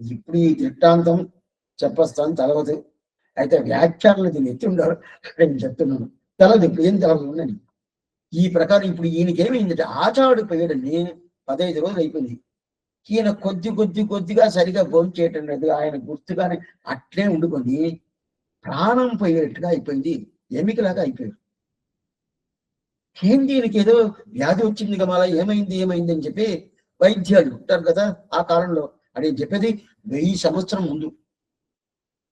ఇప్పుడు ఈ దృష్టాంతం చెప్పొస్తాను, తెలవదు. అయితే వ్యాఖ్యానాలు దీన్ని ఎత్తుండారు, నేను చెప్తున్నాను. తెలదు, ఇప్పుడు ఏం తెలదు ఉందని. ఈ ప్రకారం ఇప్పుడు ఈయనకి ఏమైందంటే ఆచాడు పోయాడని 15 రోజులు అయిపోయింది. ఈయన కొద్దిగా సరిగా భోజనం చేయటం లేదు, ఆయన గుర్తుగానే అట్లే ఉండుకొని ప్రాణం పోయేట్టుగా అయిపోయింది, ఎమికలాగా అయిపోయాడు. ఏంటి ఈయనకి ఏదో వ్యాధి వచ్చింది కదా, ఏమైంది అని చెప్పి వైద్యాలు ఉంటారు కదా ఆ కాలంలో, అని చెప్పేది 1000 సంవత్సరం ముందు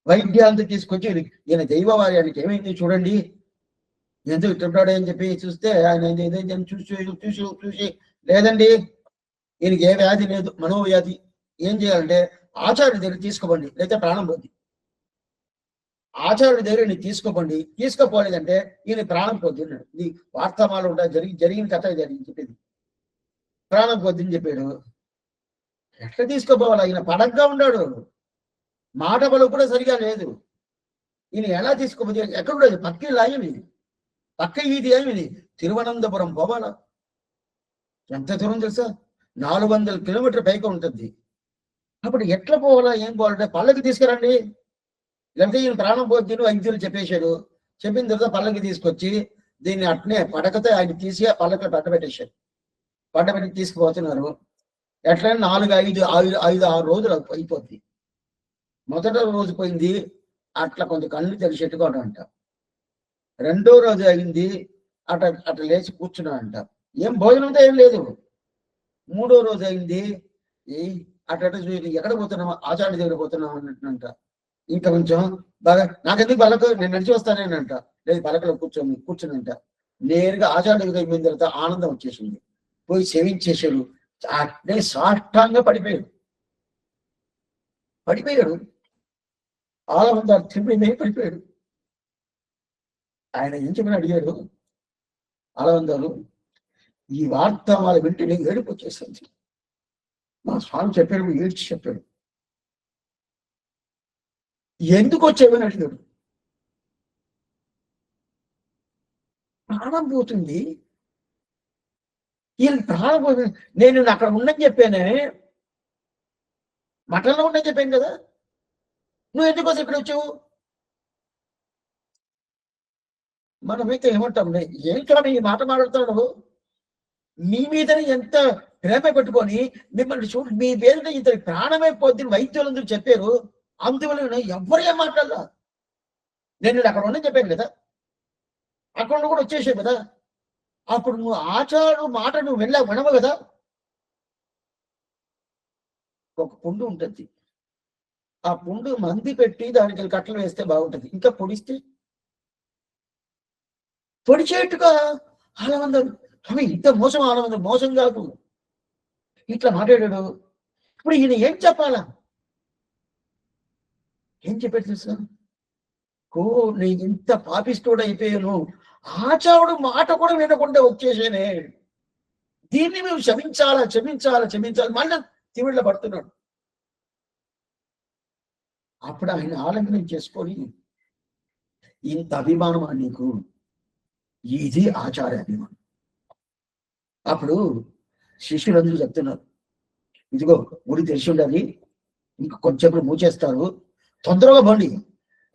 వైద్యాలతో తీసుకొచ్చి ఈయన దైవవార్యానికి ఏమైంది చూడండి, ఎందుకు ఇట్టుంటాడు అని చెప్పి చూస్తే ఆయన చూసి లేదండి ఈయనకి ఏ వ్యాధి లేదు, మనోవ్యాధి. ఏం చేయాలంటే ఆచార్యుడి దగ్గర తీసుకోబండి, లేకపోతే ప్రాణం పోద్ది. ఆచార్యుడి దగ్గర నీకు తీసుకోబండి, తీసుకోపోలేదంటే ఈయన ప్రాణం పోద్ది అన్నాడు. ఇది వార్తామాలు ఉంటాయి, జరిగిన కథ జరిగింది చెప్పేది. ప్రాణం పోద్ది అని చెప్పాడు. ఎట్లా తీసుకోపోవాలి, ఈయన పడగ్గా ఉన్నాడు, మాట బలం కూడా సరిగా లేదు. ఈయన ఎలా తీసుకోపోతే ఎక్కడుండదు, పక్క లాయమి, పక్క ఈది ఏమిది, తిరువనంతపురం పోవాలా. ఎంత దూరం తెలుసా, 400 కిలోమీటర్ పైకి ఉంటుంది. అప్పుడు ఎట్లా పోవాలా, ఏం పోవాలంటే పల్లకి తీసుకురండి, లేకపోతే ఈయన ప్రాణం పోద్ది వైద్యులు చెప్పేశాడు. చెప్పిన తర్వాత పల్లకి తీసుకొచ్చి దీన్ని అట్నే పడకతో ఆయన తీసి ఆ పల్లకి పట్టబెట్టేశారు. పట్టబెట్టి తీసుకుపోతున్నారు. ఎట్లా 4-5 రోజులు అయిపోద్ది. మొదటి రోజు పోయింది, అట్లా కొంచెం కళ్ళు తెలిసేట్టుగా అంట. రెండో రోజు అయింది, అట్లా లేచి కూర్చున్నాడంట, ఏం భోజనంతో ఏం లేదు. మూడో రోజు అయింది, అట్లా ఎక్కడ పోతున్నామా, ఆచార్య దగ్గర పోతున్నాం అన్నట్టునంట. ఇంకా కొంచెం బాగా నాకెందుకు పలక, నేను నడిచి వస్తానేనంట. లేదు పలకలో కూర్చునంట. నేరుగా ఆచార్య దగ్గర అయిపోయిన తర్వాత ఆనందం వచ్చేసింది, పోయి సేవించేశాడు. అట్లే సాష్టాంగా పడిపోయాడు. ఆలవందారు తిమ్మిమే పడిపోయాడు. ఆయన ఏం చెప్పని అడిగాడు ఆలవందారు, ఈ వార్త వాళ్ళ వెంటనే ఏడుపు వచ్చేసింది. మా స్వామి చెప్పాడు, ఏడ్చి చెప్పాడు. ఎందుకు వచ్చేవని అడిగాడు. ప్రాణం పోతుంది, ఈయన ప్రాణం పోతుంది. నేను అక్కడ ఉండని చెప్పానే, మఠంలో ఉండని చెప్పాను కదా, నువ్వు ఎందుకోసం ఇక్కడ వచ్చావు. మనమైతే ఏమంటాం, ఏంట్రా ఈ మాట మాట్లాడుతున్నావు, మీ మీదని ఎంత ప్రేమ పెట్టుకొని మిమ్మల్ని చూడు, మీ పేరున ఇంత ప్రాణమే పొద్దున వైద్యులందరూ చెప్పారు, అందువల్ల ఎవ్వరు ఏం మాట్లాడలా. నేను అక్కడ ఉండని చెప్పాను కదా, అక్కడ కూడా వచ్చేసావు కదా, అప్పుడు నువ్వు ఆచారు మాట నువ్వు వినవు కదా. ఒక పుండు ఉంటుంది, ఆ పుండు మంది పెట్టి దానికి కట్టలు వేస్తే బాగుంటుంది, ఇంకా పొడిచేట్టుగా ఆలవందరు స్వామి, ఇంత మోసం ఆలవందరు మోసం కాదు, ఇట్లా మాట్లాడాడు. ఇప్పుడు ఈయన ఏం చెప్పాలా, ఏం చెప్పాడు తెలుసా, నేను ఇంత పాపిస్తోడు అయిపోయాను, ఆచారుడు మాట కూడా వినకుండా వచ్చేసేనే, దీన్ని మేము క్షమించాలి మళ్ళీ తిమిళ్ళ పడుతున్నాడు. అప్పుడు ఆయన ఆలంబనం చేసుకొని, ఇంత అభిమానమా నీకు, ఇది ఆచార్య అభిమానం. అప్పుడు శిష్యులందరూ చెప్తున్నారు, ఇదిగో గుడి తెలిసి ఉండాలి, ఇంక కొంచెం మూచేస్తారు, తొందరగా బండి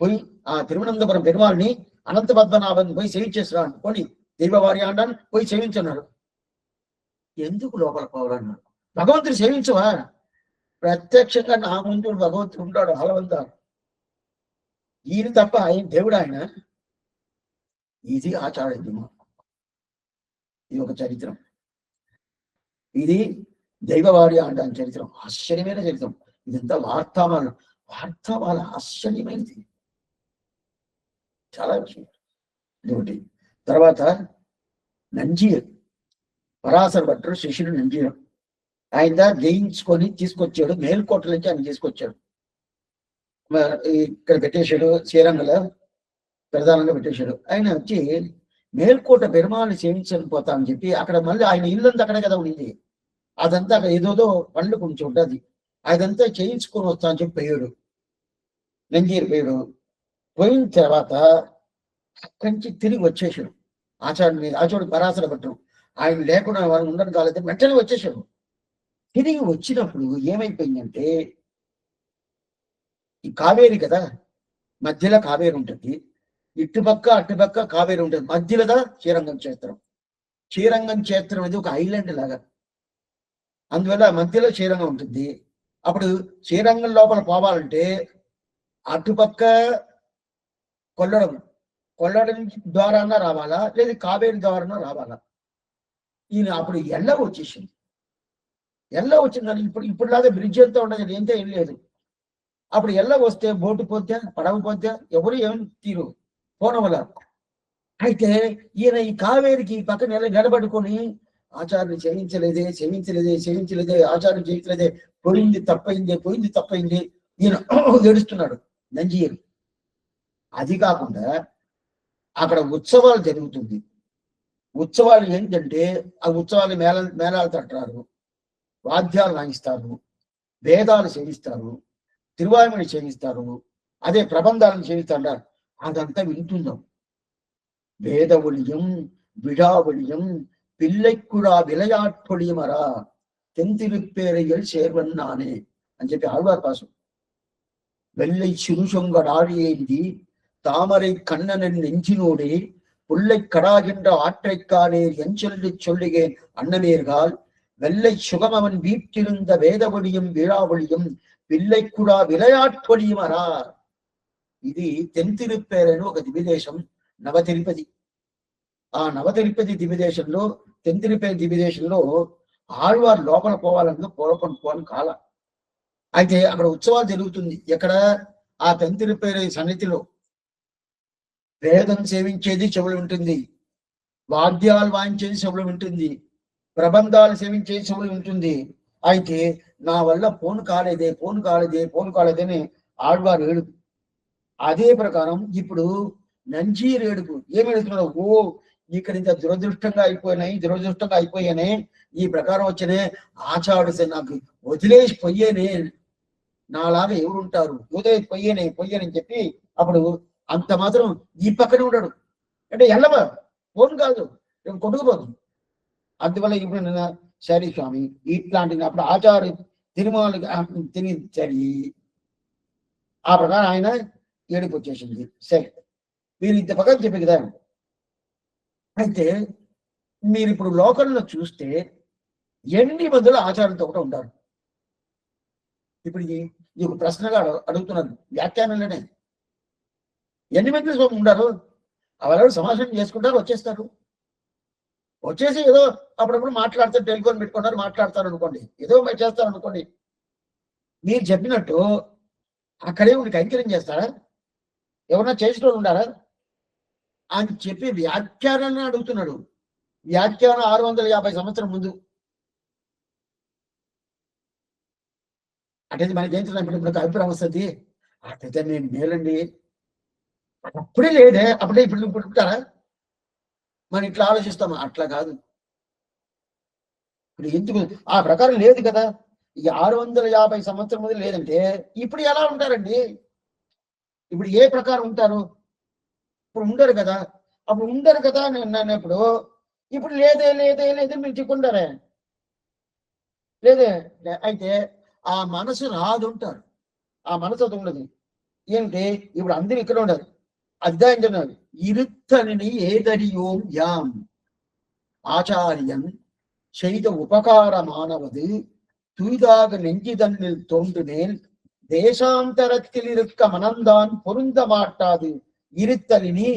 పోయి ఆ తిరువనంతపురం పెరుమాళ్ళని అనంత పద్మనాభన్ పోయి సేవించేస్తున్నా అనుకోని దైవవారి ఆండాన్ని పోయి సేవించున్నారు. ఎందుకు లోపల పోవాలన్నారు, భగవంతుడు సేవించవా, ప్రత్యక్షంగా నా ముందు భగవంతుడు ఉంటాడు ఆలవంత, ఈయన తప్ప ఆయన దేవుడు, ఆయన. ఇది ఆచార్యం, ఇది ఒక చరిత్రం, ఇది దైవవారి అంటాను చరిత్రం, ఆశ్చర్యమైన చరిత్రం. ఇదంతా వార్తామాల ఆశ్చర్యమైనది, చాలా విషయం. ఇదొకటి. తర్వాత నంజీర్, పరాశర భట్టు శిష్యుడు నంజీర్, ఆయన జయించుకొని తీసుకొచ్చాడు, మేల్కోట నుంచి ఆయన తీసుకొచ్చాడు, ఇక్కడ పెట్టేశాడు, శ్రీరంగంలో ప్రధానంగా పెట్టేశాడు. ఆయన వచ్చి మేల్కోట పెరుమాళ్ళని సేవించని పోతా అని చెప్పి, అక్కడ మళ్ళీ ఆయన ఇల్లంతా అక్కడే కదా ఉండింది, అదంతా అక్కడ ఏదోదో పండ్లు కొంచెం ఉంటుంది, అదంతా చేయించుకొని వస్తా అని చెప్పి పోయాడు, నంజీరు పోయాడు. పోయిన తర్వాత అక్కడి నుంచి తిరిగి వచ్చేసాడు ఆచార్యుడు పరాశర భట్టు, ఆయన లేకుండా వాళ్ళు ఉండడం కాలేదు, వెంటనే వచ్చేసాడు. తిరిగి వచ్చినప్పుడు ఏమైపోయిందంటే, ఈ కావేరి కదా, మధ్యలో కావేరి ఉంటుంది, ఇటుపక్క అటుపక్క కావేరి ఉంటుంది, మధ్యలోదా శ్రీరంగం క్షేత్రం. శ్రీరంగం క్షేత్రం అనేది ఒక ఐలాండ్ లాగా, అందువల్ల మధ్యలో శ్రీరంగం ఉంటుంది. అప్పుడు శ్రీరంగం లోపల పోవాలంటే అటుపక్క కొల్లడం ద్వారానా రావాలా, లేదా కావేరి ద్వారానా రావాలా. ఈయన అప్పుడు ఎల్ల వచ్చేసింది. ఎల్ల వచ్చిందని ఇప్పుడులాగా బ్రిడ్జ్ అంతా ఉండదు, ఎంత ఏం లేదు. అప్పుడు ఎల్ల వస్తే బోటు పోతే పడవ పోతే ఎవరు ఏమి తీరు పోనవల. అయితే ఈయన ఈ కావేరికి పక్కన నిలబడుకొని ఆచార్యం చేయించలేదే ఆచార్యం చేయించలేదే, పోయింది తప్పైంది ఈయన ఏడుస్తున్నాడు నంజీరు. అది కాకుండా అక్కడ ఉత్సవాలు జరుగుతుంది. ఉత్సవాలు ఏంటంటే ఆ ఉత్సవాలు మేళాలు తట్టారు, వాద్యాలు వాయిస్తారు, వేదాలు సేవిస్తారు, తిరువాయుమని సేవిస్తారు, అదే ప్రబంధాలను సేవిస్తారు. అదంతా వింటున్నాం. వేద ఒళియం విడావళియం పిల్లైక్కుడా విలయాట్పొడియమరా తెంతిరుప్పేరయ్యల్ சேர்வன்னானே అని చెప్పి ఆళ్వార్ పాసం. வெள்ளை சிறுசொங்கடாழியேந்தி தாமரை கண்ணனின் நெஞ்சினோடே புள்ளை கடாகின்ற ஆற்றைக்கானேர் என் சொல்லுகேன் அன்னமேர்கால் வெள்ளை சுகமவன் வீட்டிருந்த வேதவொழியும் வீழாவொழியும் పిల్లైక్కుడా విలయాట్పొడియమరా. ఇది తెంతిరుప్పేరని ఒక దివ్యదేశం, నవతిరుపతి. ఆ నవతిరుపతి దివ్యదేశంలో, తెంతిరుపేరు దివ్యదేశంలో ఆళ్వారు లోపల పోవాలన్నా పోని కాల. అయితే అక్కడ ఉత్సవాలు జరుగుతుంది. ఎక్కడ? ఆ తెంతిరుపేరు సన్నిధిలో వేదం సేవించేది చెవులు ఉంటుంది, వాద్యాలు వాయించేది చెవులు ఉంటుంది, ప్రబంధాలు సేవించేది చెవులు ఉంటుంది. అయితే నా వల్ల ఫోన్ కాలేదని ఆళ్వారు ఏడుపు. అదే ప్రకారం ఇప్పుడు నంజీరు ఏడుపు. ఏమి ఏడుతున్నాడు? ఓ ఇక్కడ ఇంత దురదృష్టంగా అయిపోయానే, ఈ ప్రకారం వచ్చనే ఆచార్య నాకు వదిలేసి పొయ్యేనే, నాలాగా ఎవరుంటారు, వదిలేసి పొయ్యేనని చెప్పి అప్పుడు అంత మాత్రం ఈ పక్కనే ఉన్నాడు. అంటే ఎల్లవ ఫోన్ కాదు, కొట్టుకుపోదు. అందువల్ల ఇప్పుడు సరే స్వామి ఇట్లాంటి అప్పుడు ఆచార్య తిరుమల తిరిగి ఆ ప్రకారం ఆయన ఏడుపు వచ్చేసింది. సరే, మీరు ఇంత పక్కన చెప్పే కదా. అయితే మీరు ఇప్పుడు లోకంలో చూస్తే ఎన్ని మందులు ఆచారంతో కూడా ఉంటారు. ఇప్పుడు ఈ ఒక ప్రశ్నగా అడుగుతున్నారు వ్యాఖ్యానంలోనే. ఎన్ని మంది స్వామి ఉంటారు? అవరెవరు సమాధానం చేసుకుంటారు, వచ్చేసి ఏదో అప్పుడప్పుడు మాట్లాడతారు, టెలిఫోన్ పెట్టుకుంటారు, మాట్లాడతారు అనుకోండి, ఏదో చేస్తారు అనుకోండి. మీరు చెప్పినట్టు అక్కడే ఉండి కైంకర్యం చేస్తారా? ఎవరన్నా చేసిన వాళ్ళు ఉండారా అని చెప్పి వ్యాఖ్యానాన్ని అడుగుతున్నాడు. వ్యాఖ్యానం 650 సంవత్సరం ముందు. అటైతే మనకి ఏం ఇప్పుడు అభిప్రాయం వస్తుంది, అటైతే నేను మేలండి, అప్పుడే లేదే, అప్పుడే ఇప్పుడు పుట్టుకుంటారా? మనం ఇట్లా ఆలోచిస్తాము. అట్లా కాదు. ఇప్పుడు ఎందుకు ఆ ప్రకారం లేదు కదా. ఈ 650 సంవత్సరం ముందు లేదంటే ఇప్పుడు ఎలా ఉంటారండి? ఇప్పుడు ఏ ప్రకారం ఉంటారు? ఇప్పుడు ఉండరు కదా. అప్పుడు ఉండరు కదా నేను అన్నప్పుడు ఇప్పుడు లేదే మీరు చెప్పుకుంటారే లేదే. అయితే ఆ మనసు రాదు ఉంటారు, ఆ మనసు అది ఉండదు. ఏంటి ఇప్పుడు అందరూ ఇక్కడ ఉండరు. అధ్యాయించున్నారు. இருத்தலினை ஏதறியோம் யாம் ஆச்சாரியன் செய்த உபகாரமானவது தூய்தாக நெஞ்சிதன்னில் தோன்றுமேல் தேசாந்தரத்தில் இருக்க மனம்தான் பொருந்த மாட்டாது இருத்தலிని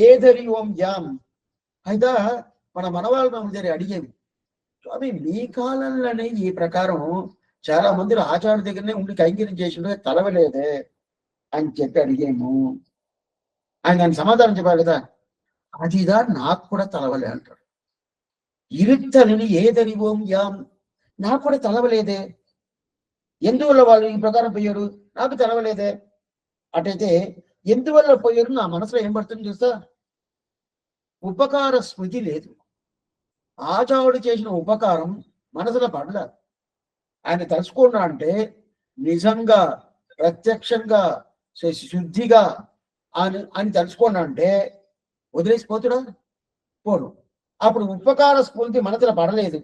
ఏదరియోం యాం. అయితే మన మనవాళ్ళు మమ్మల్ని అడిగేవి, స్వామి మీ కాలంలోనే ఈ ప్రకారం చాలా మంది ఆచార్య దగ్గరనే ఉండి కైంకర్యం చేసిండే తలవలేదే అని చెప్పి అడిగాము. ఆయన దానికి సమాధానం చెప్పాలి కదా. అదిదా నాకు కూడా తలవలే అంటాడు. ఇరుత్తలిని ఏదరివోం యాం, నాకు కూడా తలవలేదే. ఎందువల్ల వాళ్ళు ఈ ప్రకారం పోయారు? నాకు తెలవలేదే. అటైతే ఎందువల్ల పోయారు? నా మనసులో ఏం పడుతుంది చూస్తా, ఉపకార స్మృతి లేదు. ఆచార్యుడు చేసిన ఉపకారం మనసులో పడల. ఆయన తలుచుకున్నా అంటే నిజంగా ప్రత్యక్షంగా శుద్ధిగా అని తలుచుకున్నా అంటే వదిలేసిపోతుడా? పోడు. అప్పుడు ఉపకార స్ఫూర్తి మనసులో పడలేదు,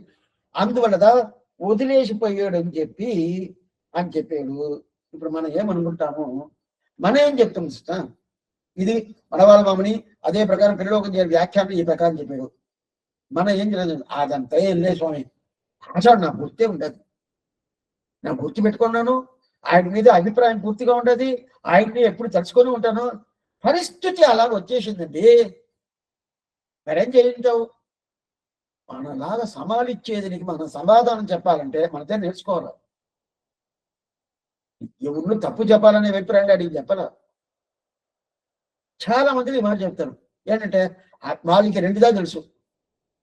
అందువల్లదా వదిలేసిపోయాడు అని చెప్పాడు. ఇప్పుడు మనం ఏమనుకుంటాము, మనం ఏం చెప్తాం ఇది మనవాళ్ళ మామని అదే ప్రకారం పిల్లలోకి వ్యాఖ్యానం ఈ ప్రకారం చెప్పాడు. మనం ఏం చేయలేదు, అదంతా ఏం లేదు స్వామి, ఆచారం నాకు గుర్తే ఉండదు, నాకు గుర్తు పెట్టుకున్నాను, ఆయన మీద అభిప్రాయం పూర్తిగా ఉండదు, ఆయన్ని ఎప్పుడు తలుచుకొని ఉంటాను, పరిస్థితి అలా వచ్చేసిందండి, మరేం చేయించావు. మనలాగా సమాలిచ్చేది మనం సమాధానం చెప్పాలంటే మనదే నేర్చుకోవాలి. ఎవరు తప్పు చెప్పాలనే అభిప్రాయంగా అడిగి చెప్పాల. చాలా మంది ఈ మాట చెప్తారు ఏంటంటే వాళ్ళకి రెండుగా తెలుసు.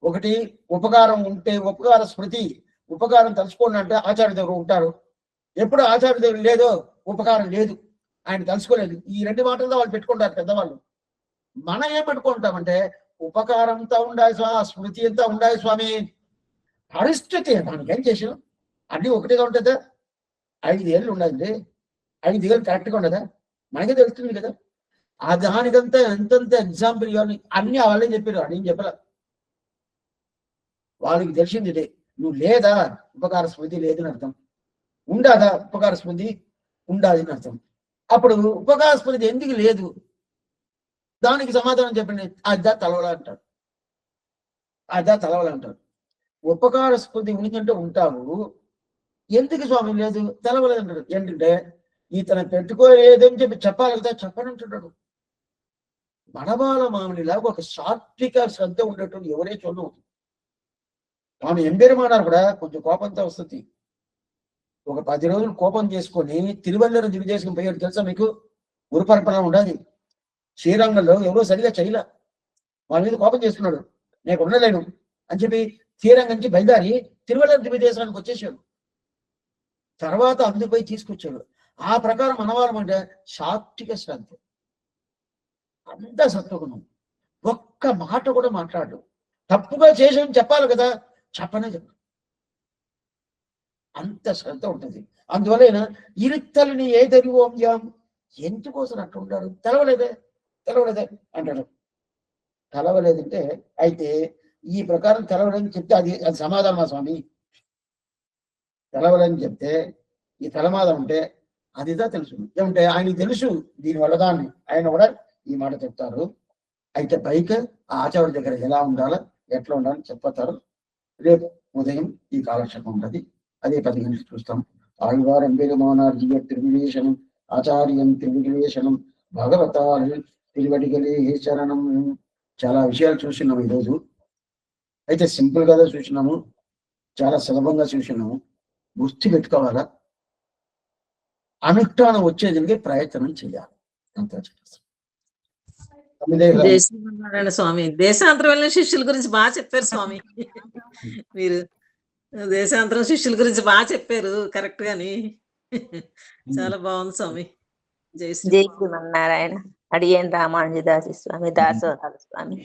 ఒకటి ఉపకారం ఉంటే ఉపకార స్మృతి, ఉపకారం తలుచుకోండి అంటే ఆచార్య దేవుడు ఉంటారు, ఎప్పుడు ఆచార్య దేవుడు లేదో ఉపకారం లేదు, ఆయన తలుచుకోలేదు. ఈ రెండు మాటలతో వాళ్ళు పెట్టుకుంటారు పెద్దవాళ్ళు. మనం ఏం పెట్టుకుంటామంటే ఉపకారంతో ఉండాలి స్వామి, స్మృతి అంతా ఉండాలి స్వామి, పరిస్థితి మనకేం చేసాం అన్ని ఒకటిగా ఉంటుందా, 5 ఏళ్ళు ఉండాలి, 5 ఏళ్ళు కరెక్ట్గా ఉండదా, మనకే తెలుస్తుంది కదా. ఆ దానికంతా ఎంతంత ఎగ్జాంపుల్ ఇవ్వాలి అన్ని వాళ్ళే చెప్పారు, అని చెప్పలే. వాళ్ళకి తెలిసింది నువ్వు లేదా ఉపకార స్మృతి లేదని అర్థం, ఉండాదా ఉపకార స్మృతి ఉండాలి అని అర్థం. అప్పుడు ఉపకార స్మృతి ఎందుకు లేదు, దానికి సమాధానం చెప్పండి. అద్దా తలవల అంటారు, అద్దా తలవల అంటారు. ఉపకార స్మృతి ఉందంటే ఉంటావు, ఎందుకు స్వామి లేదు తెలవలేదు అంటాడు. ఏంటంటే ఇతను పెట్టుకోలేదని చెప్పి చెప్పాలి కదా, చెప్పనంటున్నాడు. మనవాళ్ళ మామిడిలాగా ఒక సాత్విక శ్రద్ధ ఉండటం ఎవరే చూడవు. ఆమె ఎంబెరుమానారు కూడా కొంచెం కోపంతో వస్తుంది. ఒక 10 రోజులు కోపం చేసుకొని తిరువల్లరు దిగి చేసుకుని పోయాడు తెలుసా మీకు. ఉరుపరపన ఉండాలి, శ్రీరంగంలో ఎవరో సరిగా చేయలే, వాళ్ళ మీద కోపం చేసుకున్నాడు, నేను ఉండలేను అని చెప్పి శ్రీరంగం నుంచి బయలుదేరి తిరువల్లరు దివ్య దేశానికి వచ్చేసాడు. తర్వాత అందుపై తీసుకొచ్చాడు. ఆ ప్రకారం మనవాళ్ళం అంటే సాత్విక శ్రద్ధ, అంత సత్వగుణం, ఒక్క మాట కూడా మాట్లాడు, తప్పుగా చేసామని చెప్పాలి కదా, చెప్పనే చెప్పు, అంత శ్రద్ధ ఉంటుంది. అందువల్ల ఇరుత్తలని ఏ తెలివోంజాం, ఎందుకోసం అట్లా ఉంటాడు, తెలవలేదే అంటాడు. తెలవలేదంటే అయితే ఈ ప్రకారం తెలవలేదని చెప్తే అది సమాధానమా స్వామి, తెలవలేని చెప్తే ఈ తెలమాదం ఉంటే అదిదా తెలుసు ఏమంటే ఆయనకి తెలుసు దీనివల్ల దాన్ని, ఆయన కూడా ఈ మాట చెప్తారు. అయితే పైకి ఆ ఆచార్య దగ్గర ఎలా ఉండాలో ఎట్లా ఉండాలని చెప్తారు. రేపు ఉదయం ఈ కాలక్షేపం ఉంటుంది, అదే 10 గంటలకు చూస్తాం. ఆళ్వారం పెరుమానార్జీయ తిరువిలేషణం ఆచార్యం తిరువిలేషణం భగవతాలు తిరువడిగలే శరణం. చాలా విషయాలు చూసినాము ఈరోజు. అయితే సింపుల్ గా చూసినాము, చాలా సులభంగా చూసినాము. గుర్తు పెట్టుకోవాలా, అనుష్ఠానం వచ్చేదానికి ప్రయత్నం చేయాలి. అంతా స్వామి దేశాంతరం వెళ్ళిన శిష్యుల గురించి బాగా చెప్పారు స్వామి. మీరు దేశాంతరం శిష్యుల గురించి బాగా చెప్పారు కరెక్ట్ గాని, చాలా బాగుంది స్వామి. జై శ్రీమన్నారాయణ. అడిగేన్ రామానుజదాసి స్వామి, దాసోహాల స్వామి.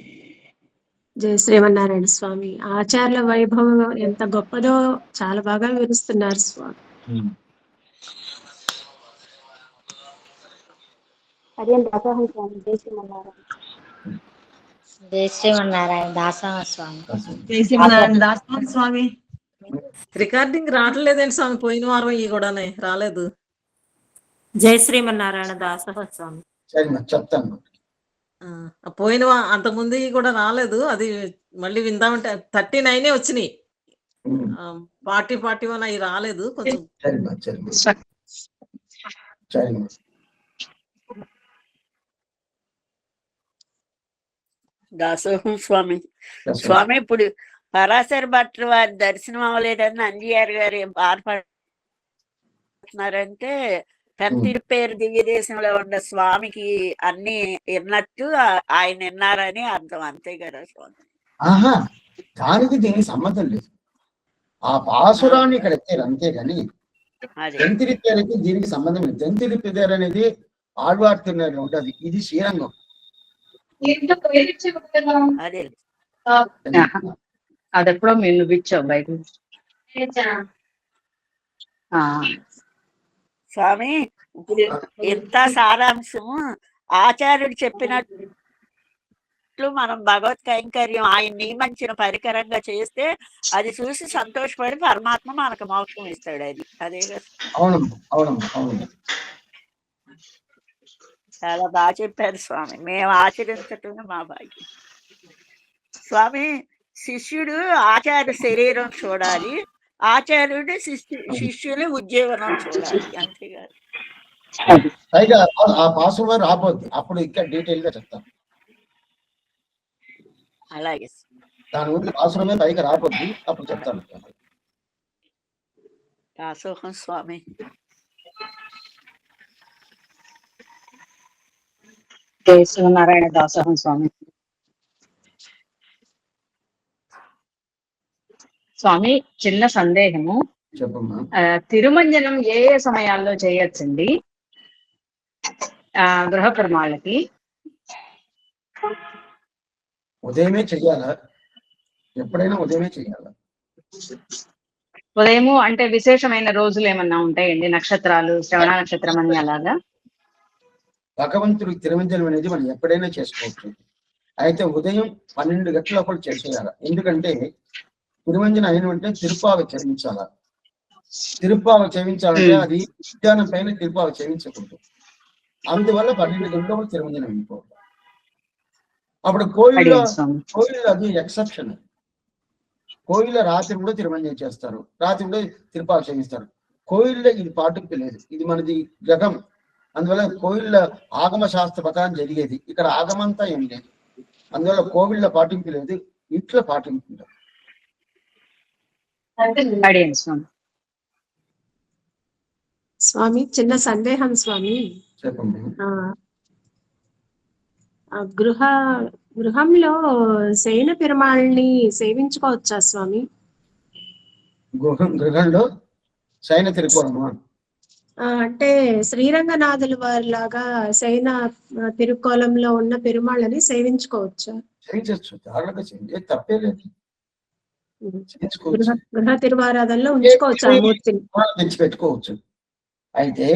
జై శ్రీమన్నారాయణ స్వామి. ఆచార్య వైభవం ఎంత గొప్పదో చాలా బాగా వివరిస్తున్నారు స్వామి. అడిగేన్ దాసోహం స్వామి. జై శ్రీమన్నారాయణ. జై శ్రీమన్నారాయణ దాసోహం స్వామి. జై శ్రీమన్నారాయణ దాసోహం స్వామి. రికార్డింగ్ రావట్లేదండి స్వామి, పోయిన వారం ఈ కూడానే రాలేదు. జై శ్రీమన్నారాయణ దాసోహం స్వామి. చెప్తాను. పోయిన అంతకుముందు కూడా రాలేదు, అది మళ్ళీ విందామంటే 39 వచ్చినాయి, 41 అవి రాలేదు కొంచెం. దాసోహం స్వామి. స్వామి ఇప్పుడు పరాశర భట్ల వారి దర్శనం అవ్వలేదని నందియార్ గారు ఏం బాధపడుతున్నారంటే, పెంతిరుపేరు దివ్య దేశంలో ఉన్న స్వామికి అన్ని విన్నట్టు ఆయన విన్నారని అర్థం, అంతే కదా స్వామి. ఆహా, దానికి దీనికి సంబంధం లేదు, ఆ పాసురాన్ని ఇక్కడ ఎత్తారు అంతేగాని తెంతిరి పేరుకి దీనికి సంబంధం లేదు. తెంతిరి పేరు అనేది ఆళ్వార్ తిరునాళ్ళు ఉంటుంది, ఇది శ్రీరంగం. అదే అది ఎప్పుడో మీరు నువ్విచ్చావు బయట. స్వామి ఇప్పుడు ఎంత సారాంశం ఆచార్యుడు చెప్పినట్లు మనం భగవత్ కైంకర్యం ఆయన నియమించిన పరికరంగా చేస్తే అది చూసి సంతోషపడి పరమాత్మ మనకు మోక్షం ఇస్తాడు. అది అదే కదా. అవును అవును అవును. చాలా బాగా చెప్పారు స్వామి. మేము ఆచరించటమే మా భాగ్యం. స్వామి, శిష్యుడు ఆచార్య శరీరం చూడాలి, ఆచార్యుడు శిష్యుని ఉజ్జీవనం చూడాలి, అంతేగాదు. పైగా ఆ పాస్వర్డ్ రాబోద్ది, అప్పుడు ఇంకా డీటెయిల్ గా చెప్తాను. అలాగే దాని గురించి పాస్వర్డ్ పైగా రాబోద్ది, అప్పుడు చెప్తాను. దాసోహం స్వామి. జై శ్రీమన్నారాయణ. దాసోహం స్వామి. స్వామి, చిన్న సందేహము. చెప్పమ్మా. తిరుమంజనం ఏ ఏ సమయాల్లో చేయొచ్చండి గృహ ప్రమాణాలకి? ఉదయమే చెయ్యాలా? ఎప్పుడైనా ఉదయమే చెయ్యాలా? ఉదయము అంటే విశేషమైన రోజులు ఏమన్నా ఉంటాయండి? నక్షత్రాలు, శ్రవణ నక్షత్రం అని అలాగా? భగవంతుడి తిరుమంజనం అనేది మనం ఎప్పుడైనా చేసుకోవచ్చు. అయితే ఉదయం 12 గంటల లోపల చేసేయాలి. ఎందుకంటే తిరుమంజనం అయిన వెంటనే తిరుపావ చెల్లించాల. తిరుపావ చేయించాలంటే అది విజ్ఞానం పైన తిరుపావ చేయించకూడదు. అందువల్ల 12 గంటల లోపల తిరుమంజనం అయిపోవాలి. అప్పుడు కోయిల్లో అది ఎక్సెప్షన్. కోయిల రాత్రి కూడా తిరుమంజనం చేస్తారు, రాత్రి కూడా తిరుపావ చేయిస్తారు. కోయిల్లో ఇది పాటింపు లేదు, ఇది మనది జగం. అందువల్ల కోయిళ్ళ ఆగమ శాస్త్ర ప్రకారం జరిగేది, ఇక్కడ ఆగమంతా ఏం లేదు. అందువల్ల కోవిళ్ళ పాటింపు లేదు, ఇంట్లో పాటింపు లేదు. స్వామి, చిన్న సందేహం స్వామి. చెప్పండి. గృహంలో శయన పెరుమాళ్ళని సేవించుకోవచ్చా స్వామి? గృహంలో శయన తిరుకోవడమా? అంటే శ్రీరంగనాథుల వారిలాగా శయన తిరుకోలంలో ఉన్న పెరుమాళ్ళని సేవించుకోవచ్చా? చేయించచ్చు, దారుణంగా చేయండి, తప్పే లేదు. గృహ తిరువారాధనలో ఉంచుకోవచ్చు ఆ మూర్తిని, తెచ్చి పెట్టుకోవచ్చు. అయితే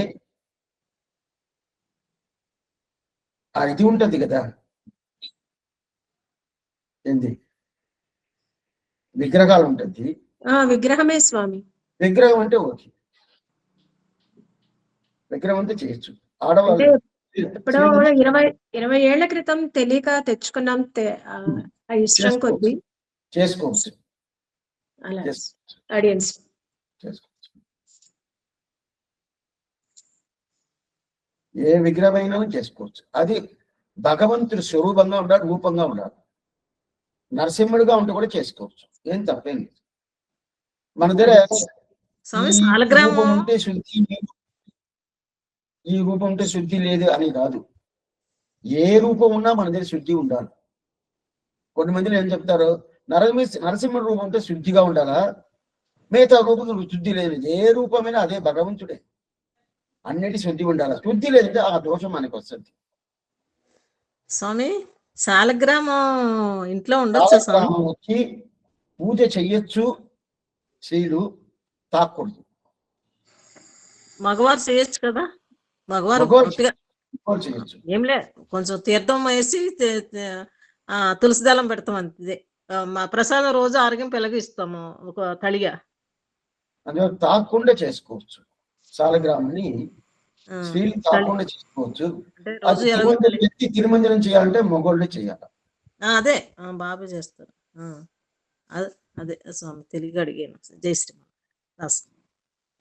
ఇది ఉంటది కదా, ఏంది విగ్రహాలు ఉంటుంది. విగ్రహమే స్వామి. విగ్రహం అంటే ఓకే, విగ్రహం అంటే చేయొచ్చు. ఆడవాళ్ళు ఎప్పుడో 20 ఏళ్ల క్రితం తెలియక తెచ్చుకున్నాం, ఇష్టం కొద్ది చేసుకోవచ్చు. ఏ విగ్రహమైనా చేసుకోవచ్చు. అది భగవంతుడి స్వరూపంగా ఉండాలి, రూపంగా ఉండాలి. నరసింహుడిగా ఉంటే కూడా చేసుకోవచ్చు, ఏం తప్పేం లేదు. మన దగ్గర రూపం ఉంటే శుద్ధి, ఈ రూపం ఉంటే శుద్ధి లేదు అని కాదు. ఏ రూపం ఉన్నా మన దగ్గర శుద్ధి ఉండాలి. కొన్ని మందిని ఏం చెప్తారు, నరసింహుడి రూపం ఉంటే శుద్ధిగా ఉండాలా, మిగతా రూపం శుద్ధి లేదు. ఏ రూపమైనా అదే భగవంతుడే, అన్నిటి శుద్ధి ఉండాలి. శుద్ధి లేదంటే ఆ దోషం మనకి వస్తుంది. స్వామి, శాలగ్రామం ఇంట్లో ఉండొచ్చు వచ్చి పూజ చెయ్యొచ్చు, స్త్రీలు తాకూడదు. మగవారు చేయొచ్చు కదా? మగవారు చేయొచ్చు. ఏం లేదు, కొంచెం తీర్థం వేసి తులసి దళం పెడతాం అంతే. మా ప్రసాదం రోజు ఆరోగ్యం పిల్లకి ఇస్తాము ఒక తళిగా. అదే తాకుండా చేసుకోవచ్చు. శాలగ్రామాన్ని స్త్రీలు తాకుండా చేసుకోవచ్చు. తిరుమంజనం చేయాలంటే మగోళ్ళే చేయాలి. అదే బాబు చేస్తారు. అదే స్వామి తెలియక అడిగాను. జై శ్రీరామ్.